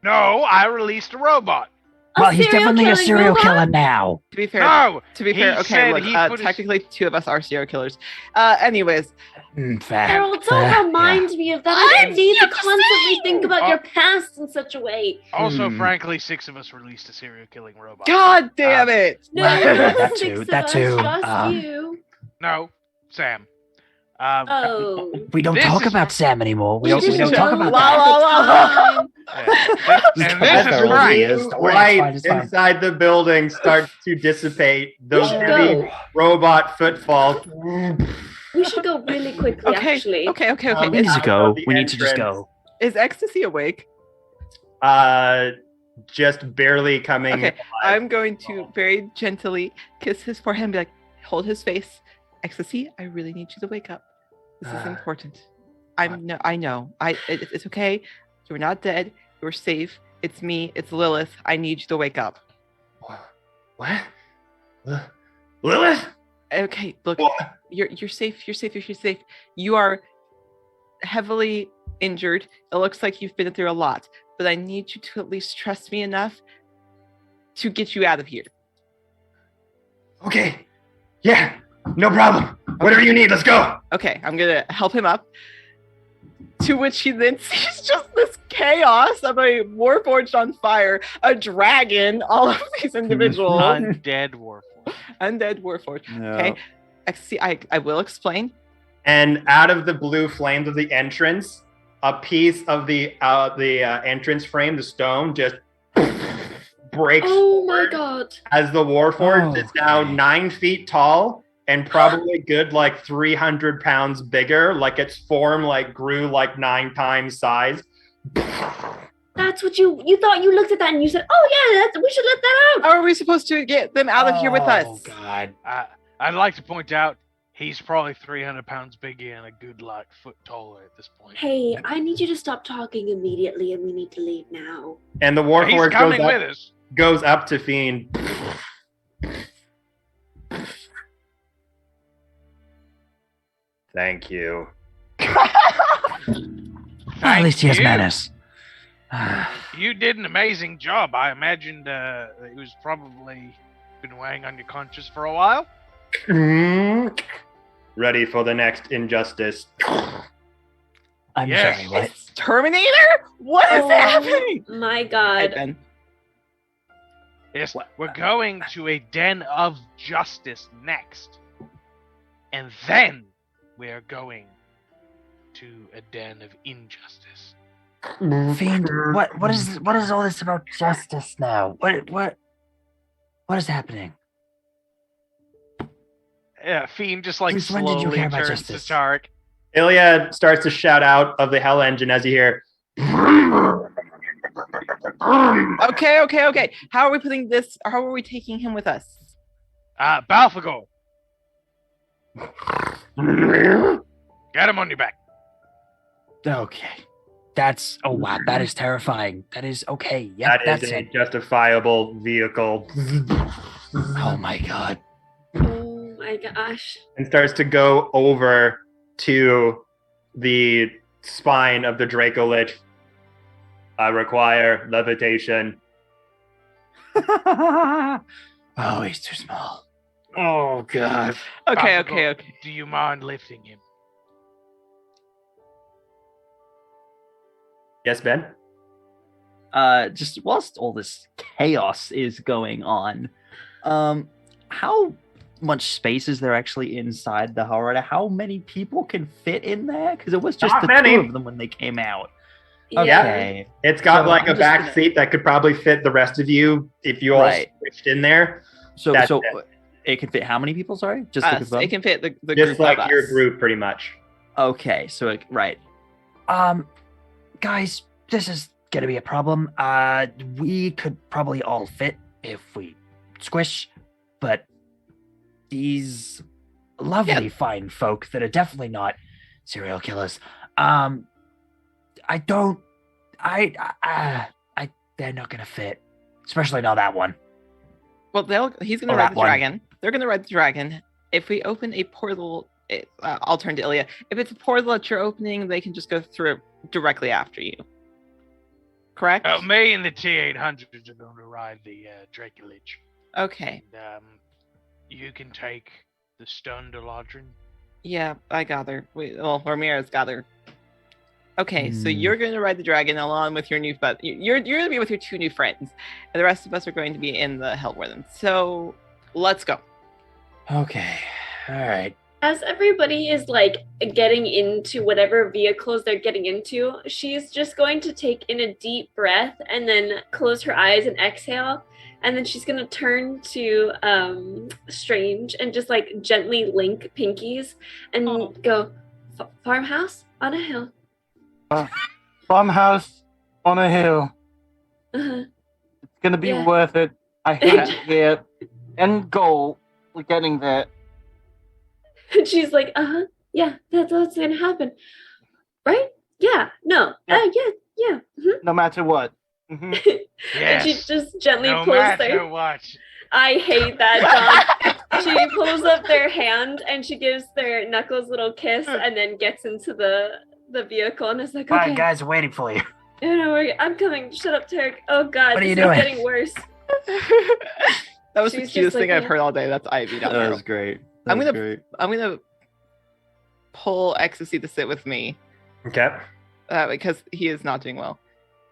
No, I released a robot. Well, he's definitely a killing serial robot? killer now. To be fair, No, to be he fair, okay, said look, he put his- technically two of us are serial killers. Anyways, Fair. Harold, fair, don't remind me of that. I don't need to constantly think about Oh. your past in such a way. Also, Hmm. frankly, 6 of us released a serial killing robot. God damn it! No, Well, not that six too, of that us, too, just you. No, Sam. Oh. We don't This talk is- about Sam anymore. We You don't, we didn't don't talk know about La, that. la, la, la. Yeah. And this That's is all right. he is. Don't worry, it's fine, Light it's fine. inside the building starts to dissipate. Those should heavy go. robot footfalls. We should go really quickly, Okay, actually. okay. We need to Out go. of the We need to just entrance. go. Is Ecstasy awake? Just barely coming. Okay, I'm going to very gently kiss his forehead and be like, hold his face. Ecstasy, I really need you to wake up. This is important. I know. It's okay. You're not dead. You're safe. It's me. It's Lilith. I need you to wake up. What? Lilith? Okay, look, What? you're safe. You're safe. You are heavily injured. It looks like you've been through a lot, but I need you to at least trust me enough to get you out of here. Okay. Yeah, no problem. Whatever you need, let's go. Okay, I'm gonna help him up. To which he then sees just this chaos of a warforged on fire, a dragon, all of these individuals. Undead warforged. Undead warforged. No. Okay. I will explain. And out of the blue flames of the entrance, a piece of the entrance frame, the stone, just breaks Oh my forward god. as the Warforged is now Okay. 9 feet tall and probably good like 300 pounds bigger. Like its form like grew like 9 times size. That's what you thought. You looked at that and you said, "Oh yeah, we should let that out." How are we supposed to get them out of here with us? Oh God. I'd like to point out he's probably 300 pounds bigger and a good like foot taller at this point. Hey, I need you to stop talking immediately, and we need to leave now. And the He's Warforged coming with us. goes up to Fiend. Thank you. At least he has you. manners. You did an amazing job. I imagined it was probably been weighing on your conscience for a while. Ready for the next injustice. I'm Yes. sorry, what? It's Terminator? What is Oh happening? my Hey, god. Ben. Yes, we're going to a den of justice next. And then we're going to a den of injustice. Fiend, what is all this about justice now? What is happening? Yeah, Fiend just like Since when did you slowly care about turns justice? to Tarek. Ilya starts to shout out of the Hell Engine as you hear. Okay. How are we putting this? How are we taking him with us? Balfagor, get him on your back. Okay. That's wow, that is terrifying. That is okay. Yep, That that's is a it. justifiable vehicle. Oh my god. Oh my gosh. And starts to go over to the spine of the Dracolich. I require levitation. Oh, he's too small. Oh god. Okay. Do you mind lifting him? Yes, Ben? Just whilst all this chaos is going on, how much space is there actually inside the Hell Rider? How many people can fit in there? Because it was just Not the many. two of them when they came out. Yeah. Okay. It's got So like I'm a just back gonna- seat that could probably fit the rest of you if you all Right. switched in there. So That's it can fit how many people? Sorry, just to Us. confirm. It can fit the Just group like of your us. group, pretty much. Okay, so right. Guys, this is gonna be a problem. We could probably all fit if we squish, but these lovely fine folk that are definitely not serial killers. They're not gonna fit, especially not that one. Well, he's gonna Oh, ride that the one. dragon. They're gonna ride the dragon. If we open a portal, I'll turn to Ilya. If it's a portal that you're opening, they can just go through it directly after you. Correct? Me and the T-800s are going to ride the Dracolich. Okay. And, you can take the stunned Eladrin. Yeah, I gather. Ramirez gather. Okay, so Hmm. you're going to ride the dragon along with your new, but you're going to be with your two new friends, and the rest of us are going to be in the Hellwarden. So let's go. Okay, all right. As everybody is like getting into whatever vehicles they're getting into, she's just going to take in a deep breath and then close her eyes and exhale. And then she's gonna turn to Strange and just like gently link pinkies and go, farmhouse on a hill. Farmhouse on a hill. Uh-huh. It's gonna be Yeah. worth it. I hate it here. End goal. We're getting there. And she's like, yeah, that's what's gonna happen. Right? Yeah, no, Yeah. yeah. Mhm. No matter what. Mhm. And she Yes. just gently No pulls matter their. what. I hate that, John. She pulls up their hand and she gives their knuckles a little kiss and then gets into the vehicle and is like, All okay, right, guys, are waiting for you. I'm coming. Shut up, Turk. Oh God, What are this you is doing? getting worse. That was the She's cutest just thing like I've heard all day. That's Ivy. Not That Meryl. was great. I'm That was gonna- great. I'm gonna pull Ecstasy to sit with me, Okay. Because he is not doing well.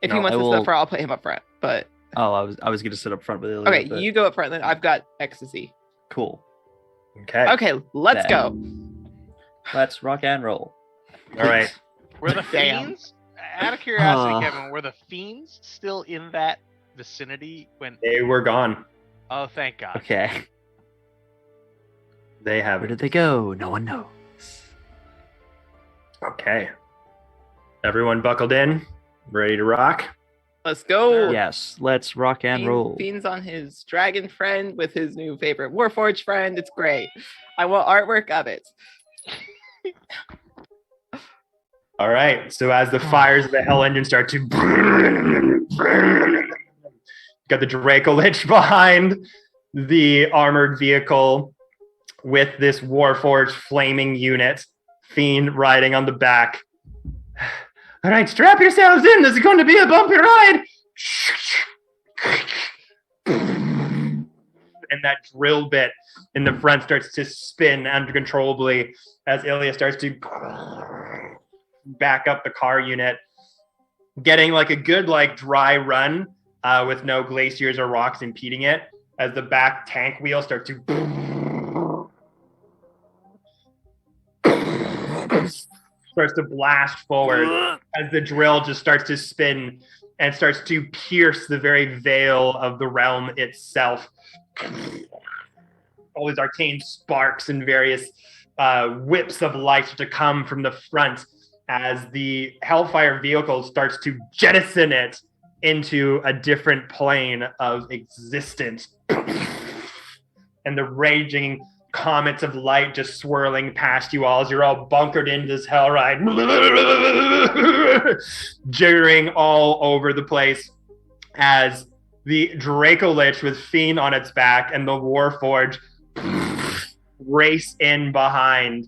If he No, wants I to sit will- up front, I'll put him up front. But Oh, I was gonna sit up front with Ilya. okay, but you go up front. Then I've got ecstasy. cool. Okay. Okay, let's Bet. go. Let's rock and roll. All right. Were the Damn. fiends? Out of curiosity, Oh. Kevin, were the fiends still in that vicinity when? They were gone. Oh, thank God. Okay. They have. Where did they go? No one knows. Okay. Everyone buckled in, ready to rock. Let's go. Yes, let's rock and roll. Fiend's on his dragon friend with his new favorite Warforged friend. It's great. I want artwork of it. All right. So as the fires of the Hell Engine start to got the Draco Lich behind the armored vehicle with this Warforged flaming unit, Fiend riding on the back. All right, strap yourselves in. This is going to be a bumpy ride. And that drill bit in the front starts to spin uncontrollably as Ilya starts to back up the car unit, getting like a good like dry run with no glaciers or rocks impeding it as the back tank wheel starts to blast forward as the drill just starts to spin and starts to pierce the very veil of the realm itself. All these arcane sparks and various whips of light to come from the front as the Hellfire vehicle starts to jettison it into a different plane of existence. And the raging comets of light just swirling past you all as you're all bunkered into this hell ride, jittering all over the place as the Draco Lich with Fiend on its back and the Warforged race in behind,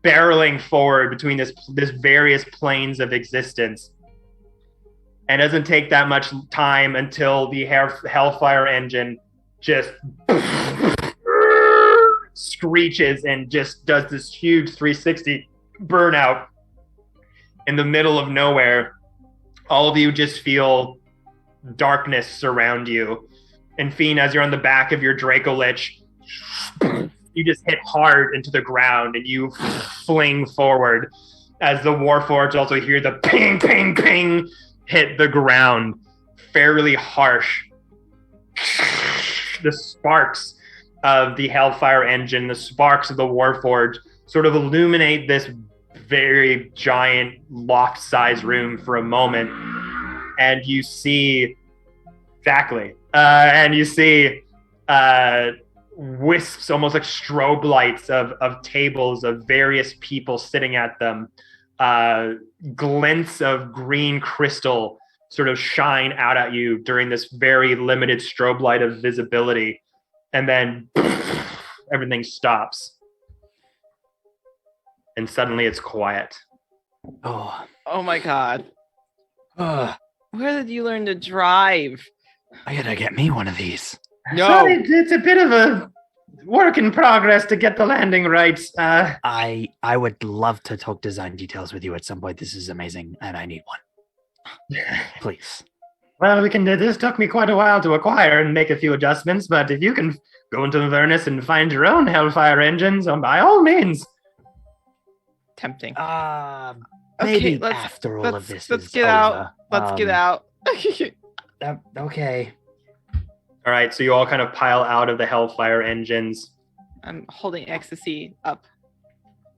barreling forward between this various planes of existence. And it doesn't take that much time until the Hellfire engine just screeches and just does this huge 360 burnout in the middle of nowhere. All of you just feel darkness surround you. And Fiend, as you're on the back of your Draco Lich, you just hit hard into the ground and you fling forward as the Warforged also hear the ping, ping, ping hit the ground fairly harsh. The sparks of the Hellfire engine, the sparks of the Warforged sort of illuminate this very giant loft-sized room for a moment. And you see, and you see wisps, almost like strobe lights of tables of various people sitting at them. Glints of green crystal sort of shine out at you during this very limited strobe light of visibility. And then everything stops. And suddenly it's quiet. Oh, Oh my god. Ugh, Where did you learn to drive? I gotta get me one of these. No. Sorry, it's a bit of a work in progress to get the landing right. I would love to talk design details with you at some point. This is amazing, and I need one. Please. Well, this took me quite a while to acquire and make a few adjustments, but if you can go into Avernus and find your own Hellfire engines, by all means. Tempting. Maybe let's- after all of this let's is get over. out. Let's get out. Okay. All right, so you all kind of pile out of the Hellfire engines. I'm holding ecstasy up.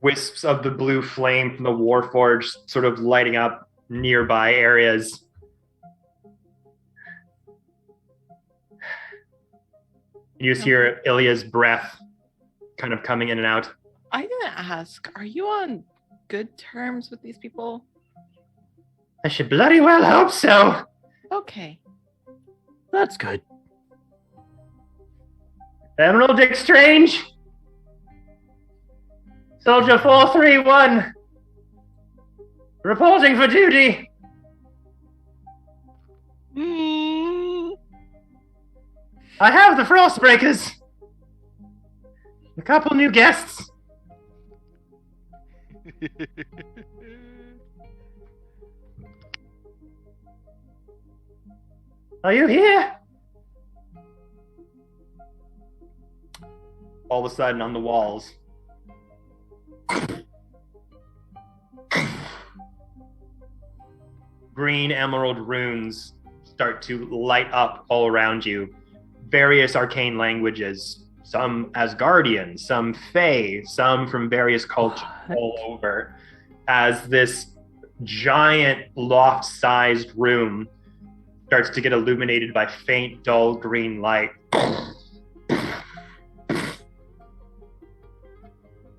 Wisps of the blue flame from the Warforged sort of lighting up nearby areas. You just hear Ilya's breath kind of coming in and out. I'm gonna ask, are you on good terms with these people? I should bloody well hope so. Okay. That's good. Admiral Dick Strange. Soldier 431. Reporting for duty. I have the Frostbreakers. A couple new guests. Are you here? All of a sudden, on the walls, green emerald runes start to light up all around you. Various arcane languages, some Asgardian, some Fae, some from various cultures all over, as this giant loft-sized room starts to get illuminated by faint, dull green light.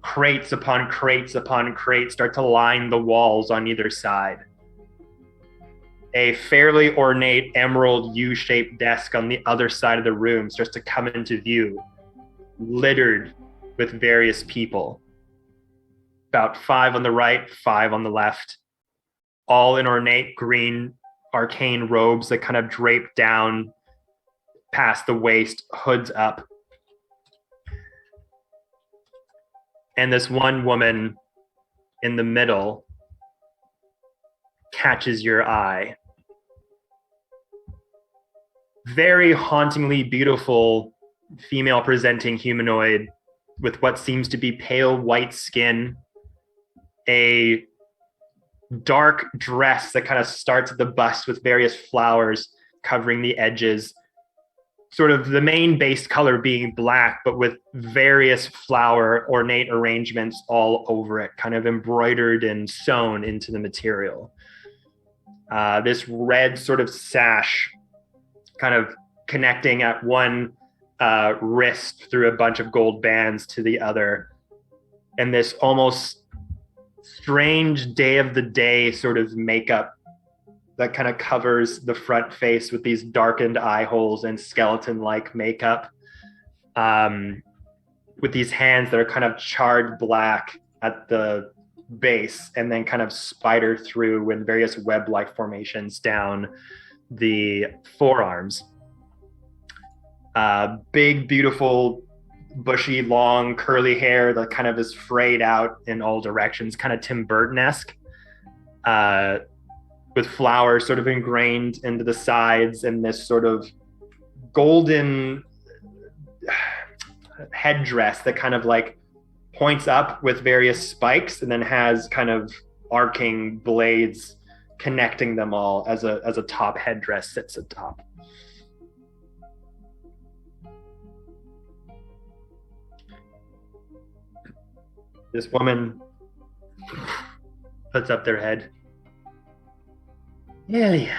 Crates upon crates upon crates start to line the walls on either side. A fairly ornate emerald U-shaped desk on the other side of the room starts to come into view, littered with various people. About 5 on the right, 5 on the left, all in ornate green arcane robes that kind of drape down past the waist, hoods up. And this one woman in the middle catches your eye. Very hauntingly beautiful female presenting humanoid with what seems to be pale white skin, a dark dress that kind of starts at the bust with various flowers covering the edges, sort of the main base color being black, but with various flower ornate arrangements all over it, kind of embroidered and sewn into the material. This red sort of sash kind of connecting at one wrist through a bunch of gold bands to the other. And this almost strange Day of the Day sort of makeup that kind of covers the front face with these darkened eye holes and skeleton-like makeup. With these hands that are kind of charred black at the base and then kind of spider through in various web-like formations down the forearms. Big, beautiful, bushy, long, curly hair that kind of is frayed out in all directions, kind of Tim Burton-esque, with flowers sort of ingrained into the sides and this sort of golden headdress that kind of like points up with various spikes and then has kind of arcing blades connecting them all as a top headdress sits atop. This woman puts up their head. Ilya,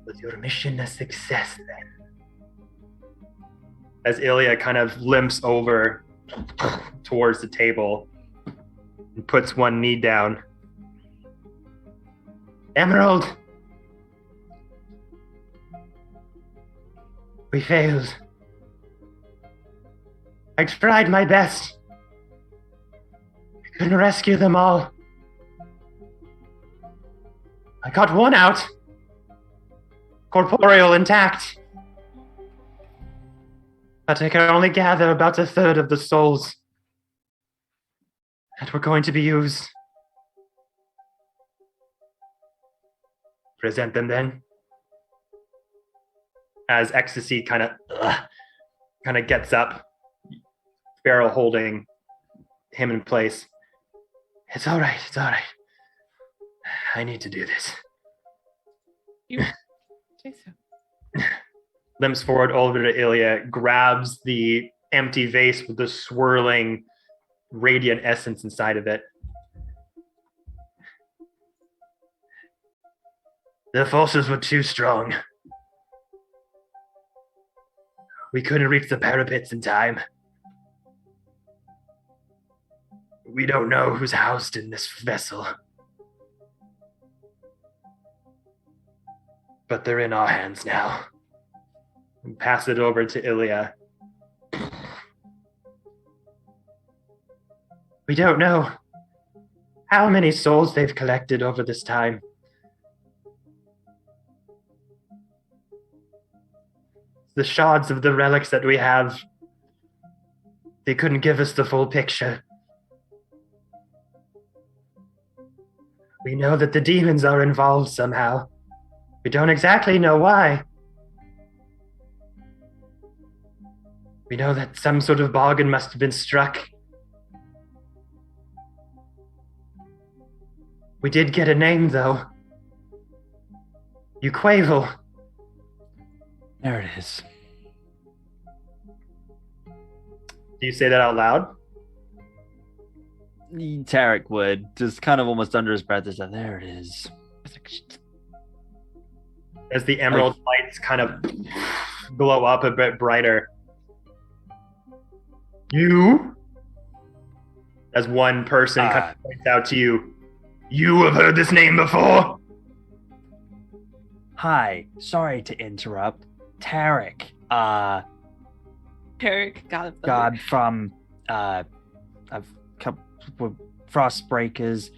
was your mission a success then? As Ilya kind of limps over towards the table and puts one knee down. Emerald! We failed. I tried my best. I couldn't rescue them all. I got one out. Corporeal intact. But I can only gather about 1/3 of the souls that were going to be used. Present them then. As Ecstasy kind of gets up, barrel holding him in place. It's all right. I need to do this. You say so. Limps forward over to Ilya, grabs the empty vase with the swirling radiant essence inside of it. The forces were too strong. We couldn't reach the parapets in time. We don't know who's housed in this vessel. But they're in our hands now. And pass it over to Ilya. We don't know how many souls they've collected over this time. The shards of the relics that we have, they couldn't give us the full picture. We know that the demons are involved somehow. We don't exactly know why. We know that some sort of bargain must have been struck. We did get a name, though. Uquavel. There it is. Do you say that out loud? Tarek would, just kind of almost under his breath, is that there it is. As the emerald lights kind of glow up a bit brighter. You, as one person kind of points out to you, you have heard this name before? Hi, sorry to interrupt. Tarek, Tarek, God of Thunder. God from Frostbreakers,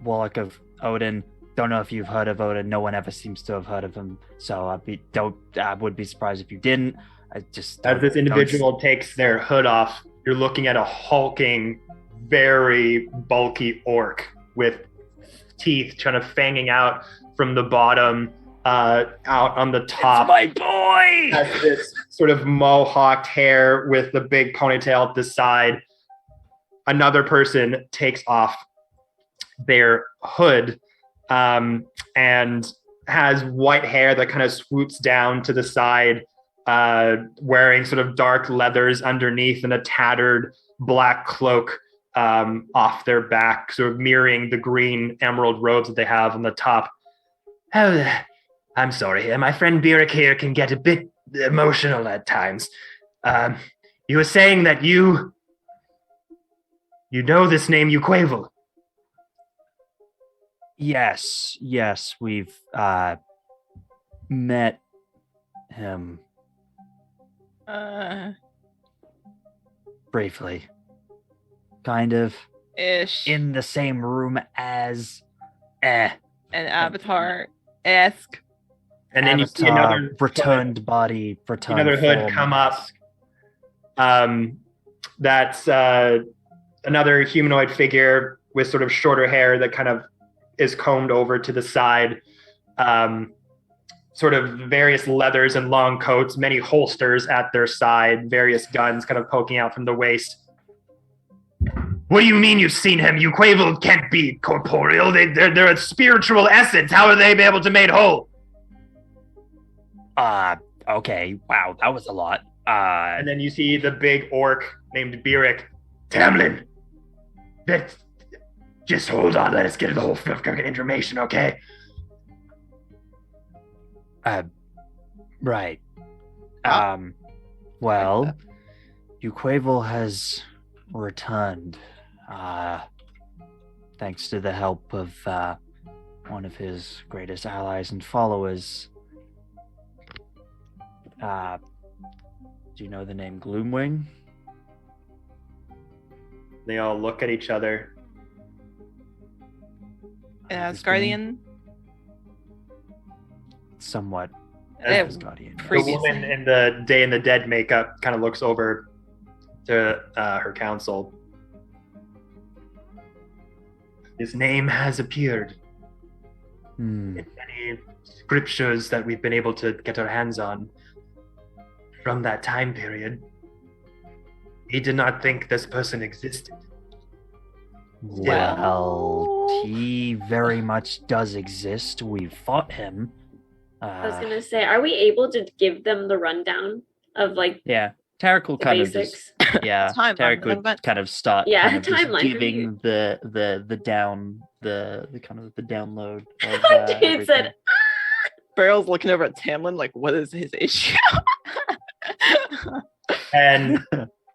Warlock of Odin. Don't know if you've heard of Odin. No one ever seems to have heard of him. So I would be surprised if you didn't. As this individual takes their hood off, you're looking at a hulking, very bulky orc with teeth kind of fanging out from the bottom, out on the top. It's my boy! Has this sort of mohawked hair with the big ponytail at the side. Another person takes off their hood and has white hair that kind of swoops down to the side, wearing sort of dark leathers underneath and a tattered black cloak off their back, sort of mirroring the green emerald robes that they have on the top. Oh, I'm sorry. My friend Byrrc here can get a bit emotional at times. You were saying that you know this name, Uquavel. Yes, we've met him briefly. Kind of. Ish. In the same room as An Avatar-esque. And then you see Avatar, another returned body, returned another hood form. come up. That's another humanoid figure with sort of shorter hair that kind of is combed over to the side. Sort of various leathers and long coats, many holsters at their side, various guns kind of poking out from the waist. What do you mean you've seen him? Uquavel can't be corporeal. They're a spiritual essence. How are they able to be made whole? Okay. Wow, that was a lot. And then you see the big orc named Byrrc. Tamlin, just hold on. Let us get the whole fucking information, okay? Right. Well, Uquavel has returned, thanks to the help of one of his greatest allies and followers. Do you know the name Gloomwing? They all look at each other. Asgardian. Somewhat. Asgardian. The woman in the Day in the Dead makeup kind of looks over to her counsel. His name has appeared in many scriptures that we've been able to get our hands on from that time period. He did not think this person existed. Well, he very much does exist. We've fought him. I was gonna say, are we able to give them the rundown of like Yeah, Tarek will the kind basics? of just Timeline Tarek of the would event. kind of start Yeah, kind of just timeline. giving the kind of the download of Dude everything. said, Barrel's looking over at Tamlin like, what is his issue? And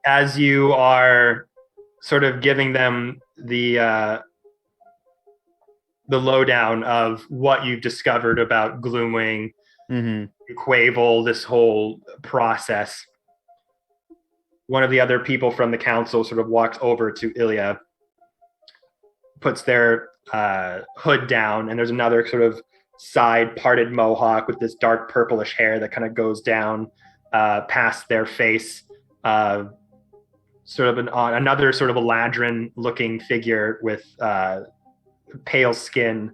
as you are sort of giving them the lowdown of what you've discovered about Gloomwing, Uquavel, this whole process, one of the other people from the council sort of walks over to Ilya, puts their hood down, and there's another sort of side parted mohawk with this dark purplish hair that kind of goes down past their face, sort of another sort of Eladrin-looking figure with pale skin,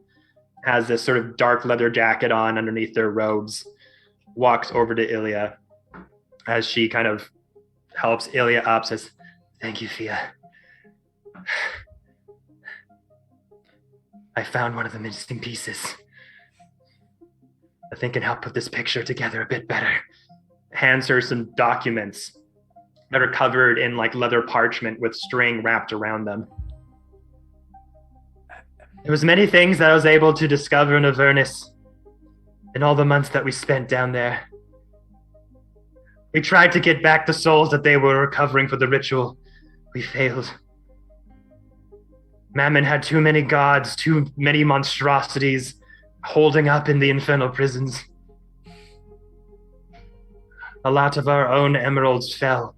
has this sort of dark leather jacket on underneath their robes, walks over to Ilya as she kind of helps Ilya up, says, "Thank you, Fia. I found one of the missing pieces. I think can help put this picture together a bit better." Hands her some documents that are covered in like leather parchment with string wrapped around them. There was many things that I was able to discover in Avernus in all the months that we spent down there. We tried to get back the souls that they were recovering for the ritual. We failed. Mammon had too many gods, too many monstrosities holding up in the infernal prisons. A lot of our own emeralds fell.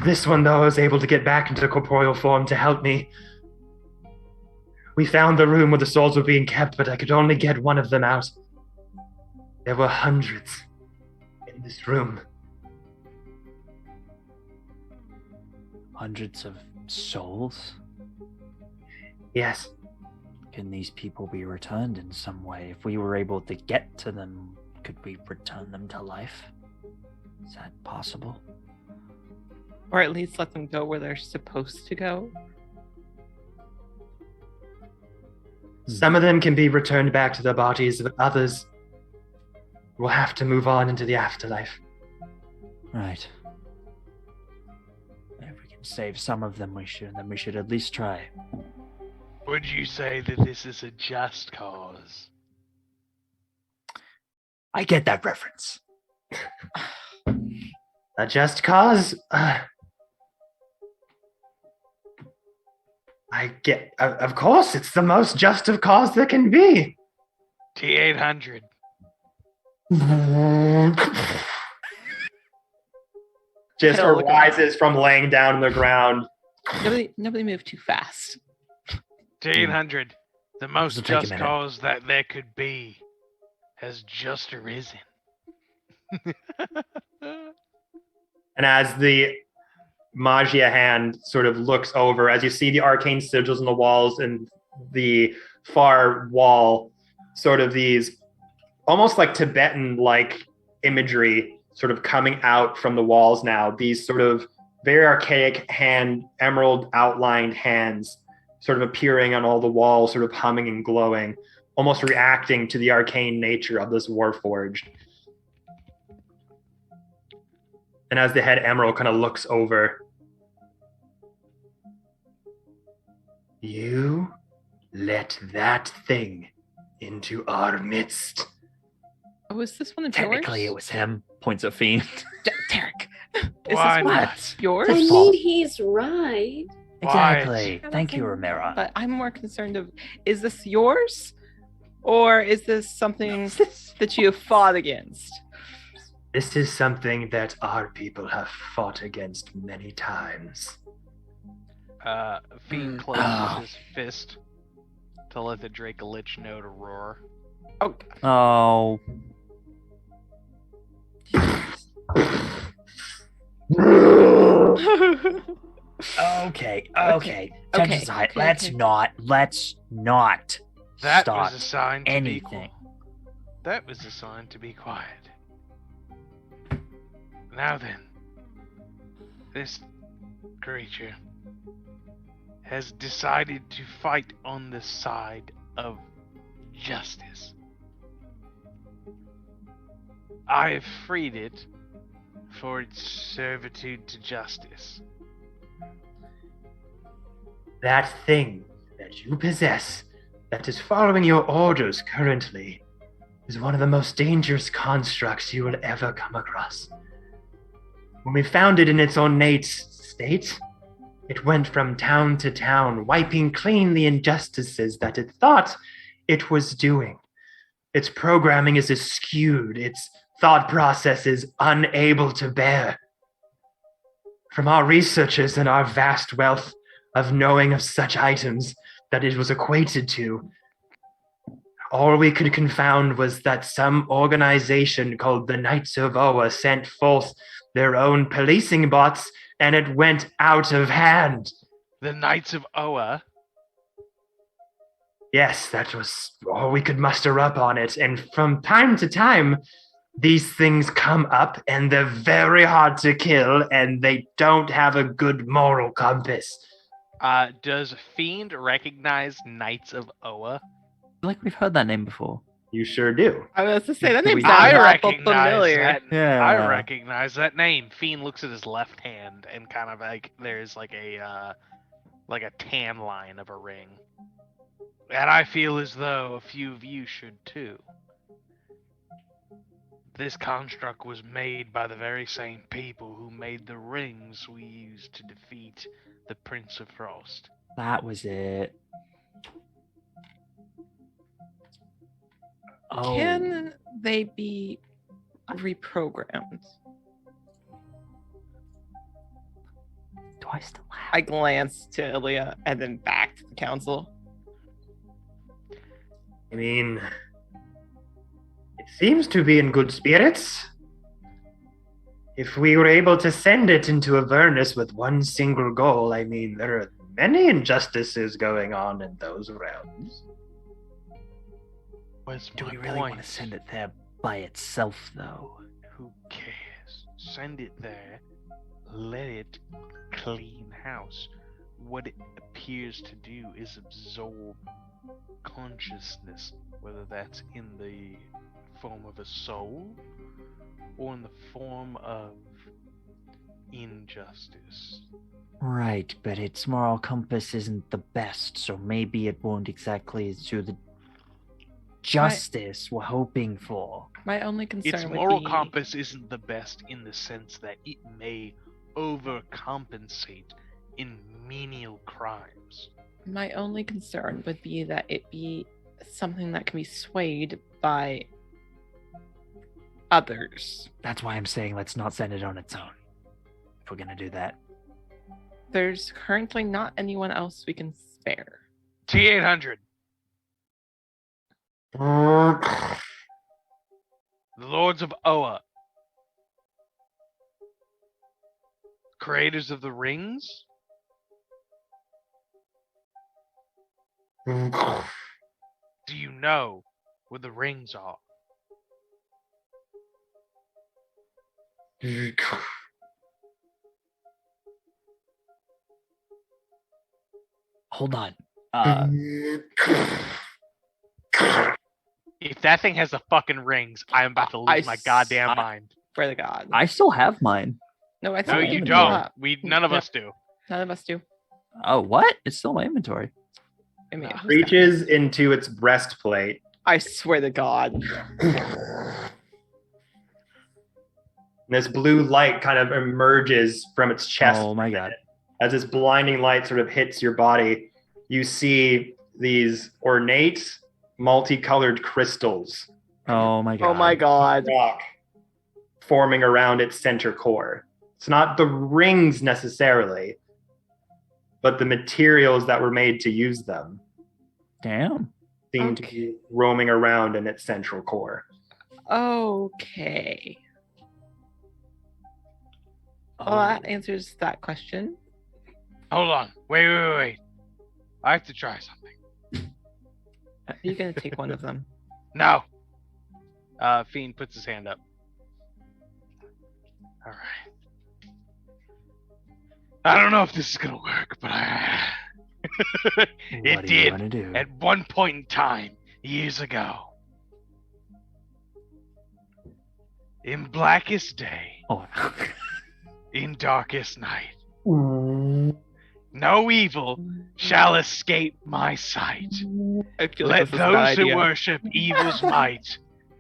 This one, though, was able to get back into corporeal form to help me. We found the room where the souls were being kept, but I could only get one of them out. There were hundreds in this room. Hundreds of souls? Yes. Can these people be returned in some way? If we were able to get to them, could we return them to life? Is that possible? Or at least let them go where they're supposed to go? Some of them can be returned back to their bodies, but others will have to move on into the afterlife. Right. If we can save some of them, then we should at least try. Would you say that this is a just cause? I get that reference. A just cause? I get, of course, it's the most just of cause there can be. T800. Just Kinda look arises from laying down on the ground. Nobody move too fast. T800. The most This'll take a just minute. cause that there could be has just arisen. And as the Magia hand sort of looks over, as you see the arcane sigils on the walls and the far wall, sort of these almost like Tibetan-like imagery sort of coming out from the walls now. These sort of very archaic emerald outlined hands sort of appearing on all the walls, sort of humming and glowing, almost reacting to the arcane nature of this Warforged. And as the head emerald kind of looks over, you let that thing into our midst. Oh, is this one of Technically, yours? it was him. Points at Fiend. Derek. Is Why this one not? yours? I First of mean, all- he's right. Exactly. Why? Thank you, Ramira. But I'm more concerned of, is this yours? Or is this something that you have fought against? This is something that our people have fought against many times. Fiend closes his fist to let the Dracolich know to roar. Oh, Oh. Okay. Tension aside, let's not That start was a sign to anything. That was a sign to be quiet. Now then, this creature has decided to fight on the side of justice. I have freed it for its servitude to justice. That thing that you possess, that is following your orders currently, is one of the most dangerous constructs you will ever come across. When we found it in its ornate state, it went from town to town, wiping clean the injustices that it thought it was doing. Its programming is skewed, its thought process is unable to bear. From our researchers and our vast wealth of knowing of such items that it was equated to, all we could confound was that some organization called the Knights of Oa sent forth their own policing bots, and it went out of hand. The Knights of Oa. Yes, that was all we could muster up on it. And from time to time, these things come up, and they're very hard to kill, and they don't have a good moral compass. Does Fiend recognize Knights of Oa? I feel like we've heard that name before. You sure do. I was to say that name We- sounds I awful recognize familiar. that. Yeah. I recognize that name. Fiend looks at his left hand and kind of like there's like a tan line of a ring. And I feel as though a few of you should too. This construct was made by the very same people who made the rings we used to defeat the Prince of Frost. That was it. Oh. Can they be reprogrammed? Do I still have? I glance to Ilya and then back to the council. I mean, it seems to be in good spirits. If we were able to send it into Avernus with one single goal, I mean, there are many injustices going on in those realms. Where's Do my we really point? want to send it there by itself, though? Who cares? Send it there. Let it clean house. What it appears to do is absorb consciousness, whether that's in the form of a soul or in the form of injustice. Right, but its moral compass isn't the best, so maybe it won't exactly do the justice we're hoping for. My only concern Its would moral be compass isn't the best in the sense that it may overcompensate in menial crimes. my only concern would be that it be something that can be swayed by others. That's why I'm saying let's not send it on its own. If we're gonna do that. There's currently not anyone else we can spare. T800. The Lords of Oa. Creators of the rings? Do you know where the rings are? Hold on. If that thing has the fucking rings, I'm about to I lose my goddamn s- mind. For the god. I still have mine. No, I No, think you we don't. can- None of No. us do. None of us do. Oh, what? It's still in my inventory. I mean, Reaches into its breastplate. I swear to God. This blue light kind of emerges from its chest. Oh my god. As this blinding light sort of hits your body, you see these ornate, multicolored crystals Oh my god. Oh my God. rock forming around its center core. It's not the rings necessarily, but the materials that were made to use them Damn. seem to be roaming around in its central core. Okay. Well, that answers that question. Hold on. Wait. I have to try something. Are you going to take one of them? No. Fiend puts his hand up. All right. I don't know if this is gonna work, but What it do you did want to do? at one point in time, years ago. In blackest day, Oh. in darkest night, no evil shall escape my sight. I feel Let like this is a bad those who idea. worship evil's might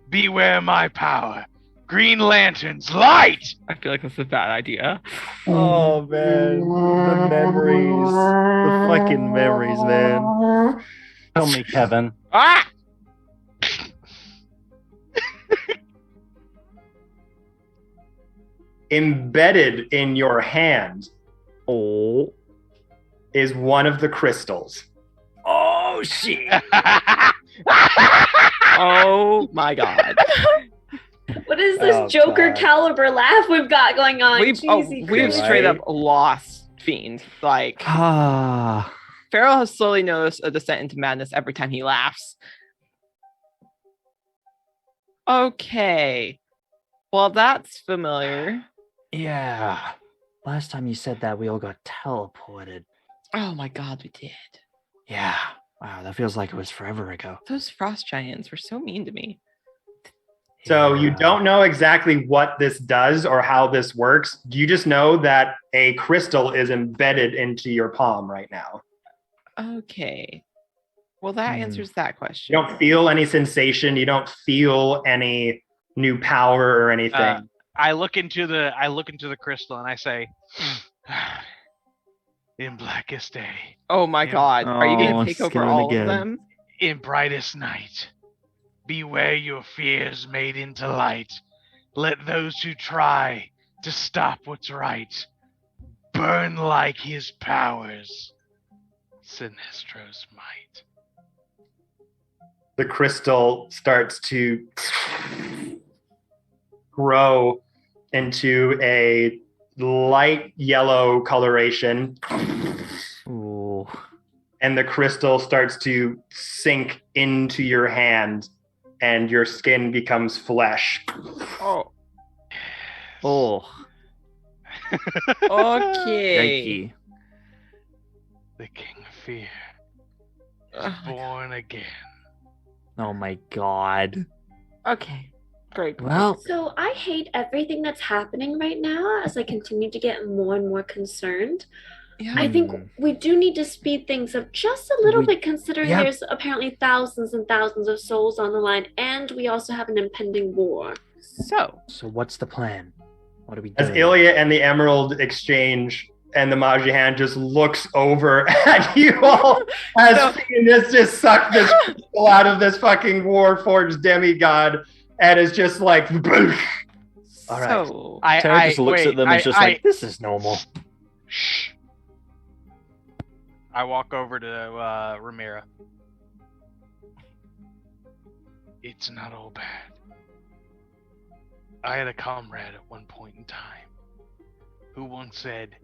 beware my power. Green lanterns, light! I feel like this is a bad idea. Oh man, the memories, the fucking memories, man. Tell me, Kevin. Ah! Embedded in your hand is one of the crystals. Oh shit! Oh my god. What is this Oh, Joker God. caliber laugh we've got going on? We've Jeezy Christ. straight up Right? lost Fiend. Like Ah. Farrell has slowly noticed a descent into madness every time he laughs. Okay. Well, that's familiar. Yeah. Last time you said that, we all got teleported. Oh my god, we did. Yeah. Wow, that feels like it was forever ago. Those frost giants were so mean to me. So you Yeah. don't know exactly what this does or how this works. You just know that a crystal is embedded into your palm right now. Okay. Well, that answers that question. You don't feel any sensation. You don't feel any new power or anything. I look into the crystal and I say, in blackest day, Oh my god. Are you Oh, going to take over skin all again. of them? in brightest night, beware your fears made into light. Let those who try to stop what's right burn like his powers. Sinestro's might. The crystal starts to grow into a light yellow coloration, Ooh. and the crystal starts to sink into your hand, and your skin becomes flesh. Oh. Oh. Okay. Yikey. The King of Fear is Oh my born again. Oh my god. Okay. Great. Well, So I hate everything that's happening right now as I continue to get more and more concerned. Yeah. I think Hmm. we do need to speed things up just a little We- bit, considering yep. there's apparently thousands and thousands of souls on the line, and we also have an impending war. So, so what's the plan? What are we As doing? Ilya and the Emerald exchange, and the Majihan just looks over at you all as No. Phoenix just sucked this crystal out of this fucking Warforged demigod and is just like, All right. so Tara just looks at them and is just like, This is normal. Shh. I walk over to Ramira. It's not all bad. I had a comrade at one point in time who once said,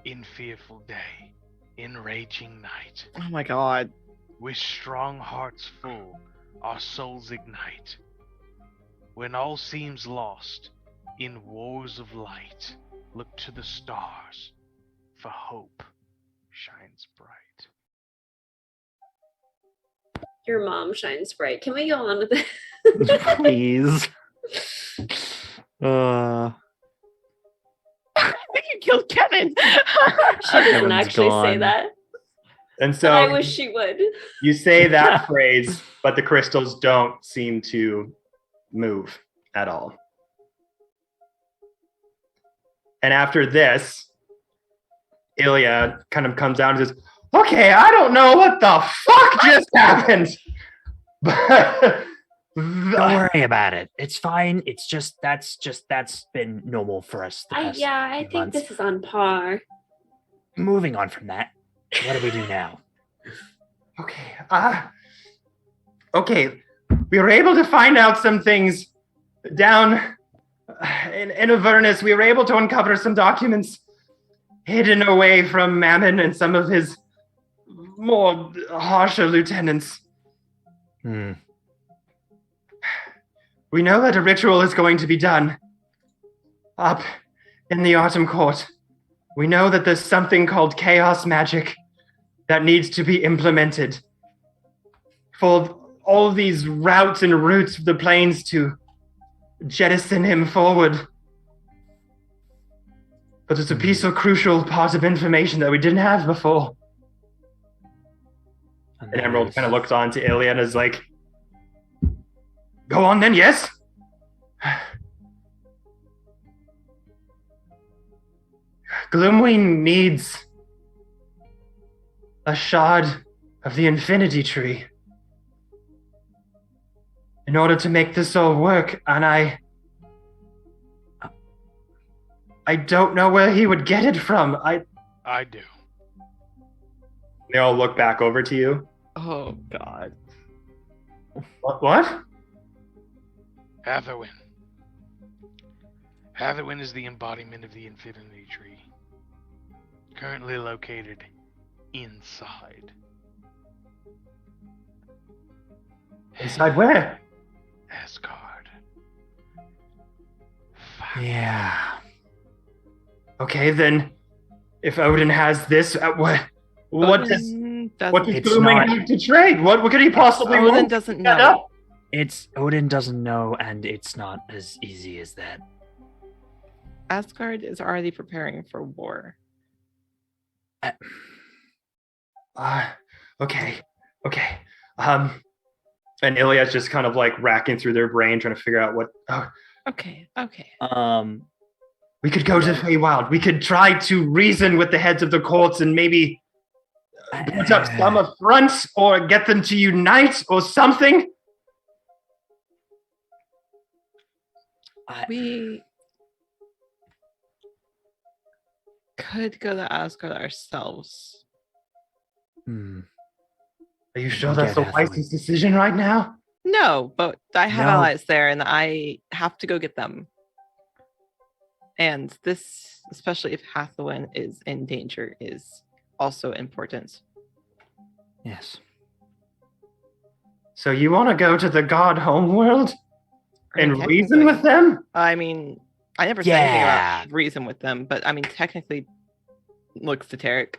in fearful day, in raging night, oh my god. with strong hearts full, our souls ignite. When all seems lost, in wars of light, look to the stars, for hope shines bright. Your mom shines bright. Can we go on with it? Please. I think you killed Kevin. She doesn't Kevin's actually say gone. that. and But I so wish she would. you say that phrase, but the crystals don't seem to move at all. And after this, Ilya kind of comes down and says, okay, I don't know what the fuck just happened. But Don't worry about it. It's fine. It's just that's been normal for us. The past I few think months. this is on par. Moving on from that, what do we do now? Okay, we were able to find out some things down in Avernus. We were able to uncover some documents hidden away from Mammon and some of his more harsher lieutenants. We know that a ritual is going to be done up in the Autumn Court. We know that there's something called chaos magic that needs to be implemented for all these routes and routes of the planes to jettison him forward. But it's a piece of crucial part of information that we didn't have before. And Emerald kind of looks on to Ilya and is like, go on then, yes? Gloomwing needs a shard of the Infinity Tree in order to make this all work, and I don't know where he would get it from. I do. They all look back over to you. Oh god. What? Hathawin. Hathawin is the embodiment of the Infinity Tree. Currently located inside. Inside where? Asgard. Yeah. Okay, then, if Odin has this, what does Odin Glooming not- have to trade? What could he possibly Odin want doesn't to get know. up? Odin doesn't know, and it's not as easy as that. Asgard is already preparing for war. Okay. And Iliad's just kind of like racking through their brain, trying to figure out what. Oh, Okay. we could go to Feywild. We could try to reason with the heads of the courts and maybe put up some affronts or get them to unite or something. We could go to Asgard ourselves. Hmm. Are you sure Okay, that's the that's wisest decision right now? No, but I have No. allies there and I have to go get them. And this, especially if Hathawin is in danger, is also important. Yes. So you want to go to the god homeworld I mean, and reason with technically- them? I mean, I never said anything Yeah. about reason with them, but I mean, technically, look, Sateric,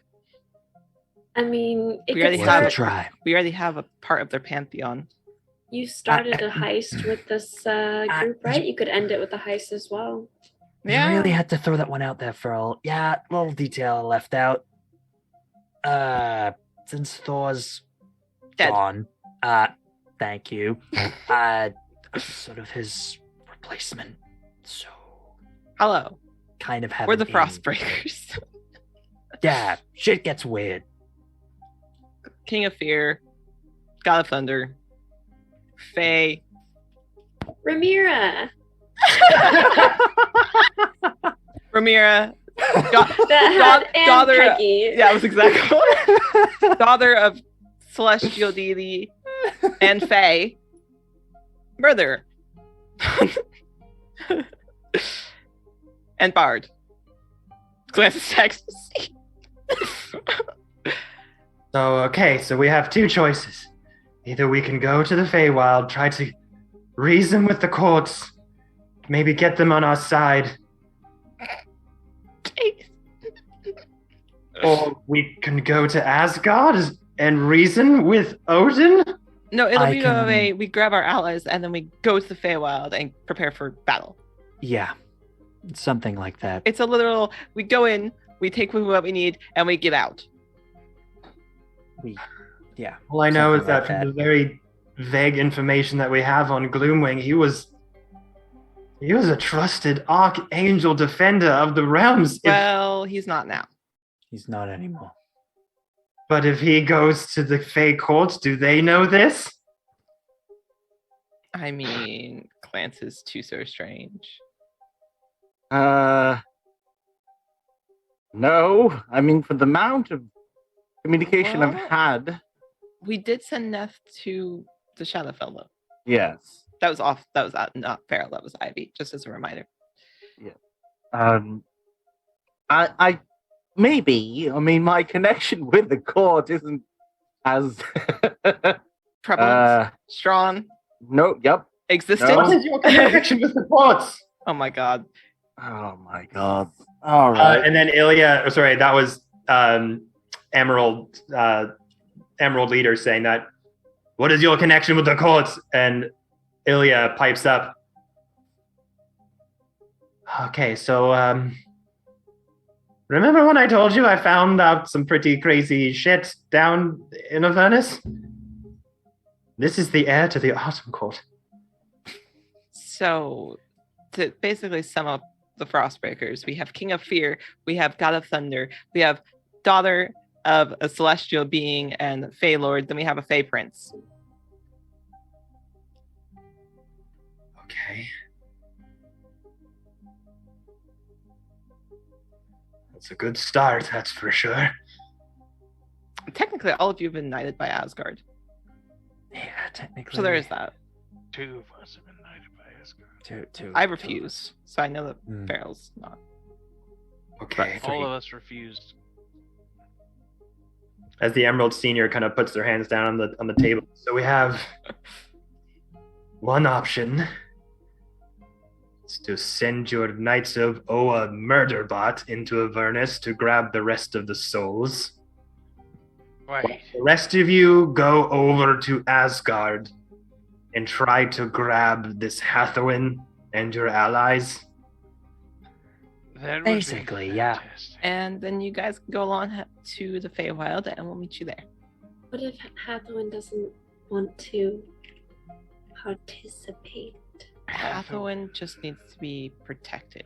I mean, it We already could have Worth a start. try. we already have a part of their pantheon. You started a heist with this group, right? You could end it with a heist as well. You really had to throw that one out there, Furl. Yeah, little detail left out. Since Thor's Dead. gone, thank you. Sort of his replacement. So Hello, kind of have we're the Frostbreakers. Yeah, shit gets weird. King of Fear, God of Thunder, Faye. Ramira, Ramira, that had daughter- Peggy. yeah, it was exactly daughter of celestial deity and Faye. Murder. And Bard. Glances text. So we have two choices. Either we can go to the Feywild, try to reason with the courts, maybe get them on our side, or we can go to Asgard and reason with Odin. No, it'll I be can- we grab our allies and then we go to the Feywild and prepare for battle. Yeah, something like that. It's a literal, we go in, we take what we need, and we get out. Yeah. All I know is Something like that from that. the very vague information that we have on Gloomwing, he was a trusted archangel defender of the realms. Well, he's not now. He's not anymore. But if he goes to the Fey courts, do they know this? I mean, Glance is too so strange. No. I mean, for the amount of communication I've Well- had, We did send Neth to the Shadowfell, though. yes. That was off. That was not Feral. That was Ivy. Just as a reminder. I maybe. I mean, my connection with the court isn't as. Prevalent, strong, No. Yep. existent. No. What is your connection with the courts? Oh my god. Oh my god. All right. And then Ilya, sorry, that was Emerald Leader saying that. What is your connection with the courts? And Ilya pipes up. Okay, so remember when I told you I found out some pretty crazy shit down in Avernus? This is the heir to the Autumn Court. So, to basically sum up the Frostbreakers, we have King of Fear, we have God of Thunder, we have Daughter of a Celestial Being and Fey Lord, then we have a Fey Prince. Okay. That's a good start, that's for sure. Technically, all of you have been knighted by Asgard. Yeah, technically. So there is that. 2 of us have been knighted by Asgard. Two. I refuse, so I know that Hmm. Farrell's not. Okay. All of us refused. As the Emerald Senior kind of puts their hands down on the table. So we have one option. It's to send your Knights of Oa murder bot into Avernus to grab the rest of the souls. Wait. The rest of you go over to Asgard and try to grab this Hathawin and your allies. That would be Basically, yeah. fantastic. And then you guys can go along to the Feywild, and we'll meet you there. What if Hathawin doesn't want to participate? Hathawin just needs to be protected.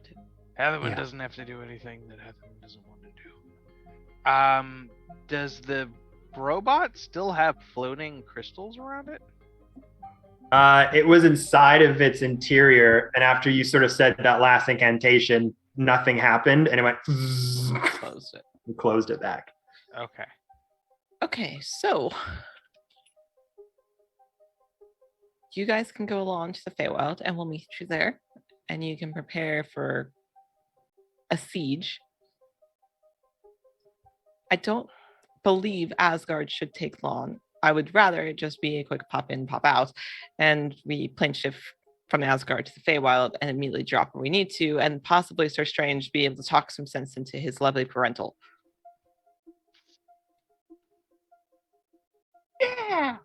Hathawin Yeah. doesn't have to do anything that Hathawin doesn't want to do. Does the robot still have floating crystals around it? It was inside of its interior, and after you sort of said that last incantation, nothing happened, and it went Closed it. and closed it back. Okay. Okay, so you guys can go along to the Feywild, and we'll meet you there, and you can prepare for a siege. I don't believe Asgard should take long. I would rather it just be a quick pop in, pop out, and we plane shift from Asgard to the Feywild and immediately drop where we need to, and possibly Sir Strange be able to talk some sense into his lovely parental. Yeah.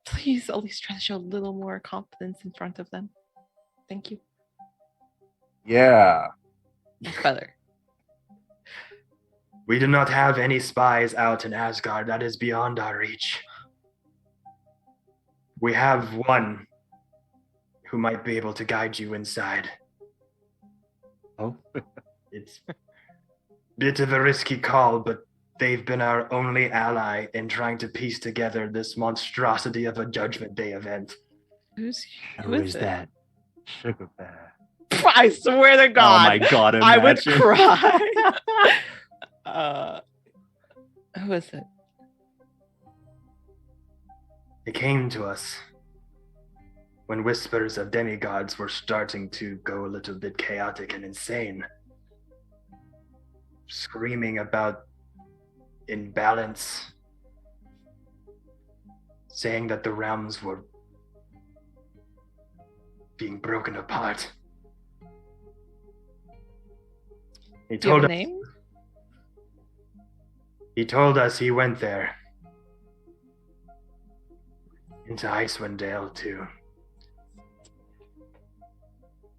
Please at least try to show a little more confidence in front of them. Thank you. Yeah. Better. We do not have any spies out in Asgard. That is beyond our reach. We have one who might be able to guide you inside. Oh. It's a bit of a risky call, but they've been our only ally in trying to piece together this monstrosity of a Judgment Day event. Who Who is it? that? Sugar bear. I swear to God. Oh my god, I would imagine. cry. Who is it? It came to us when whispers of demigods were starting to go a little bit chaotic and insane. Screaming about imbalance, saying that the realms were being broken apart. He Do you have told a us, name? he told us he went there into Icewind Dale to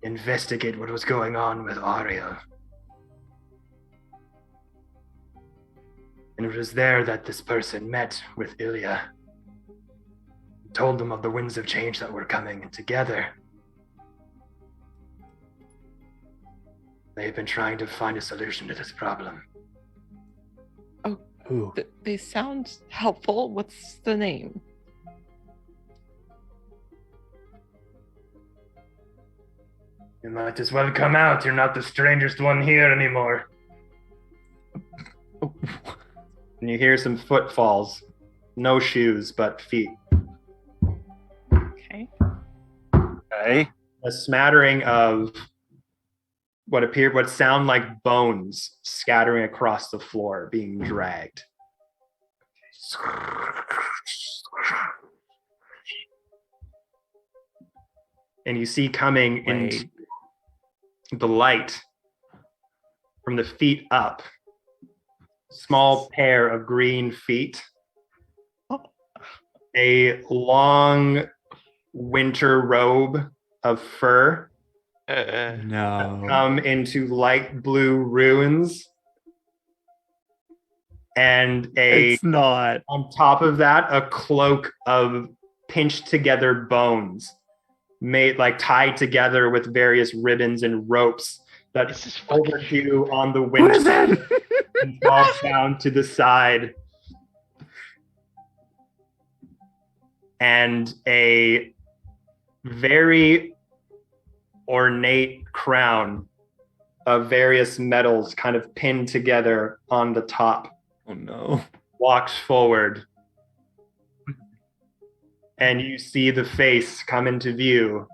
investigate what was going on with Ariel. And it was there that this person met with Ilya, told them of the winds of change that were coming, and together they've been trying to find a solution to this problem. Who? They sound helpful. What's the name? You might as well come out. You're not the strangest one here anymore. And you hear some footfalls. No shoes, but feet. Okay. Okay. A smattering of what sound like bones scattering across the floor, being dragged. And you see coming into the light from the feet up, small pair of green feet, a long winter robe of fur, No. come into light blue runes, and It's not. on top of that, a cloak of pinched together bones, made like tied together with various ribbons and ropes that This is over fucking you on the Who is winter it? and fall down to the side. And a very ornate crown of various metals kind of pinned together on the top Oh no. walks forward and you see the face come into view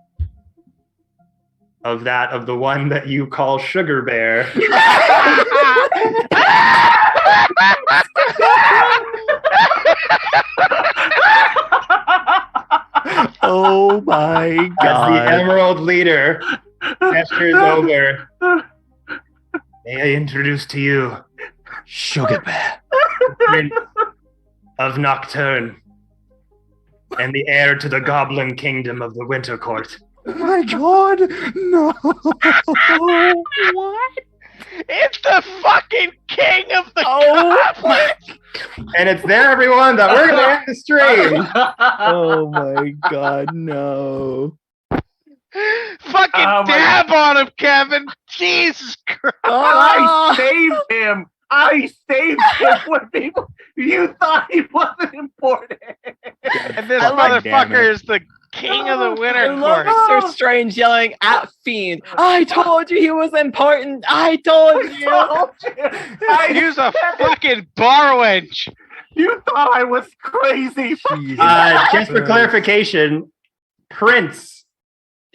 of the one that you call Sugar Bear. Oh my As the god. Emerald Leader gestures over. May I introduce to you Sugar Bear. the Prince of Nocturne and the heir to the Goblin Kingdom of the Winter Court. Oh my god. No. What? It's the fucking king of the goblins! And it's there, everyone, that we're going to end the stream. Oh my god, no. Fucking Oh my- dab on him, Kevin! Jesus Christ! I saved him. I saved him when people. You thought he wasn't important. And this I like- damn motherfucker it. is the king of the I Winter love Court. Sir Strange yelling at Fiend. I told you he was important. I told you. Told you. Use a fucking bar wench! You thought I was crazy. Just for clarification, Prince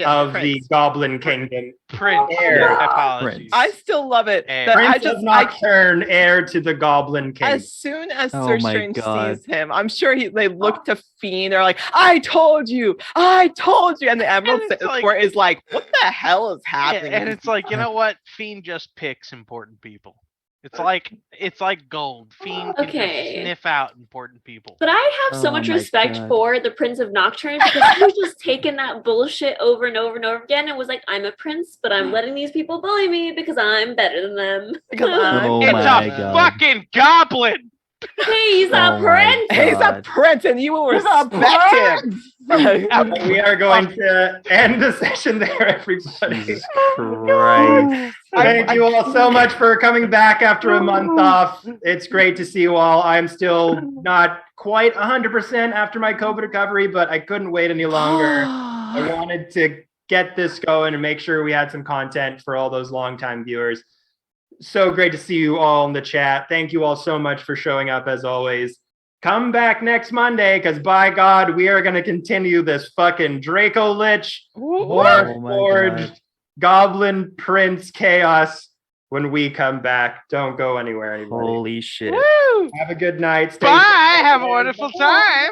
of the Prince. Goblin Kingdom. Prince. Heir. Apologies. I still love it. And- That I Prince just of Nocturne, heir to the Goblin Kingdom. as soon as Oh Sir my Strange God. sees him, I'm sure they look to Fiend. They're like, "I told you, I told you," and the Emerald And it's like- Court is like, "What the hell is Yeah, happening?" and it's like, you know what? Fiend just picks important people. It's like gold. Fiend can Okay. just sniff out important people. But I have so Oh much my respect God. for the Prince of Nocturne because he's just taken that bullshit over and over and over again and was like, I'm a prince, but I'm letting these people bully me because I'm better than them. because I'm Oh It's my a God. fucking goblin! Hey, he's Oh a my prince! He's a God. prince, and you will He's a respect him. And we are going to end the session there, everybody. Jesus Christ. Thank you all so much for coming back after a month off. It's great to see you all. I'm still not quite 100% after my COVID recovery, but I couldn't wait any longer. I wanted to get this going and make sure we had some content for all those longtime viewers. So great to see you all in the chat. Thank you all so much for showing up as always. Come back next Monday, because by God, we are going to continue this fucking Draco Lich, Dwarf Oh my Forged, God. Goblin Prince chaos when we come back. Don't go anywhere, anybody. Holy shit. Woo! Have a good night. Stay Bye! safe. Have a wonderful time!